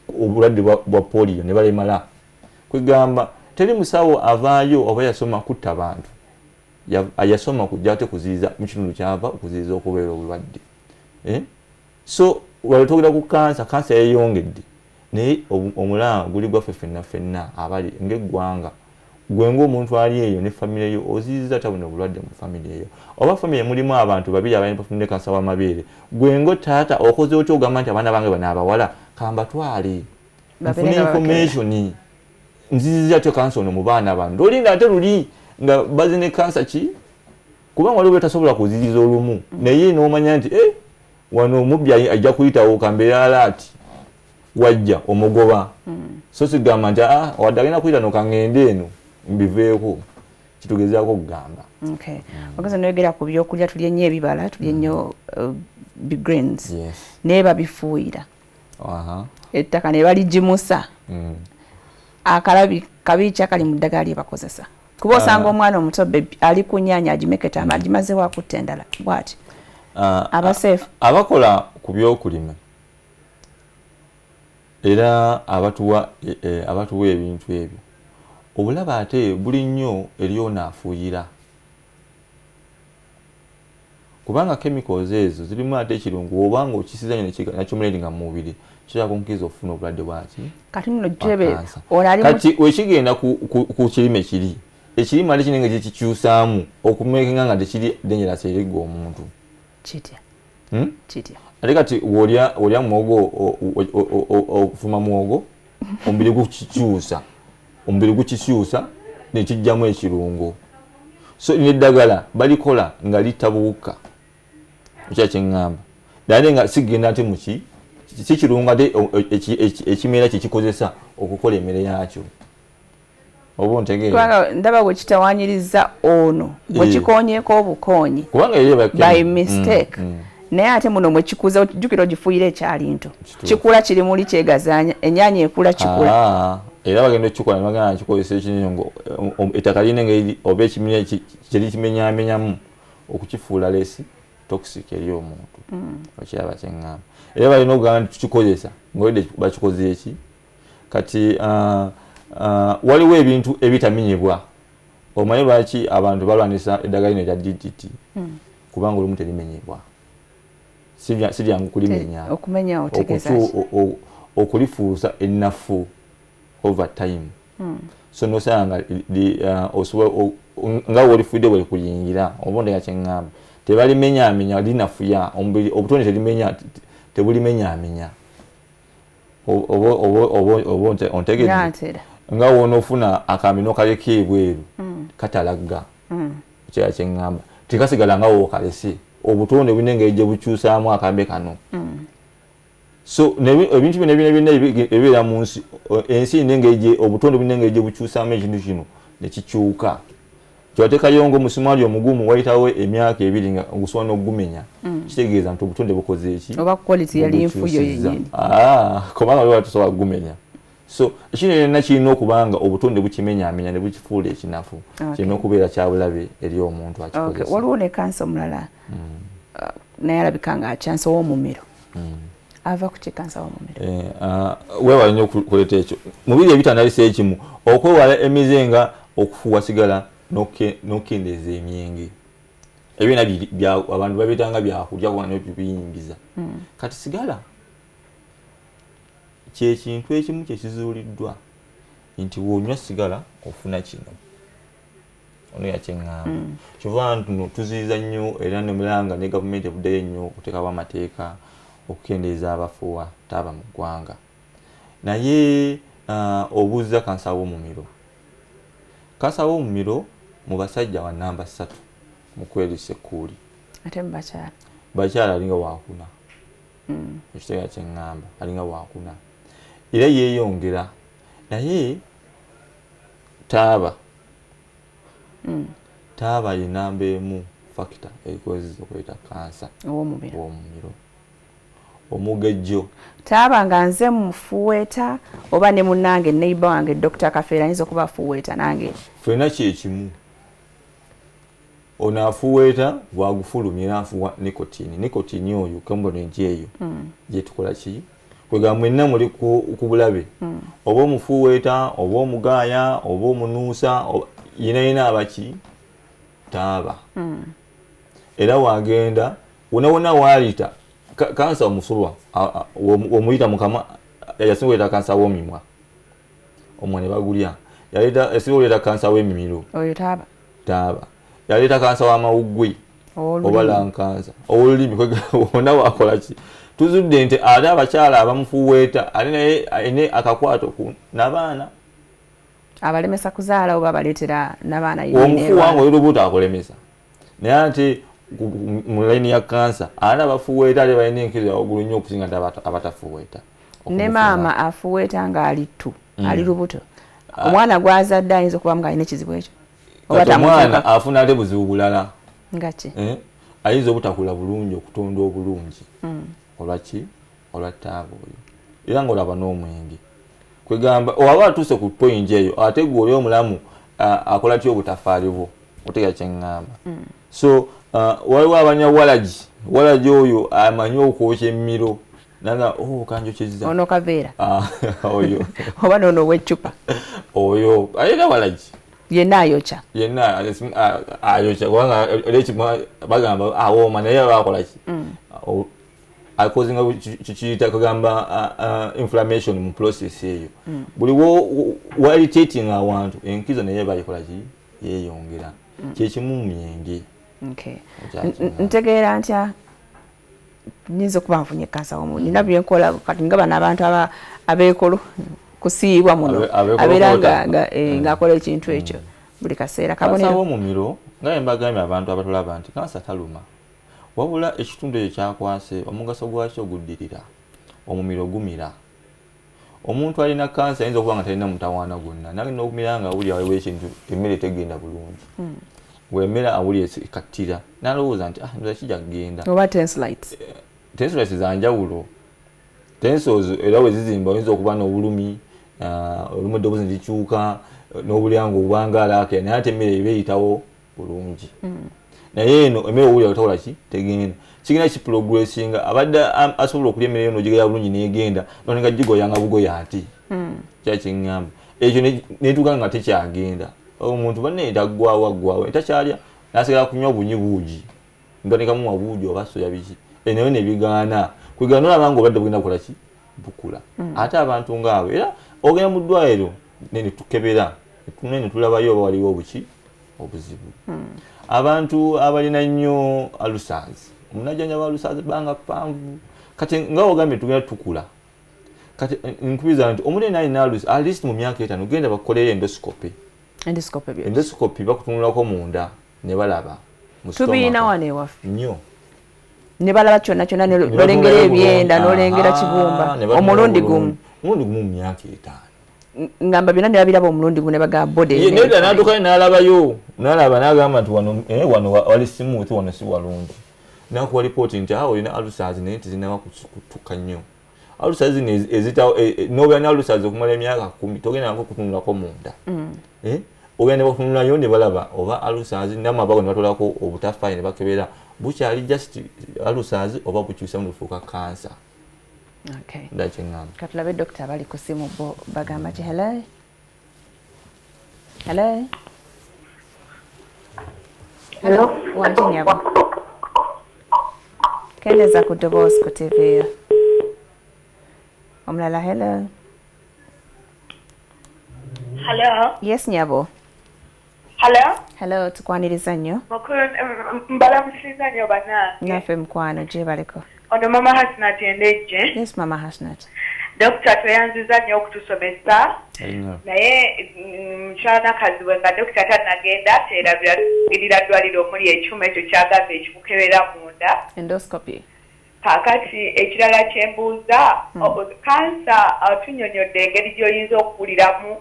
obulwadde bwa polio ne balemala kwegamba teri musawo avaayo oba yasoma kutta bantu yasoma kujja ate kuziyiza mu kitundu kyava okuziyiza okubeera obulwadde so walotogera ku kansa yeyongedde naye omulanga guli gwaffe ffenna abali ng'eggwanga gwe ng'omuntu ali eyo ne famire yo oziyiza tabona obulwadde mu famire eyo oba famire mulimu abantu babiri abalina bafunire kansa w'amabeere gwe ng'otaata okoze otya ogamba nti abaana bange bano abawala kambatwale nfune information nziyiza atyo kansa ono mu baana bano olinda ate luli nga bazine kansa ki kubanga waliwo tasobola kuziyiza olumu naye n'omanya nti wano omubbi ajja kuyitawo kambeera alaati wajja omugoba so sigamba nti wadde agenda kuyita nokangende eno mbiveeko kitugezaako okugamba ogeza noyogera ku byokulya tulye nnyo ebibala tulye nnyo big grains naye babifuuyira ettaka ne baligimusa akalabi kabi ki akali mu ddagala lye bakozesa kuba osanga omwana omuto ali ku nnyaanya agimeketa agimazewo akutta endala bwati abaseefu abakola ku byokulima era abatuwa ebintu ebyo obulaba ate buli nnyo eryonaafuuyira kubanga chemicals ezo zirimu ate ekirungu obanga okisiza nakyo muledi nga mu mubiri kiraba kunkiriza okufuna obulwadde bwaki kati wekigenda ku kirime kiri ekirime ate kinenge kikikyusaamu okumekenga nga tekiri dangerous eri gwe omuntu ate kati olya muwogo okufuma muwogo omubiri gukikyusa nekijjamu ekirungo so neddagala balikola nga litabuuka ekyakyeŋŋamba naye nga sigenda ate muki sikirungo ate ekimera kyekikozesa okukola emmere yakyo oba ontegeera ndaba bwe kitawanyiriza ono bwe kikonyeeko obukonyi by mistake naye ate muno mwe kikuza ojjukira ogifuuyira ekyali nto kikula kiri muli kyegazaanya ennyanya ekula kikula era bagenda okukikola nebagenda nakikozesa ekinyongo ettaka lina engeri oba ekimenya kyeri kimenyamenyamu okukifuula lesi toxic eri omuntu okiraba kyeŋŋamba era balina okugamba nti tukikozesa ngaolidde bakikoze eki kati waliwo ebintu ebitamenyebwa omanyi lwaki abantu balwanisa eddagala lino erya DDT kubanga olumu terimenyebwa si lyangu kulimenya okulifuusa ennafu over time so nosanga nga wolifuidde bwe kuyingira obundi yakyeŋŋamba tebalimenyaamenya linafuya omubiri obutonde terimenya tebulimenyaamenya oba ontegedde nga wonoofuna akambi nokaleka ebweru katalagga kyakyeŋŋamba tekasigala nga wookalese obutonde bulina engeri gye bukyusaamu akambe kano so ebintu byonna ebibeera mu nsi ensi nengeri obutonde bulina engeri gye bukyusaamu ekintu kino nekikyuka kyoteekayo ng'omusumaali omugumu wayitawo emyaka 2 nga gusobola n'okugumenya kitegeeza nti obutonde bukoze eki oba quality yali enfuyo yennyini kubanga waliwo tusobola kugumenya so ekino yenna kirina okubanga obutonde bukimenyaamenya ne bukifuula ekinafu kirina okubeera kyabulabe eri omuntu akikozesa waliwo ne kansa omulala naye alabika nga akyansa ow'omumiro ava ku kansa w'omumiro weewala nnyo okuleeta ekyo mu biri ebitandalisa ekimu okwewala emizenga okufuuwa sigala n'okendeeza emyenge ebyona abantu babitanga byakulya kuba nebiyingiza kati sigala kyekintu ekimu kyekizuuliddwa nti wonywa sigala ofuna kino ono yakyeŋŋamba kyova ntuno tuziiza nnyo era nemulanga ne gavumenti ebuddeyo nnyo okuteekawo amateeka okukendeeza abafuuwa taaba mu ggwanga naye obuuza kansa w'omumiro kansa w'omumiro mu basajja wa namba 3 mu kweriisa ekkuuli ate mu bakyala alinga wakuna ekitegeera kyeŋŋamba alinga wakuna era yeeyongera naye taaba ye namba emu factor ekozesa okuleeta kansa w'omumiro omugejjo taaba nga nze mufuweeta oba ne munnange neighbor wange Dr. Kafeera ayinza okuba afuweeta nange ffena kyekimu ono afuweeta bwagufulumya era afuwa nikotini oyo component eyo gyetukola ki kwega mwenna muli ku bulabe oba omufuweeta oba omugaaya oba omunuusa yina abaki taaba era wagenda wona waalita kansa omusulwa omuyita mukama yasinga oleeta kansa w'omimwa omwo ne bagulya yasinga oleeta kansa w'emimiro oyo taaba yaleeta kansa w'amawuggwe oba lankansa olulimi wona wakola ki tuzudde nti ate abakyala abamufuweeta ali naye ayine akakwato n'abaana abalemesa kuzaala oba baleetera n'abaana omufuuwa nga olubuto akulemesa naye ate mu layini ya kansa ate abafuweeta ate balina enkiriza waggulu nnyo okusinga nti abatafuweeta ne maama afuweeta nga ali lubuto omwana gwazadde ayinza okuba nga alina ekizibu ekyo omwana afuna ate buzibu bulala ngaki ayinza obutakula bulungi okutonda obulungi olwaki olwataaba oyo era ngaolaba n'omwenge kwegamba waba atuuse ku point eyo ate gwe oli omulamu akola ty obutafaali bwo otega kyeŋŋamba so waliwo abanya walagi oyo amanyi okwokya emmiro nanga kanjokyezza ono Kaveera oyo oba nono ow'eccupa oyo ayina walagi yenna ayokya kubanga olekimwa bagamba awooma naye bakola ki akozinga kikiyita kugamba inflammation mu process eyo buli irritating awantu enkizo naye bayikola ki yeeyongera kyekimu myenge ntegeera ntya nyinza okuba nfunye kansa w'omumiro nina byenkola kati nga bano abantu abeekolo kusiibwa muno abeera ng'akola ekintu ekyo buli kaseera kansa w'omumiro nga mbagambye abantu abatulaba nti kansa taluma wabula ekitundu ekyo kyakwase omugaso gwakyo guddirira omumiro gumira omuntu alina kansa ayinza okuba nga talina mutawaana gwonna nagenda okumira nga awulira waliwo ekintu emmere tegenda bulungi wemmera awulira ekattira nalowooza nti ndoza kijja kugenda oba tensilites zanjawulo tensos era wezizimba oyinza okuba n'obulumi olumu eddoboozi ndikyuka n'obulyanga obwangaalaakera naye ate emmere ebeeyitawo bulungi naye eno emmere owulira otakola ki tegenda kigenda kiprogressinga abadde asobola okulya emmere yono gigera bulungi negenda nonenga gigoyanga bugoya ati kyakiŋŋamba ekyo netuuka nga tekyagenda omuntu banne taggwawo takyalya nasigala kunywa bunyi buugi mbanekamu wabuugi oba soya biki nayo nebigaana kwegana nolaba nga obadde bugenda kukola ki bukula ate abantu ngaabo era ogenda mu ddwaliro netukebera tunene tulabayo oba waliwo obuki obuzibu abantu abalina nnyo alusaz omunajjanja ba alusaz banga panvu kati nga ogambye tugenda tukula kati nkubiza nti omuntu alina alusaz at least mu myaka 5 genda bakukolera endoscopy bakutunulako munda ne balaba tubiina wano ewaffe nnyo ne balaba kyonna kyonna nolengera ebyenda nolengera kibumba omulundi gumu mu myaka 5 ngamba byonna ne babiraba omulundi gumu ne bagamba bode nedda n'addukayo n'alabayo n'alaba n'agamba nti wano wali smooth wano si walungi nakuwa lipooti nti olina alusaz naye tizinaba kutuka nnyo alusaz zino ezitawo n'obeera ne alusaz okumala emyaka 10 togenda nako kutunulako munda ogenda ne batunulayo ne balaba oba alusaz n'amabago ne batolako obutafaayi ne bakebera bukyali just alusaz oba bukyusa mu lufuuka kansa Okay. Ndachengamba. Katulabe doctor bali ku simu bo bagamba ki hello. Hello. Hello. Wanti nyabo. Kendeza ku divorce ku TV. Omlala hello. Hello. Yes nyabo. Hello. Hello tukwaniriza nnyo. Mbala musiza nnyo bannange. Naffe mukwano gye baliko. Ono mama Hasnat Endejje. Yes mama Hasnat. Dokita tweyanziza nnyo okutusomesa. Naye mukyalakazi we nga dokita tannagenda terabirira ddwaliro omuli ekyuma ekyo kyagaza ekikukebera munda. Endoscopy. Kakati ekirala kyembuuza kansa tunyonyodde engeri gy'oyinza okuwuliramu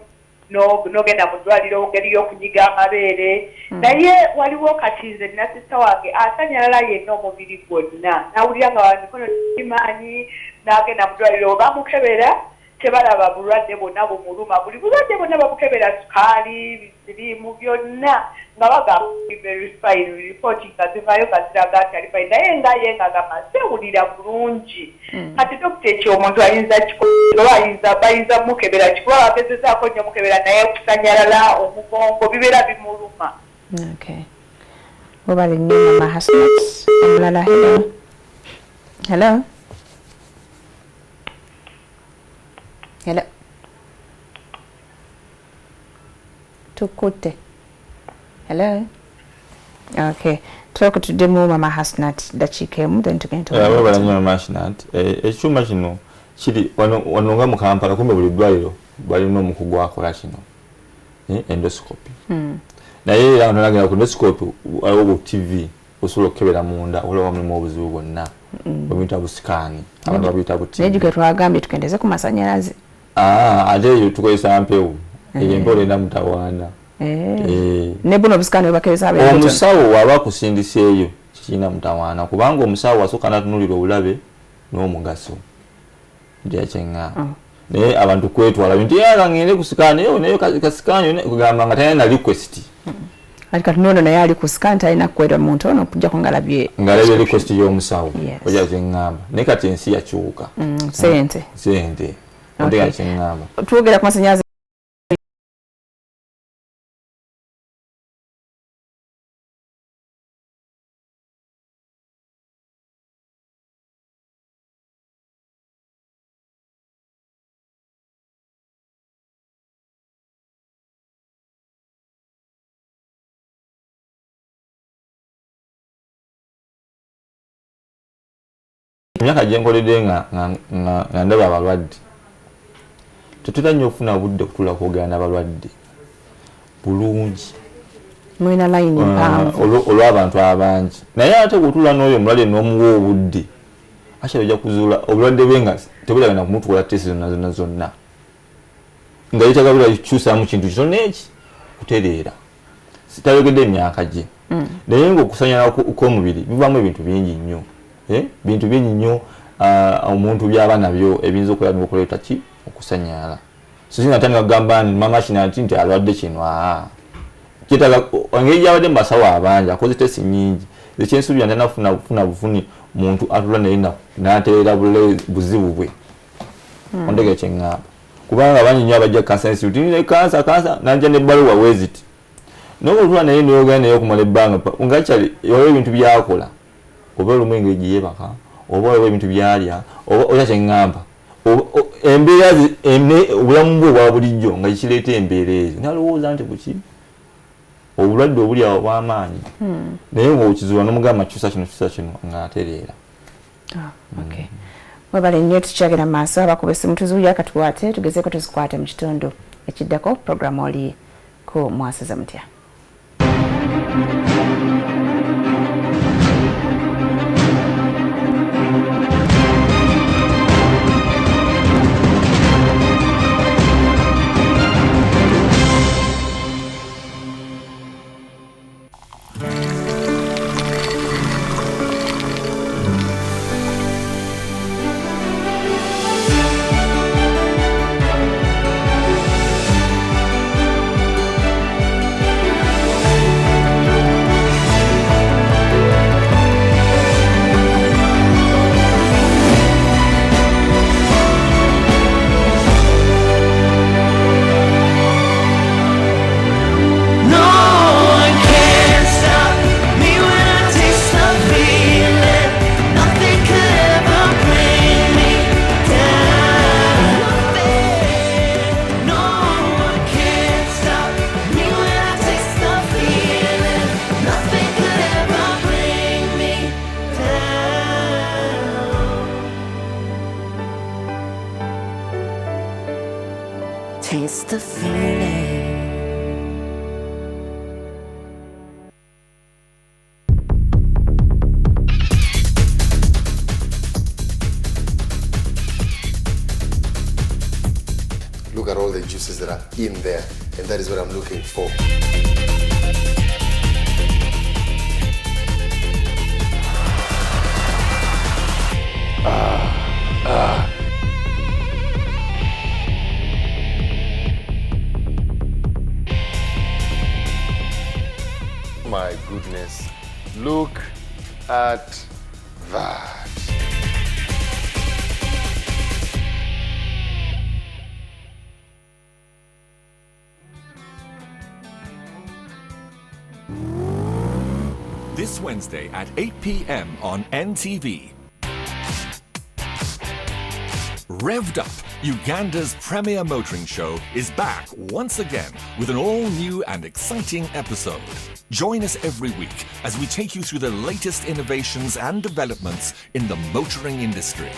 n'ogenda mu ddwaliro ngeri y'okunyiga amabeere naye waliwo kati nze nina sista wange asanyalala yenna omubiri gwonna n'awulira nga wamikono kimaanyi n'agenda mu ddwaliro bamukebera tebalaba bulwadde bwonna bumuluma buli bulwadde bwonna bamukebera sukaali bisiriimu byonna nga bagamba very fine ripooti nga zivaayo nga ziraga nti ali fine naye nga ye nga gamba sewulira bulungi kati dokita ekyo omuntu ayinza bayinza mukebera kikuba bagezezaako nnyo mukebera naye okusanyalala omugongo bibeera bimuluma. Okay. Mobile nnyo mama Hasnat. Omulala hello. Hello. Hello. Tukute. Hello. Okay. Talk to demo mama Hasnat dachikemu then tugenda. Baba nnyo mama Hasnat. Ekyuma kino kiri wano nga mu Kampala kumbe buli ddwaliro balina omukugu akola kino. Endoscopy. Naye era nalagera ku endoscopy waliwo TV osobola okukebera munda olaba mulimu obuzibu bwonna. Babiyita busikani. Abantu babiyita bu TV. Nejuge twagambye tukendeze ku masanyalaze. Ate yo tukozesa mpewo. Empewo enda mutawaana. Ne buno busikani bakebeza abe. Omusawo waba kusindiseeyo kikina mutawaana kubanga omusawo asooka natunulira obulabe n'omugaso. Ndyakyengamba. Naye abantu kwetwala bintu yala ngende kusikani yo naye kasikani kugamba nga tayina request. Alika tunono naye ali kusikani tayina kwetwa muntu ono kujja kungalabye. Ngalabye request y'omusawo. Ndyakyengamba. Naye kati ensi yakyuka. Sente. Ndyakyengamba. Twogera ku masanyaze emyaka gye nkoledde nga ndaba abalwadde tetulina nnyo okufuna budde okutuula kwogera n'abalwadde bulungi mulina layini mpanvu olw'abantu abangi naye ate bw'otuula n'oyo omulwadde n'omuwa obudde akyala ojja kuzuula obulwadde bwe nga tebulagenda kumutukola tesi zonna nga yetagabula kyusaamu kintu kitone eki kutereera sitayogedde emyaka gye naye ng'okusanyala kw'omubiri bivaamu ebintu bingi nnyo bintu bingi nnyo omuntu byaba nabyo ebiyinza okukola n'okuleeta ki okusanyala sisina tandika kugamba mama Hasnat nti alwadde kino kyetaaga engeri gyabadde mubasawo abangi akoze tesi nnyingi ekyensuubira ntanafuna bufuni muntu atula naye n'atereera buzibu bwe ondege kyeŋŋamba kubanga bangi nnyo abajja kansa institute ne kansa nanja n'ebbaluwa weziti naye otula naye neyogera naye okumala ebbanga nga kyali olwo ebintu byakola oba olumu engeri gye yeebaka oba olwo ebintu byalya oba oya kyeŋŋamba embeera obulamu bwe obwa bulijjo nga kikireeta embeera ezo nalowooza nti buki obulwadde obuli awo bw'amaanyi naye ng'okizuula n'omugamba kyusa kino ng'atereera. Mwebale nnyo tukyagenda mu maaso abakuba essimu tuzuulira katukwate tugezeeko tuzikwate mu kitundu ekiddako puroguramu oli ku mwasiza mutya. It's the feeling. Look at all the juices that are in there, and that is what I'm looking for. My goodness, look at that. This Wednesday at 8 p.m. on NTV. Revved Up, Uganda's premier motoring show, is back once again with an all-new and exciting episode. Join us every week as we take you through the latest innovations and developments in the motoring industry.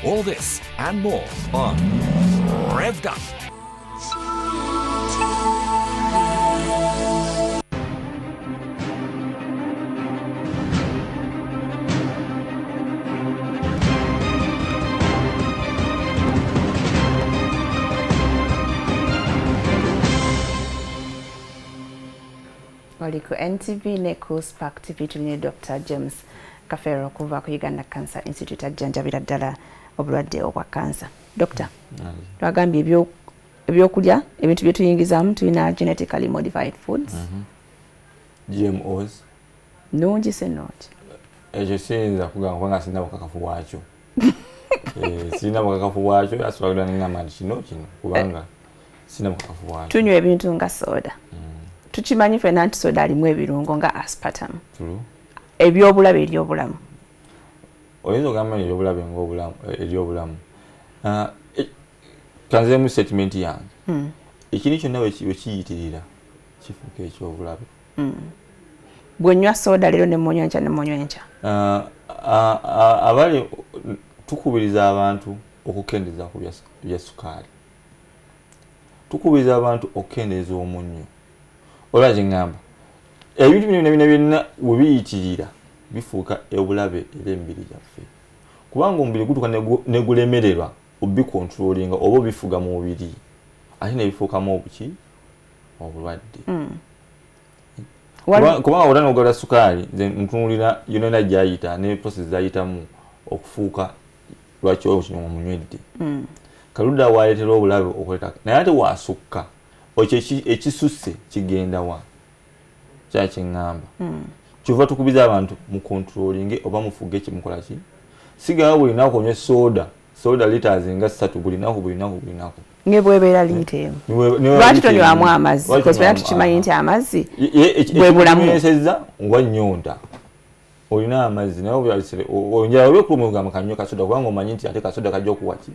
All this and more on Revved Up. Wali ku NTV ne ku Spark TV tulina Dr. James Kafero kuva ku Uganda Cancer Institute ajjanjabira ddala obulwadde obwa cancer. Doctor, twagambye ebyokulya ebintu bye tuyingizaamu tulina genetically modified foods. GMOs. Nungi se noti. Ekyo siyinza kugamba kubanga sirina bukakafu bwakyo. Sirina bukakafu bwakyo asobola n'engamba nti kino kubanga sirina bukakafu bwakyo. Tunywa ebintu nga soda. Tukimanyi ffenna nti soda alimu ebirungo nga aspartam. Ebyobulabe eryobulamu. Oyinza okugamba nti ebyobulabe eryobulamu. Kanzeemu statement yange. Ekintu kyonna bwe kiyitirira kifuuka ekyobulabe. Bw'onywa soda leero ne munywa enkya. Abali tukubiriza abantu okukendeeza ku bya sukaali. Tukubiriza abantu okukendeeza omunnyo. Ola kyeŋŋamba ebintu byonna we biyitirira bifuuka obulabe eri emibiri gyaffe. Kubanga omubiri gutuuka ne gulemererwa obikontrolinga oba obifuga mu mubiri ate ne bifuukamu obuki obulwadde. Kubanga wonna n'ogabula sukaali nze ntunuulira yonna gy'ayita ne process z'ayitamu okufuuka lwaki oyo kino omunywedde. Kaludda waaleetera obulabe okuleeta naye ate waasukka ekisusse kigenda wa kyakyeŋŋamba. Kyova tukubiza abantu mu controlling oba mufuge kyemukola ki. Sigala buli lunaku onywe soda liters nga 3 buli lunaku. Ngebwebeera liita emu. Lwaki tonywamu amazzi? Because fenna tukimanyi nti amazzi bwe bulamu. Ekikunyweesezza ngwa nnyonta. Olina amazzi naye onjala olw'ekuluma ogamba kanywe kasoda kubanga omanyi nti ate kasoda kajja okuwa ki?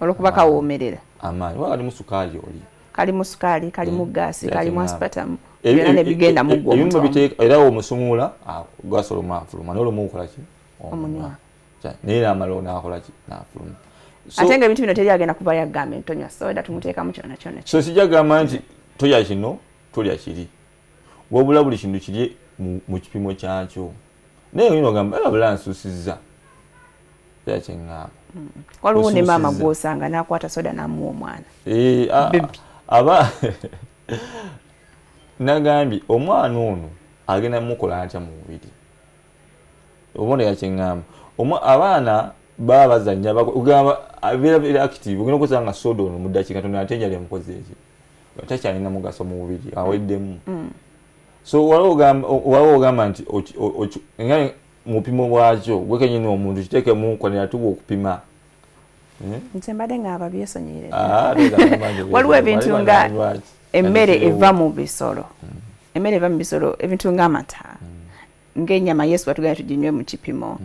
Olw'okuba kawoomerera. Amaanyi oba kalimu sukaali oli. Kalimu sukaali, kalimu gaasi, kalimu aspartam. Byonna ne bigenda mu gwo. Ebimu biteeka era omusumula gwasoloma afuluma n'olumu okola ki? Omunywa. Naye amala n'akola ki? N'afuluma. Ate nga ebintu bino teri agenda kuba yagamba tonywa soda tumuteekamu kyonna kyonna. So sijja gamba nti tolya kino tolya kiri. Wabula buli kintu kiri mu kipimo kyakyo. Naye olina ogamba abula nsuusizza. Kyeŋŋamba. Waliwo ne maama gw'osanga n'akwata soda n'amuwa omwana. Aba nagambye omwana ono agenda mukola atya mu mubiri. Obona yakyeŋŋamba. Abaana baba bazannya bagamba very active. Ogenda okusanga soda ono mu ddakiika tono ate yali amukoze eki. Takyalina mugaso mu mubiri aweddemu. So waliwo ogamba nti mupimo bwakyo gwe kenyini omuntu kiteekemu kwanira tuba okupima. Nze mbadde ng'aba byesonyiire. Waliwo ebintu nga emmere eva mu bisolo. Emmere eva mu bisolo ebintu ng'amata. Ng'ennyama Yesu batugambye tuginywe mu kipimo.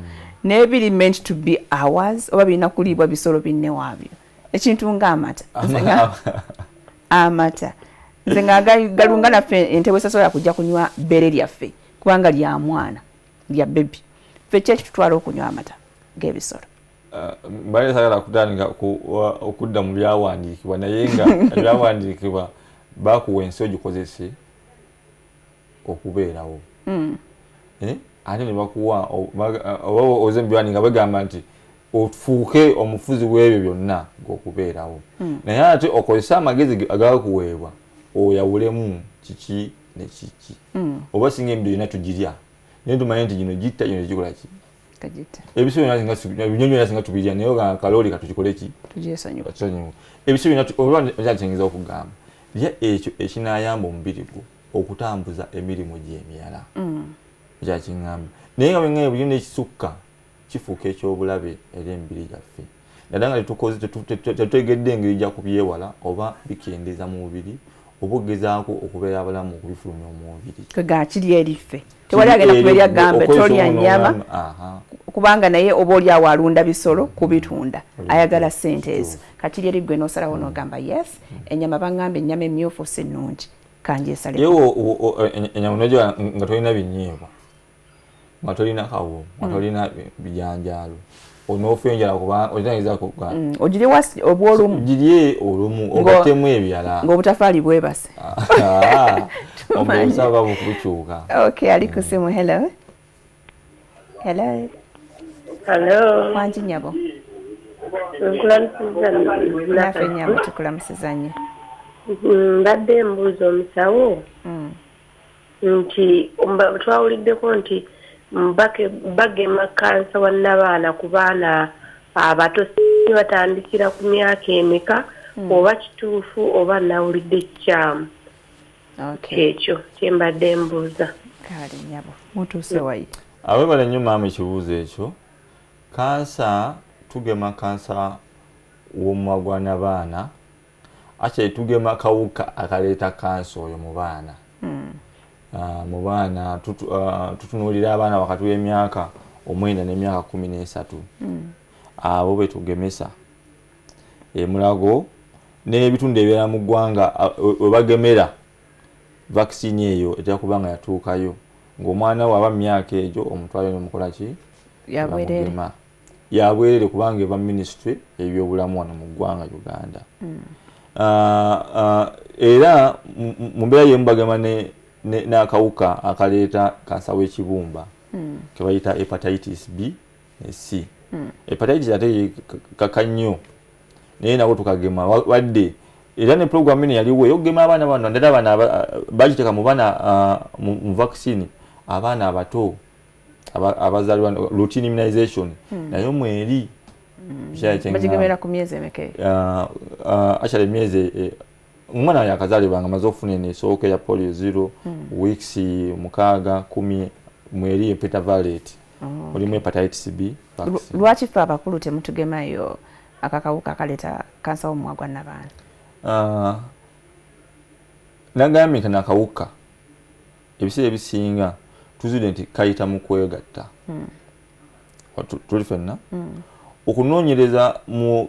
N'ebiri meant to be ours oba birina kuliibwa bisolo binne waabyo. Ekintu ng'amata. Amata. Nze nga galunga naffe ente bwe tasobola kujja kunywa bbere lyaffe kubanga lya mwana lya bebi. Ffe ki tutwala okunywa amata g'ebisolo. mbale sagala kutandika okudda mu byawandiikibwa naye nga ebyawandiikibwa bakuwa ensi ogikozese okubeerawo ate ne bakuwa oba oze mu byawandiika bagamba nti ofuuke omufuzi w'ebyo byonna ng'okubeerawo naye ate okozesa amagezi agakuweebwa oyawulemu kiki ne kiki oba singa emido yonna tugirya naye tumanye nti gino gitta gino gikola ki ebisibo byonna singa tubirya naye ogamba kalooli katukikole ki tugyesonyiwa ebisibo byonna olwa nkyakitengeza okugamba lya ekyo ekinaayamba omubiri gwo okutambuza emirimu gy'emirala kyakingamba naye nga bwenga buli n'ekisukka kifuuka ekyobulabe eri emibiri gyaffe naddala nga tetutegedde engeri gya kubyewala oba bikendeeza mu mubiri oba ogezaako okubeera abalamu okubifulumya omubiri kwegakiri eriffe tewali agenda kubeerya gambe tolya nnyama kubanga naye oba oli awo alunda bisolo kubitunda ayagala ssente ezo kakiri eri gwe n'osalawo n'ogamba yes ennyama baŋŋamba ennyama emmyufu si nnungi kangyesale ennyama noja nga tolina binyeebwa nga tolina kawo nga tolina bijanjaalo onoofa enjala kuba otanyiza kuga ogirye wasi obwolumu girye olumu ogatemu ebyala ng'obutafaali bwebase obusaba bukukyuka okay ali ku simu hello wangi nyabo nafe nyabo tukulamusiza nnyo mbadde mbuuza omusawo nti twawuliddeko nti bagema kansa wannabaana ku baana abato batandikira ku myaka emeka oba kituufu oba nawulidde kikyamu ekyo kyembadde mbuuza awebale nnyo maama ekibuuzo ekyo kansa tugema kansa w'omumagwana baana akyali tugema kawuka akaleeta kansa oyo mu baana mu baana tutunuulira abaana wakati w'emyaka 9 n'emyaka 13 abo betugemesa emulago n'ebitundu ebyera mu ggwanga webagemera vaccine eyo etera kuba nga yatuukayo ng'omwana we aba mu myaka egyo omutwale n'omukola ki yabwerere kubanga eba ministry ebyobulamu wano mu ggwanga Uganda era mu mbeera yemubagema n'akawuka akaleeta kansa w'ekibumba ke bayita hepatitis B ne C hepatitis ate kaka nnyo naye nabo tukagema wadde era ne program eno yaliwo eyokugema abaana bano ndala abaana bagiteeka mu baana mu vaccine abaana abato abazalibwa routine immunization naye mweri bakigemera ku myezi emeke actually myezi umwana yakazalibwa nga maze okufuna esooka ya polio 0 weeks 6 mweri pentavalent mulimu hepatitis B vaccine. Lwaki ffe abakulu temutugemayo akakawuka akaleeta kansa w'omumwagwa n'abaana? Nagambye nti nakawuka ebiseera ebisinga tuzudde nti kayita mu kwegatta tuli fenna okunoonyereza mu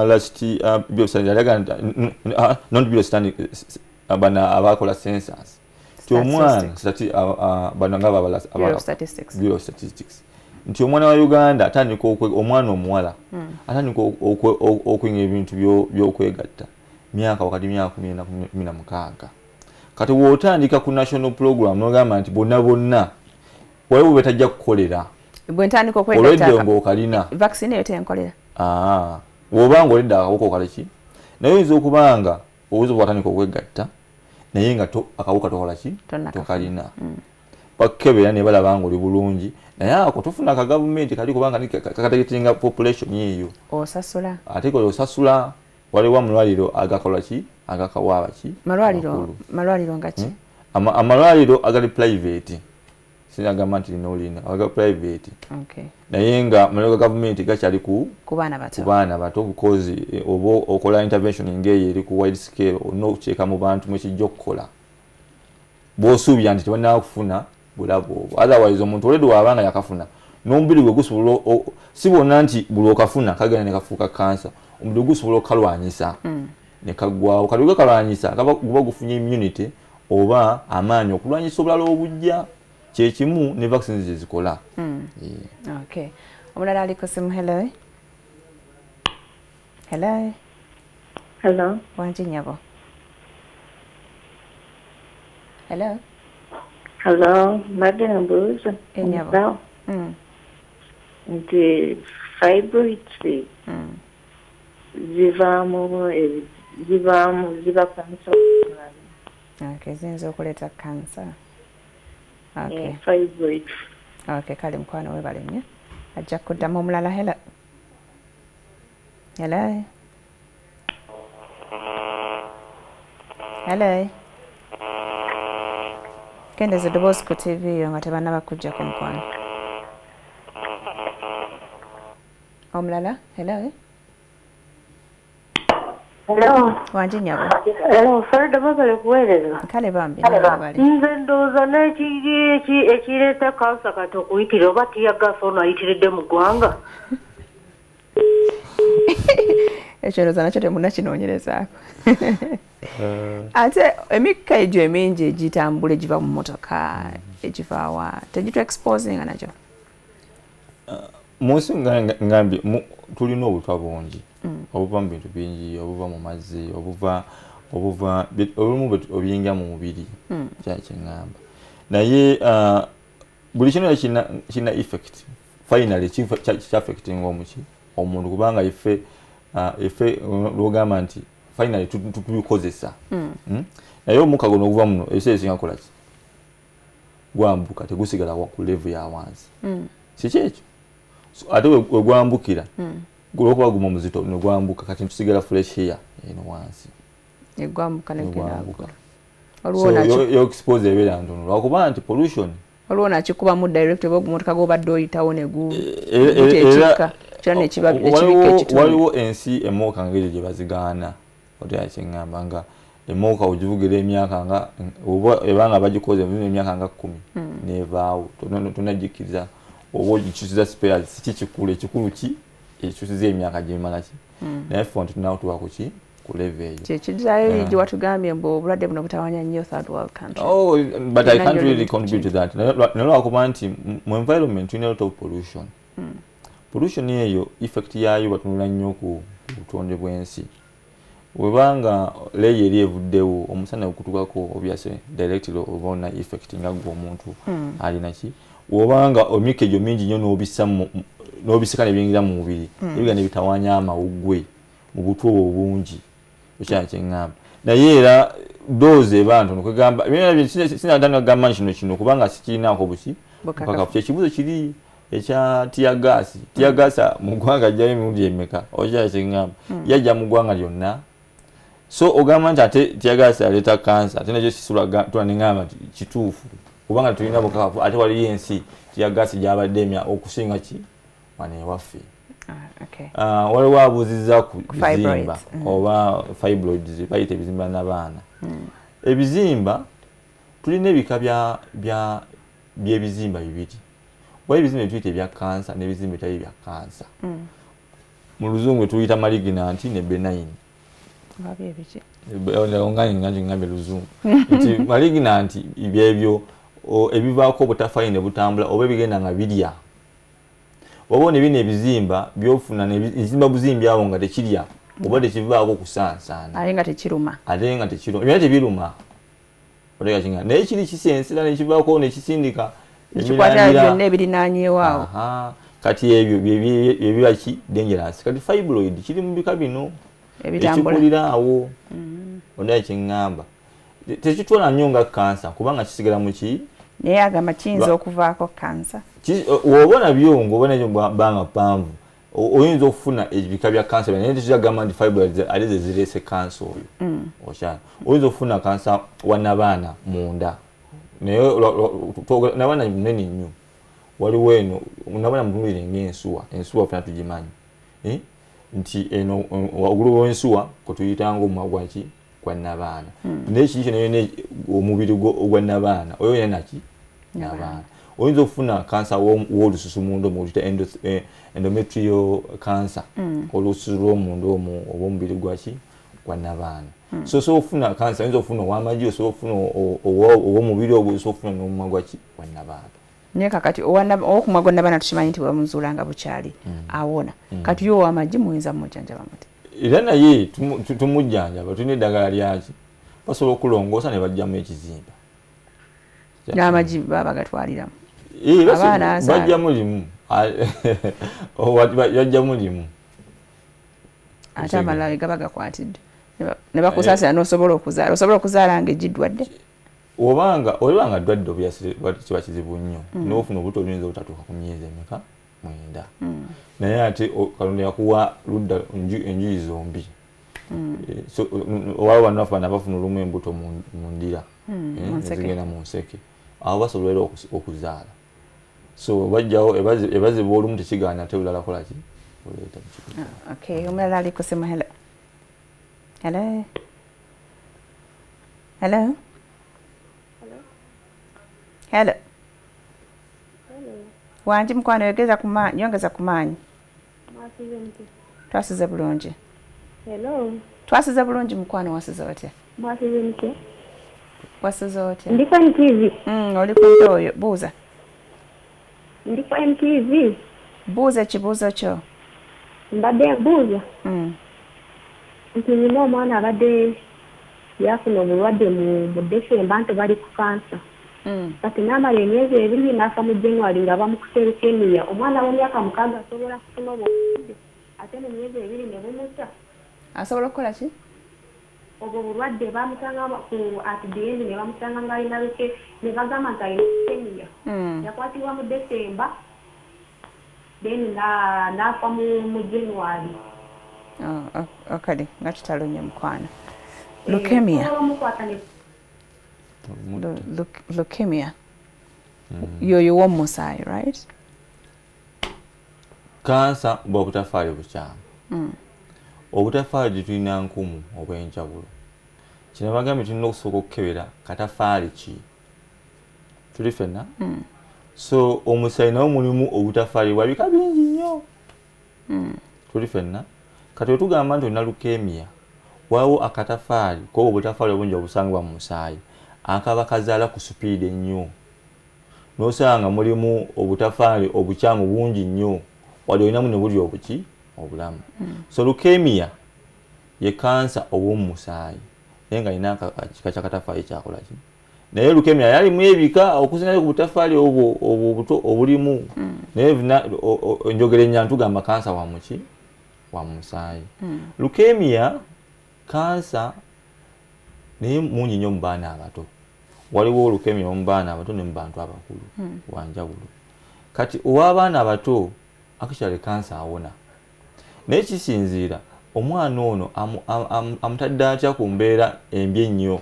last bana abakola census omwana bano nga Bureau of Statistics nti omwana wa Uganda atandika omwana omuwala atandika okwinga ebintu by'okwegatta myaka wakati myaka 10 na 16 kati wotandika ku national program nogamba nti bonna waliwo betajja kukolera bwentandika okwegatta olwedde ng'okalina vaccine eyo tenkolera wobanga olidde akawuka okaleki naye oyinza okubanga oyinza obwatandika okwegatta naye nga akawuka tokola ki tokalina bakebera ne balaba nga oli bulungi naye ako tufuna ka gavumenti kali kubanga kakategetinga population eyo osasula ate ko osasula waliwo amalwaliro agakola ki agakawaaba ki malwaliro ngaki amalwaliro agali private sinagamba nti nolina aga private naye nga amalwaliro ga gavumenti gakyali ku baana bato because oba okola intervention ng'eyo eri ku wide scale olina okukyeka mu bantu mwekijja okukola bw'osuubira nti tebalina kufuna bulabu obwo otherwise omuntu oledi wabanga yakafuna n'omubiri gwe gusobola si bonna nti buli okafuna kagenda ne kafuuka kansa omubiri gusobola okalwanyisa ne kaggwawo kati gakalwanyisa guba gufunye immunity oba amaanyi okulwanyisa obulala obujja kyekimu ne vaccines zezikola. Omulala aliko simu. Hello. Hello. Hello. Wanji nyabo. Hello. Hello. Madam Bruce. Nyabo. The fibroids. Ziva cancer. Okay, zinzo okuleta cancer. Okay. Yeah, fibroids. Okay, kale mkwano webale nnyo. Ajja kuddamu omulala. Hello. Hello. Hello. Kendeze eddoboozi ku TV yo nga tebannaba kuggyako mukwano. Omulala. Hello. Hello. Wanji nyabo. Hello, Farida babale kuweereza. Kale bambi. Nze ndowooza ekireeta kansa kati okuyitira oba tiyagasa ono ayitiridde mu ggwanga. Ekyo ndowooza nakyo temunnakinoonyerezaako. Ate emikka egyo emingi egitambula egiva mu mmotoka egiva wa tegitu exposinga nakyo. Munsi ngambye tulina obutwa bungi obuva mu bintu bingi, obuva mu mazzi, obuva olumu obiyingira mu mubiri kyeŋŋamba naye buli kino kina effect finally kyaffectinga omuntu kubanga ife lwogamba nti finally tubikozesa naye omukka guno oguva muno ebiseera ebisinga kukola ki gwambuka tegusigala ku level ya wansi kiki ekyo ate wegwambukira olwokuba guma omuzito negwambuka kati tusigala fresh air eno wansi egwambuka yo expose ebeera ntono lwakuba nti pollution olwo nakikubamu direct oba ogumotoka gwobadde oyitawo negutekika kyona ekibika ekitundu waliwo ensi emooka ngeri gye bazigaana otera kyeŋŋamba nga emooka ogivugira emyaka nga ebanga bagikoze emyaka nga 10 nevaawo tonagikkiriza oba ogikyusiza spares kiki kikulu ekikulu ki ekyusiza emyaka gyemala ki naye ffe tunawo tuba kuki ku level eyo kyekizaayo gye watugambye mbu obulwadde buno butawanya nnyo third world country. But I can't really contribute to that naye lwakuba nti mu environment tulina lot of pollution pollution eyo effect yayo batunula nnyo ku butonde bw'ensi webanga leeyo eri evuddewo omusana gukutukako obviously directly obona effect nga gwe omuntu alina ki wobanga emikka egyo mingi nnyo n'obisika ne byingira mu mubiri ebiga ne bitawanya amawuggwe mu butwa obwo bungi ekyana kyeŋŋamba naye era doozi eba ntono kwegamba sinatandika kugamba kino kubanga sikirinaako buki bukakafu kyekibuzo kiri ekya tiyagaasi mu ggwanga ajjayo emirundi emeka okyana kyeŋŋamba yajja mu ggwanga lyonna so ogamba nti ate tiyagaasi aleeta kansa ate nakyo kitulaneŋŋamba nti kituufu kubanga tulina bukakafu ate waliyo ensi tiyagaasi gyabadde emya okusinga ki wano ewaffe waliwo abuuzizza ku bizimba oba fibroids bayita ebizimba n'abaana ebizimba tulina ebika by'ebizimba bibiri waliwo ebizimba tuyita ebya kansa n'ebizimba ebitali bya kansa mu luzungu tuyita malignant ne benign ngambye luzungu nti malignant byebyo ebivaako obutafaayi ne butambula oba ebigenda nga birya oba ne bino ebizimba byofuna ebizimba buzimbi awo nga tekirya oba tekivaako kusaansaana ate nga tekiruma ebyo tebiruma naye kiri kisensera nekivaako nekisindika ekikwata byonna ebirinaanyeewaawo kati ebyo byebibaki dangerous kati fibroid kiri mu bika bino ekikulira awo onaye kyeŋŋamba tekitwala nnyo nga kansa kubanga kisigala muki naye agamba kiyinza okuvaako kansa wobona byongo obona ekyo banga panvu oyinza okufuna ebika bya kansa naye tekigamba nti fibroids ali ze zireese kansa oyo okyana oyinza okufuna kansa wanabaana munda naye nabaana munene nnyo waliwo eno nabaana mutunulire ng'ensuwa fena tugimanyi nti eno waggulu w'ensuwa kutuyitanga omumagwaki gwa nabaana naye kikyo nayo omubiri ogwa nabaana oyo yena naki nabaana oyinza okufuna kansa w'olususu munda omwo tuyita endometrial cancer olususu lw'omunda omwo oba omubiri gwaki gwa nabaana so ofuna kansa oyinza okufuna ow'amagi osobola okufuna ow'omubiri ogwo osobola okufuna n'omumwa gwaki gwa nabaana Nyeka kati okumwa gonna bana tukimanyi nti bamuzuulanga bukyali awona kati yo amaggi muyinza mujjanjaba muti era naye tumujjanjaba tulina eddagala lyaki basobola okulongoosa ne bajjamu ekizimba n'amaggi baba gatwaliramu bajjamu limu bajjamu limu ate amalala gaba gakwatidde ne bakusaasira n'osobola okuzaala nga egiddwadde obanga ddwadde kiba kizibu nnyo n'ofuna obuto oluyinza obutatuuka ku myezi emeka 9 naye ate Katonda yakuwa ludda enjuyi zombi owaliwo bannafu bana bafuna olumu embuto mu ndira nezigenda mu nseke aho basobola era okuzaala so bajjawo ebazibwa olumu tekigaana ate bulala kolaki okay omulala ali kusema hello hello wanji mukwano yongeza kumaanyi twasize bulungi twasize bulungi mukwano wasize otya wasize otya ndiko NTV oli ku oyo buuza ndiko NTV buuza ekibuuzo kyo mbadde mbuuza nti nina omwana abadde yafuna obulwadde mu Desemba nti bali ku kansa kati n'amala emyezi 2 n'afa mu January nga bamukuse leukemia omwana w'emyaka 6 asobola kufuna obulwadde ate mu myezi 2 ne bumuta asobola okukola ki obwo bulwadde bamusanga at the end ne bamusanga nga alina ne bagamba nti alina leukemia yakwatibwa mu Desemba then n'afa mu January okali nga kitalonya mukwano leukemia yoyo w'omusaayi right kansa bw'obutafaali bukyamu obutafaali gye tulina nkumu obw'enjawulo kino bagambye tulina okusooka okukebera katafaali ki tuli ffenna so omusaayi nawo mulimu obutafaali bwa bika bingi nnyo tuli ffenna kati wetugamba nti olina leukemia waliwo akatafaali ko obutafaali obungi obusangibwa mu musaayi akaba kazaala ku supiidi ennyo n'osanga mulimu obutafaali obukyamu bungi nnyo wali olinamu ne buli obuki obulamu so leukemia ye kansa obw'omusaayi naye nga alina kika kyakatafaali kyakola ki naye leukemia yalimu ebika okusingayo ku butafaali obwo obuto obulimu naye enjogera ennya tugamba kansa wamuki wa musaayi leukemia kansa naye mungi nnyo mu baana abato waliwo leukemia mu baana abato ne mu bantu abakulu wanjawulo kati ow'abaana abato actually kansa awona naye kisinziira omwana ono amutadde atya ku mbeera embi ennyo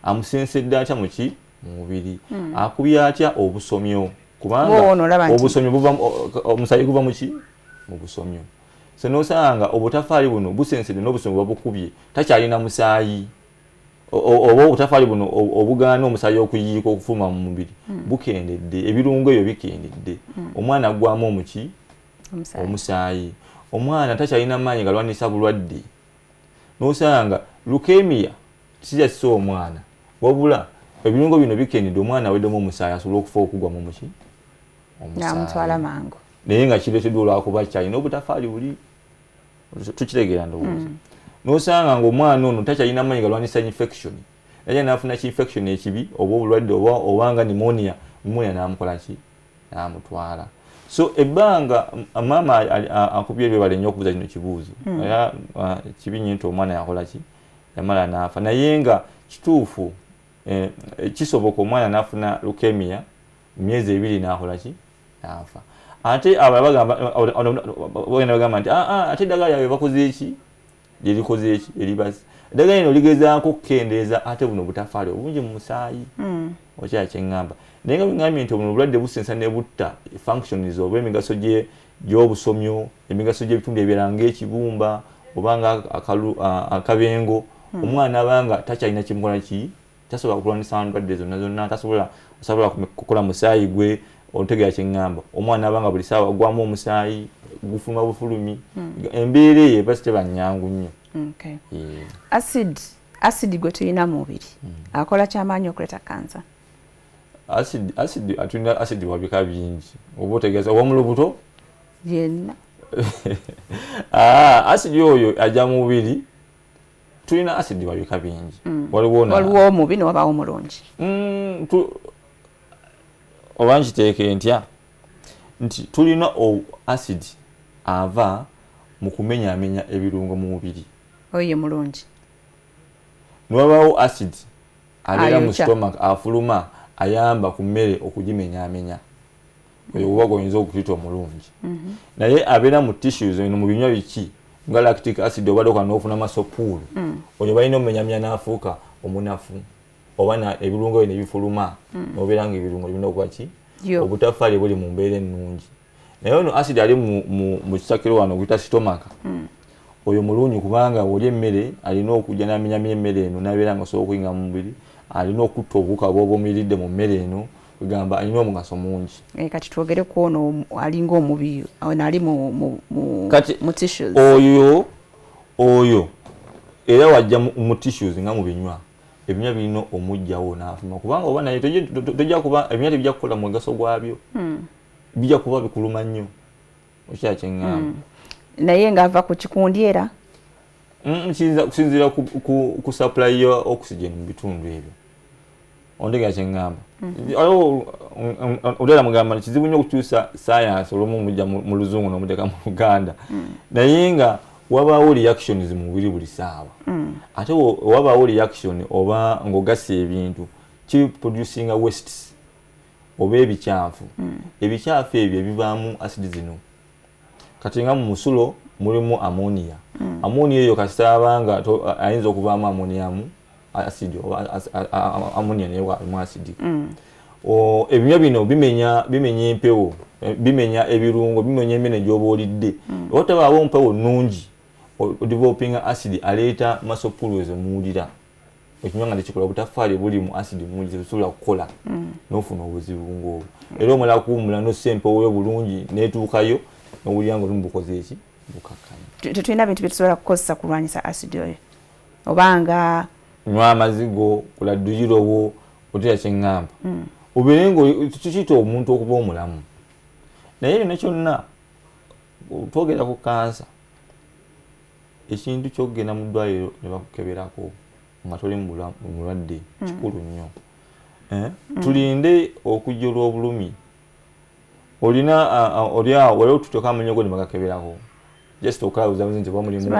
amusensedde atya muki mu mubiri akubye atya obusomyo kubanga obusomyo omusaayi guva muki mu busomyo so n'osanga obutafaali buno busensedde n'obusomyo babukubye takyalina musaayi oba obutafaali buno obugaana omusaayi okuyiika okufuluma mu mubiri bukendedde ebirungo ebyo bikendedde omwana aggwamu omuki omusaayi omwana takyalina maanyi galwanisa bulwadde n'osanga leukemia kisijja kisa omwana wabula ebirungo bino bikendedde omwana aweddemu omusaayi asobola okufa okugwamu muki n'amutwala mangu naye nga kireeteddwa olwakuba kyalina obutafaali buli tukitegeera ndowooza n'osanga ng'omwana ono takyalina maanyi galwanisa infection naye n'afuna ki infection ekibi oba obulwadde obanga pneumonia n'amukola ki n'amutwala so ebbanga maama akubye ebyebale nnyo okubuuza kino kibuuzo era kibi nnyo nti omwana yakola ki yamala n'afa naye nga kituufu kisoboka omwana n'afuna leukemia myezi 2 n'akola ki n'afa ate abalala bagamba nti ate eddagala yawe bakoze eki lyerikoze eki eribasi eddagala lino ligezaako okukendeeza ate buno butafaali obungi mu musaayi okyala kyeŋŋamba naye nga bigambye nti buno obulwadde busensa ne butta functions oba emigaso gy'obusomyo emigaso gy'ebitundu ebirala ng'ekibumba obanga akabengo omwana abanga takyalina kimukola ki tasobola kulwanisa ndwadde zonna zonna tasobola kukola musaayi gwe otegeera kyeŋŋamba omwana abanga buli saawa gwamu omusaayi gufuluma bufulumi embeera eyo eba siteba nnyangu nnyo acid gwe tulina mu mubiri akola kyamaanyi okuleeta kansa acid atuna acid wabika bingi obotegeza wamulubuto yenna acid yoyo aja mubiri tulina acid wabika bingi waliwo omubi newabaawo omulungi obanji teeke ntya nti tulina acid ava mu kumenyaamenya ebirungo mu mubiri oyo mulungi niwabaawo acid abeera mu stomach afuluma ayamba ku mmere okugimenyaamenya oyo obubaga oyinza okuyita omulungi naye abeera mu tissues eno mu binywa biki nga lactic acid obadde okwana n'ofuna amasopuulu oyo balina omumenyamenya n'afuuka omunafu oba ebirungo byo ne bifuluma n'obeera nga ebirungo birina okuba ki obutafaali buli mu mbeera ennungi naye ono acid ali mu kisakiro wano okuyita stomach oyo mulungi kubanga oli emmere alina okujja n'amenyamenya emmere eno n'abeera nga osobola okuyinga mu mubiri alina okutta obuwuka bw'oba omiridde mu mmere eno kugamba alina omugaso mungi kati twogere ku ono alinga omubi ali mu tissues oyo era wajja mu tissues nga mu binywa ebinywa birina omujjawo n'afuma kubanga oba naye tojja kuba ebinywa tebijja kukola mu mugaso gwabyo bijja kuba bikuluma nnyo okyakyeŋŋamba naye ng'ava ku kikundi era kusinziira ku supply ya oxygen mu bitundu ebyo ondega kyeŋŋamba olwera mugamba kizibu nnyo okukyusa science olwomu mujja mu luzungu n'omuteeka mu luganda naye nga wabaawo reactions mu mubiri buli ssaawa ate wabaawo reaction oba ng'ogasa ebintu kiproducinga wastes oba ebikyafu ebikyafu ebyo ebivaamu acid zino kati nga mu musulo mulimu ammonia ammonia eyo kasitaba nga ayinza okuvaamu ammoniamu acid oba ammonia naye walimu acid ebinywa bino bimenya empewo bimenya ebirungo bimenya emmere gy'oba olidde otabaawo mpewo nnungi developing acid aleeta masopulos muwulira ekinywa nga tekikola obutafaali buli mu acid mungi tebusobola kukola n'ofuna obuzibu ng'obwo era omala kuwumula n'ossa empewo yo bulungi n'etuukayo n'owulira nga olumu bukoze eki bukakkanya tetulina bintu byetusobola kukozesa kulwanyisa acid oyo obanga nywa amazigo kola duyirowo otera kyeŋŋamba obeere nga tukiyita omuntu okuba omulamu naye byonna kyonna twogera ku kansa ekintu kyokugenda mu ddwaliro ne bakukeberako nga toli mulwadde kikulu nnyo tulinde okujja olw'obulumi olina oliawo waliwo tutoka amanyo go ne bagakeberako just okulabuzaabuzi nti bamulimu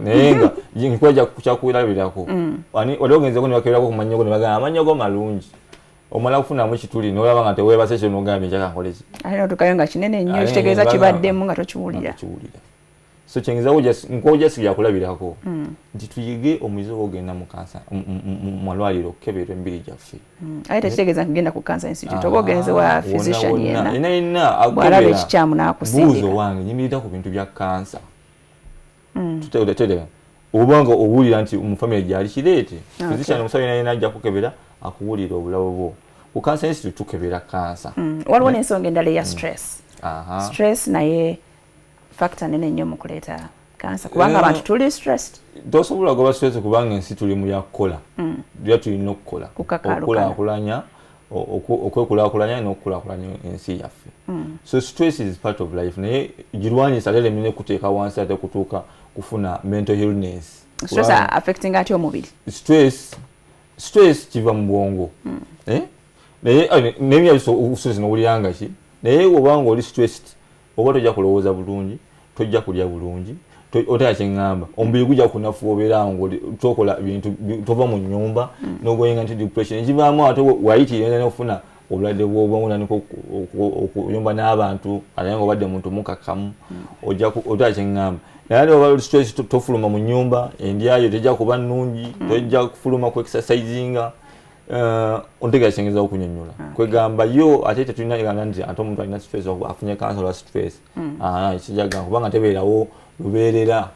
naye nga nkikwaja kyakwirabirako wali ogenzeko ne bakeberako ku manyo go ne bagamba amanyo go malungi omala kufunamu ekituli n'olaba nga teweebase ekyo n'ogambye njakankoleki ate notukayo nga kinene nnyo kitegeeza kibaddemu nga tokiwulira so kyengezawo nkojasi byakulabirako nti tuyige omuyizi ogenda mu kansa malwaliro okukeberwa emibiri gyaffe ate tekitegeeza nkigenda ku kansa institute oba ogenze wa physician yenna bw'alaba ekikyamu n'akusindika buuzo wange nyimirira ku bintu bya kansa tutegeera obanga owulira nti mu famire gyali kireete physician omusawo yenna ajja kukebera akuwulira obulawo bwo ku kansa institute tukebera kansa waliwo n'ensonga endala eya stress naye factor nene nnyo mu kuleeta kansa kubanga abantu tuli stressed tosobola kuba stress kubanga ensi tuli mu yakukola era tulina okukola okukulaakulanya okwekulaakulanya n'okukulaakulanya ensi yaffe so stress is part of life naye girwanyisa ate lemine kuteeka wansi ate kutuuka kufuna mental illness stress affecting atya omubiri stress kiva mu bwongo naye nebyastress nowuliranga ki naye obanga oli stressed oba tojja kulowooza bulungi tojja kulya bulungi otera kyeŋŋamba omubiri gujja kunafu obeera ngo tokola bintu tova mu nnyumba n'ogoyenga nti depression ekivaamu ate wayitirira n'ofuna obulwadde bw'obwongo naniko okuyumba n'abantu ate nga obadde muntu mukakkamu otera kyeŋŋamba naye ate oba stress tofuluma mu nnyumba endyayo tejja kuba nnungi tojja kufuluma ku exercisinga ontegera kyengeza okunyonnyola kwegamba yo ate tetulina igamba nti ate omuntu alina stress afunye kansa olwa stress ekijagamba kubanga tebeerawo lubeerera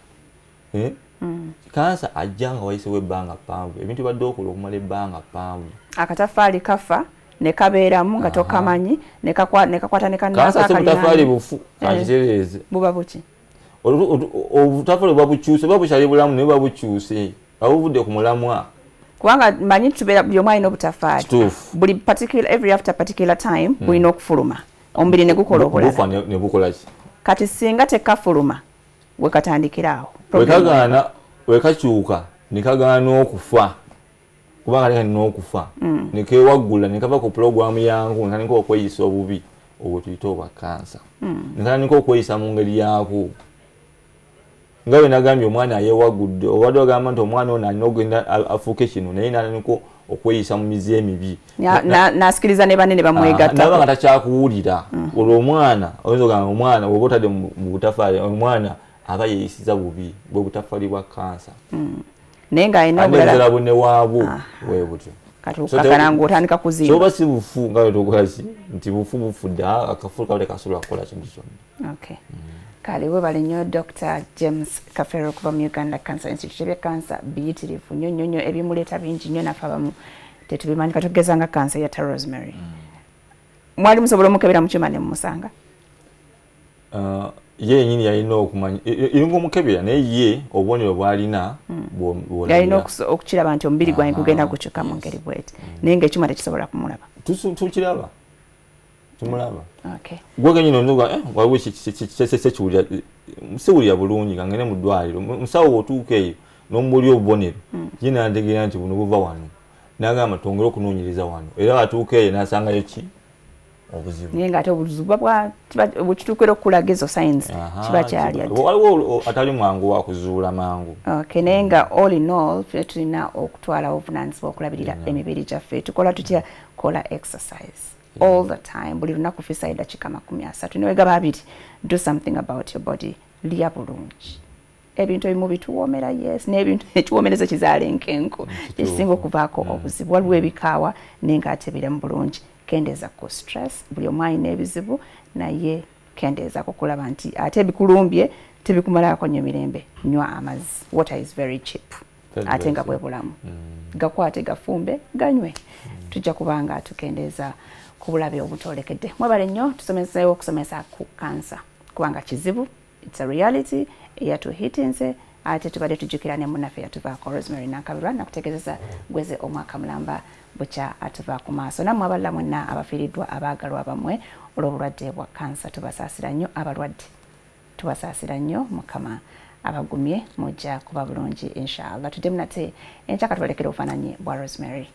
kansa ajja nga wayisewo ebbanga ppanvu ebintu badde okola okumala ebbanga ppanvu akatafaali kafa ne kabeeramu nga tokamanyi ne kakwata ne kansa si butafaali bufu kakitereeze buba buki obutafaali buba bukyuse buba bukyali bulamu naye buba bukyuse buba buvudde ku mulamwa kubanga manyi tubeera buli omu alina obutafaali buli particular every after particular time bulina okufuluma omubiri ne gukola obulala ne bukola ki kati singa tekafuluma wekatandikiraawo wekakyuka nekagaana okufa kubanga kalina okufa nekewaggula nekava ku pulogulaamu yangu nekanika okweyisa obubi obwo tuyita obwa kansa nekanika okweyisa mu ngeri yaako nga bwe nagambye omwana yewagudde obadde ogamba nti omwana ono alina okugenda afuuke kino naye nanika okweyisa mu mizi emibi nasikiriza ne banne ne bamwegattako naba nga takyakuwulira olwo omwana oyinza ogamba omwana bw'oba otadde mu butafaali omwana aba yeeyisiza bubi bwe butafaali bwa kansa naye ng'alina obulala bune waabwo bwe butyo kati okakana ng'otandika kuzimba soba si bufu nga bwe tukolaki nti bufu bufudde akafu kaba tekasobola kukola kintu kyonna. Okay. Kale webale nnyo Dr. James Kafero okuva mu Uganda Cancer Institute ebya cancer biyitirivu nnyo nnyo nnyo ebimuleeta bingi nnyo nafe abamu tetubimanyi katugeza nga cancer ya Rosemary. Mwali musobola omukebera mu kyuma ne mumusanga? Ye yenyini yalina okumanya iringa omukebera naye ye obubonero bwalina yalina okukiraba nti omubiri gwange gugenda gukyuka mu ngeri bweti naye ng'ekyuma tekisobola kumulaba. Tukiraba tumulaba. Okay. Gwe nyino nduga waliwo kiwulira siwulira bulungi nga ngene mu ddwaliro musawo otuuka eyo n'omubuli obubonero ye nantegeera nti buno buva wano n'agamba twongere okunoonyereza wano era atuuka eyo n'asangayo ki obuzibu naye ng'ate obuzibu bwekituukira okulaga ezo signs kiba kyali waliwo atali mwangu wakuzuula mangu. Okay, naye nga all in all tulina okutwala obuvunaanyizibwa okulabirira emibiri gyaffe tukola tutya kola exercise all the time buli lunaku fisa eddakiika 30 niwegaba 2 do something about your body lya bulungi ebintu ebimu bituwoomera yes n'ebintu ekiwoomereza kizaala enkenku ekisinga okuvaako obuzibu waliwo ebikaawa naye ng'ate biremu bulungi kendeeza ku stress buli omu alina ebizibu naye kendeeza kukulaba nti ate ebikulumbye tebikumalako nnyo mirembe nywa amazzi water is very cheap ate nga bwe bulamu gakwate gafumbe ganywe tujja kubanga tukendeeza ku bulabe obutolekedde mwebale nnyo tusomeseewo okusomesa ku kansa kubanga kizibu it's a reality eyatuhitinze ate tubadde tujjukira ne munnaffe yatuvaako Rosemary Nankabirwa nakutegeezeza gweze omwaka mulamba bukya atuva ku maaso nammwe abalala mwenna abafiiriddwa abaagalwa bamwe olw'obulwadde bwa kansa tubasaasira nnyo abalwadde tubasaasira nnyo mukama abagumye mujja kuba bulungi inshallah tuddemu nate enkyaka tubalekera obufaananyi bwa Rosemary.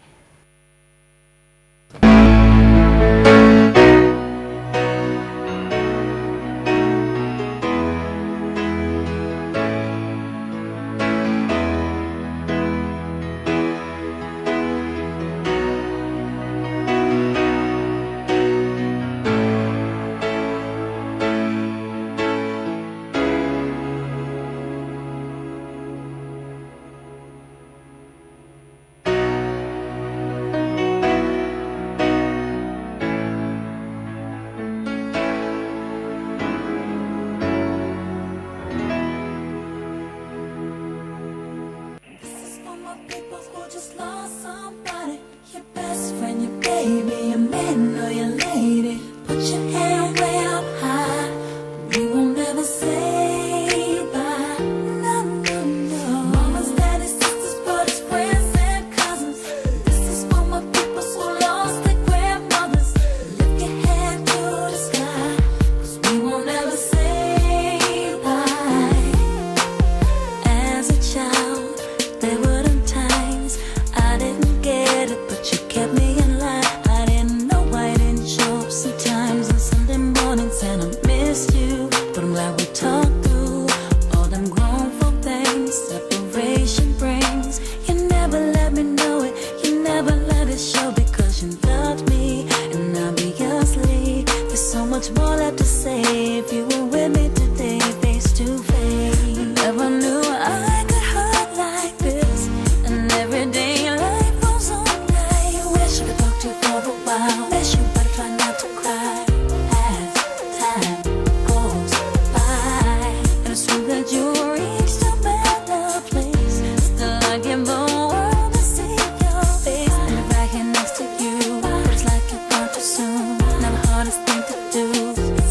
Never hardest thing to do.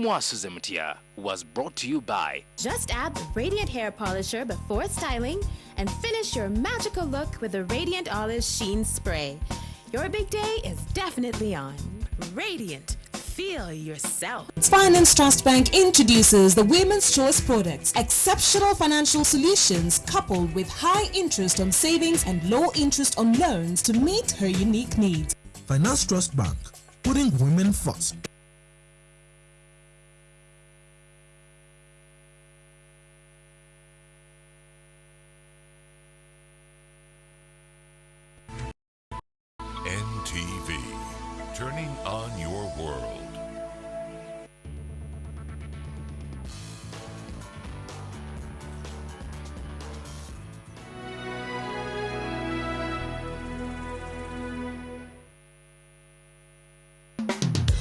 Mwasuze Mutia was brought to you by Just add the Radiant Hair Polisher before styling and finish your magical look with the Radiant Olive Sheen Spray. Your big day is definitely on. Radiant. Feel yourself. Finance Trust Bank introduces the Women's Choice Products, exceptional financial solutions coupled with high interest on savings and low interest on loans to meet her unique needs. Finance Trust Bank, putting women first. NTV, turning on your world.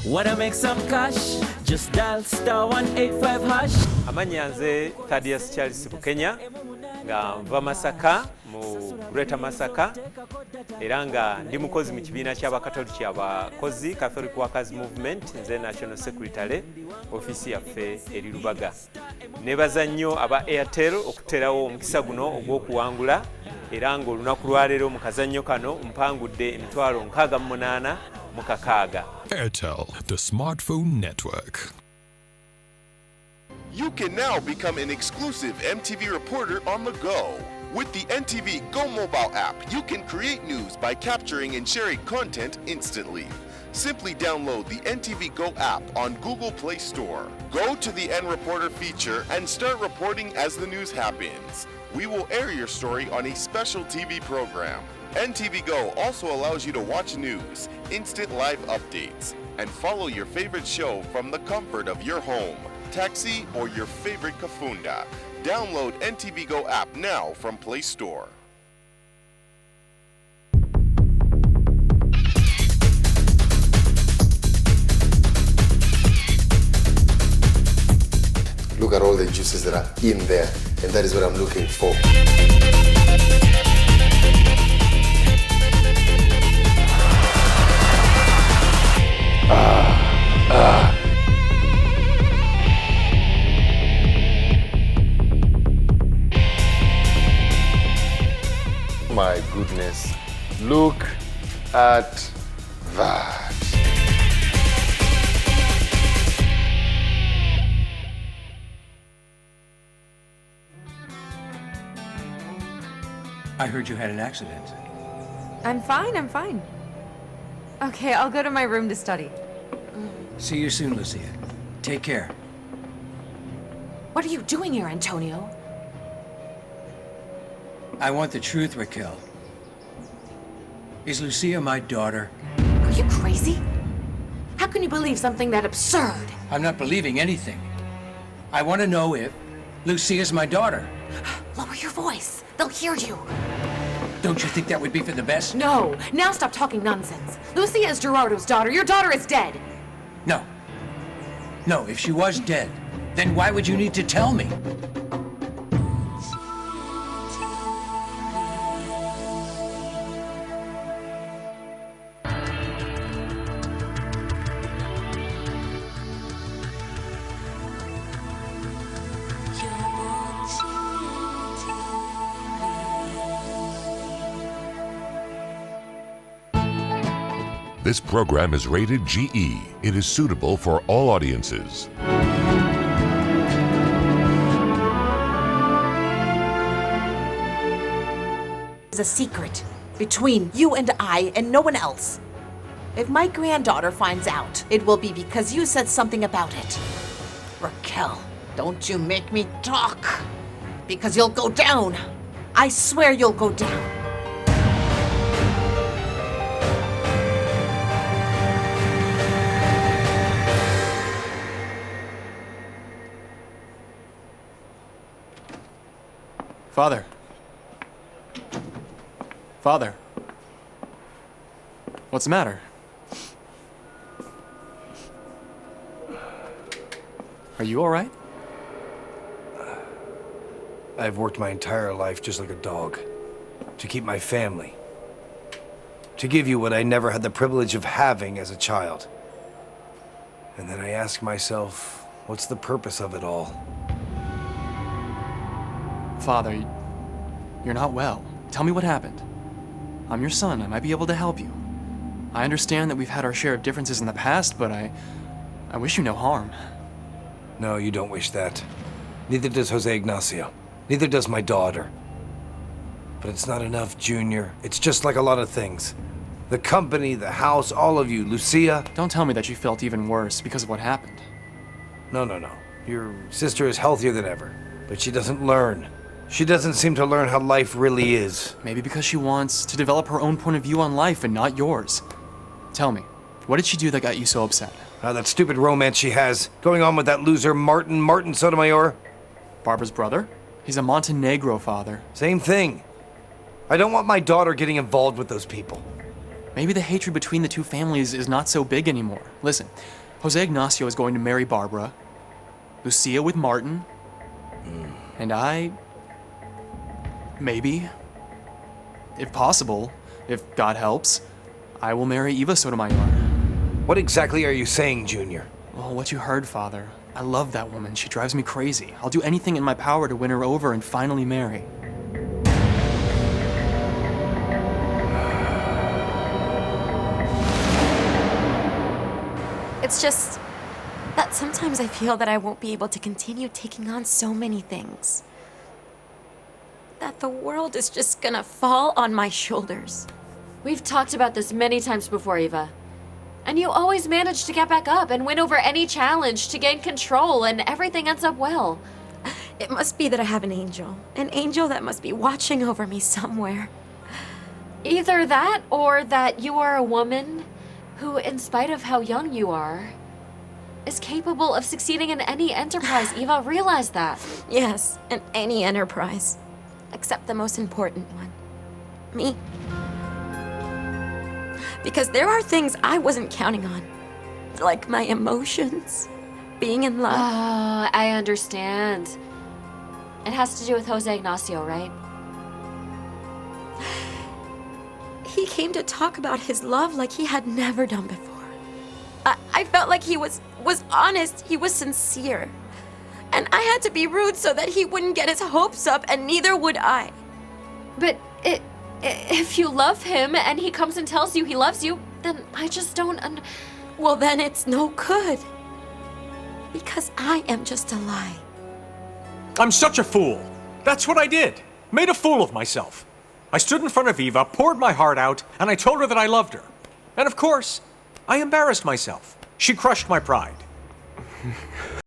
Wanna make some cash? Just dial *185#. Amanya nze Thaddeus Charles Bukenya nga nva Masaka mu Greater Masaka era nga ndi mukozi mu kibiina ky'abakatoliki abakozi Catholic Workers Movement nze National Secretary office yaffe eri Lubaga. Nebaza nnyo aba Airtel okuterawo omukisa guno ogw'okuwangula era nga olunaku lwaleero mu kazannyo kano mpangudde emitwalo 68 mu kakaaga. Airtel, the smartphone network. You can now become an exclusive MTV reporter on the go. With the NTV Go mobile app, you can create news by capturing and sharing content instantly. Simply download the NTV Go app on Google Play Store. Go to the N Reporter feature and start reporting as the news happens. We will air your story on a special TV program. NTV Go also allows you to watch news, instant live updates, and follow your favorite show from the comfort of your home, taxi, or your favorite kafunda. Download NTV Go app now from Play Store. Look at all the juices that are in there, and that is what I'm looking for. My goodness, look at that. I heard you had an accident. I'm fine. Okay, I'll go to my room to study. See you soon, Lucia. Take care. What are you doing here, Antonio? I want the truth, Raquel. Is Lucia my daughter? Are you crazy? How can you believe something that absurd? I'm not believing anything. I want to know if Lucia's my daughter. Lower your voice. They'll hear you. Don't you think that would be for the best? No. Now stop talking nonsense. Lucia is Gerardo's daughter. Your daughter is dead. No. No, if she was dead, then why would you need to tell me? This program is rated GE. It is suitable for all audiences. It's a secret between you and I and no one else. If my granddaughter finds out, it will be because you said something about it. Raquel, don't you make me talk, because you'll go down. I swear you'll go down. Father. Father. What's the matter? Are you all right? I've worked my entire life just like a dog. To keep my family. To give you what I never had the privilege of having as a child. And then I ask myself, What's the purpose of it all? Father, you're not well. Tell me what happened. I'm your son. I might be able to help you. I understand that we've had our share of differences in the past, but I wish you no harm. No, you don't wish that. Neither does Jose Ignacio. Neither does my daughter. But it's not enough, Junior. It's just like a lot of things. The company, the house, all of you, Lucia. Don't tell me that you felt even worse because of what happened. No. Your sister is healthier than ever, but she doesn't learn. She doesn't seem to learn how life really is. Maybe because she wants to develop her own point of view on life and not yours. Tell me, what did she do that got you so upset? That stupid romance she has going on with that loser Martin Sotomayor. Barbara's brother? He's a Montenegro, Father. Same thing. I don't want my daughter getting involved with those people. Maybe the hatred between the two families is not so big anymore. Listen, Jose Ignacio is going to marry Barbara, Lucia with Martin, and I... maybe, if possible, if God helps, I will marry Eva Sotomayor. What exactly are you saying, Junior? Well, what you heard, Father. I love that woman. She drives me crazy. I'll do anything in my power to win her over and finally marry. It's just that sometimes I feel that I won't be able to continue taking on so many things. That the world is just gonna fall on my shoulders. We've talked about this many times before, Eva. And you always manage to get back up and win over any challenge to gain control, and everything ends up well. It must be that I have an angel that must be watching over me somewhere. Either that, or that you are a woman who, in spite of how young you are, is capable of succeeding in any enterprise. Eva, realize that. Yes, in any enterprise. Except the most important one. Me. Because there are things I wasn't counting on. Like my emotions. Being in love. Ah, I understand. It has to do with Jose Ignacio, right? He came to talk about his love like he had never done before. I felt like he was honest, he was sincere. And I had to be rude so that he wouldn't get his hopes up, and neither would I. But if you love him and he comes and tells you he loves you, then I just don't Well, then it's no good. Because I am just a lie. I'm such a fool. That's what I did. Made a fool of myself. I stood in front of Eva, poured my heart out, and I told her that I loved her. And of course, I embarrassed myself. She crushed my pride.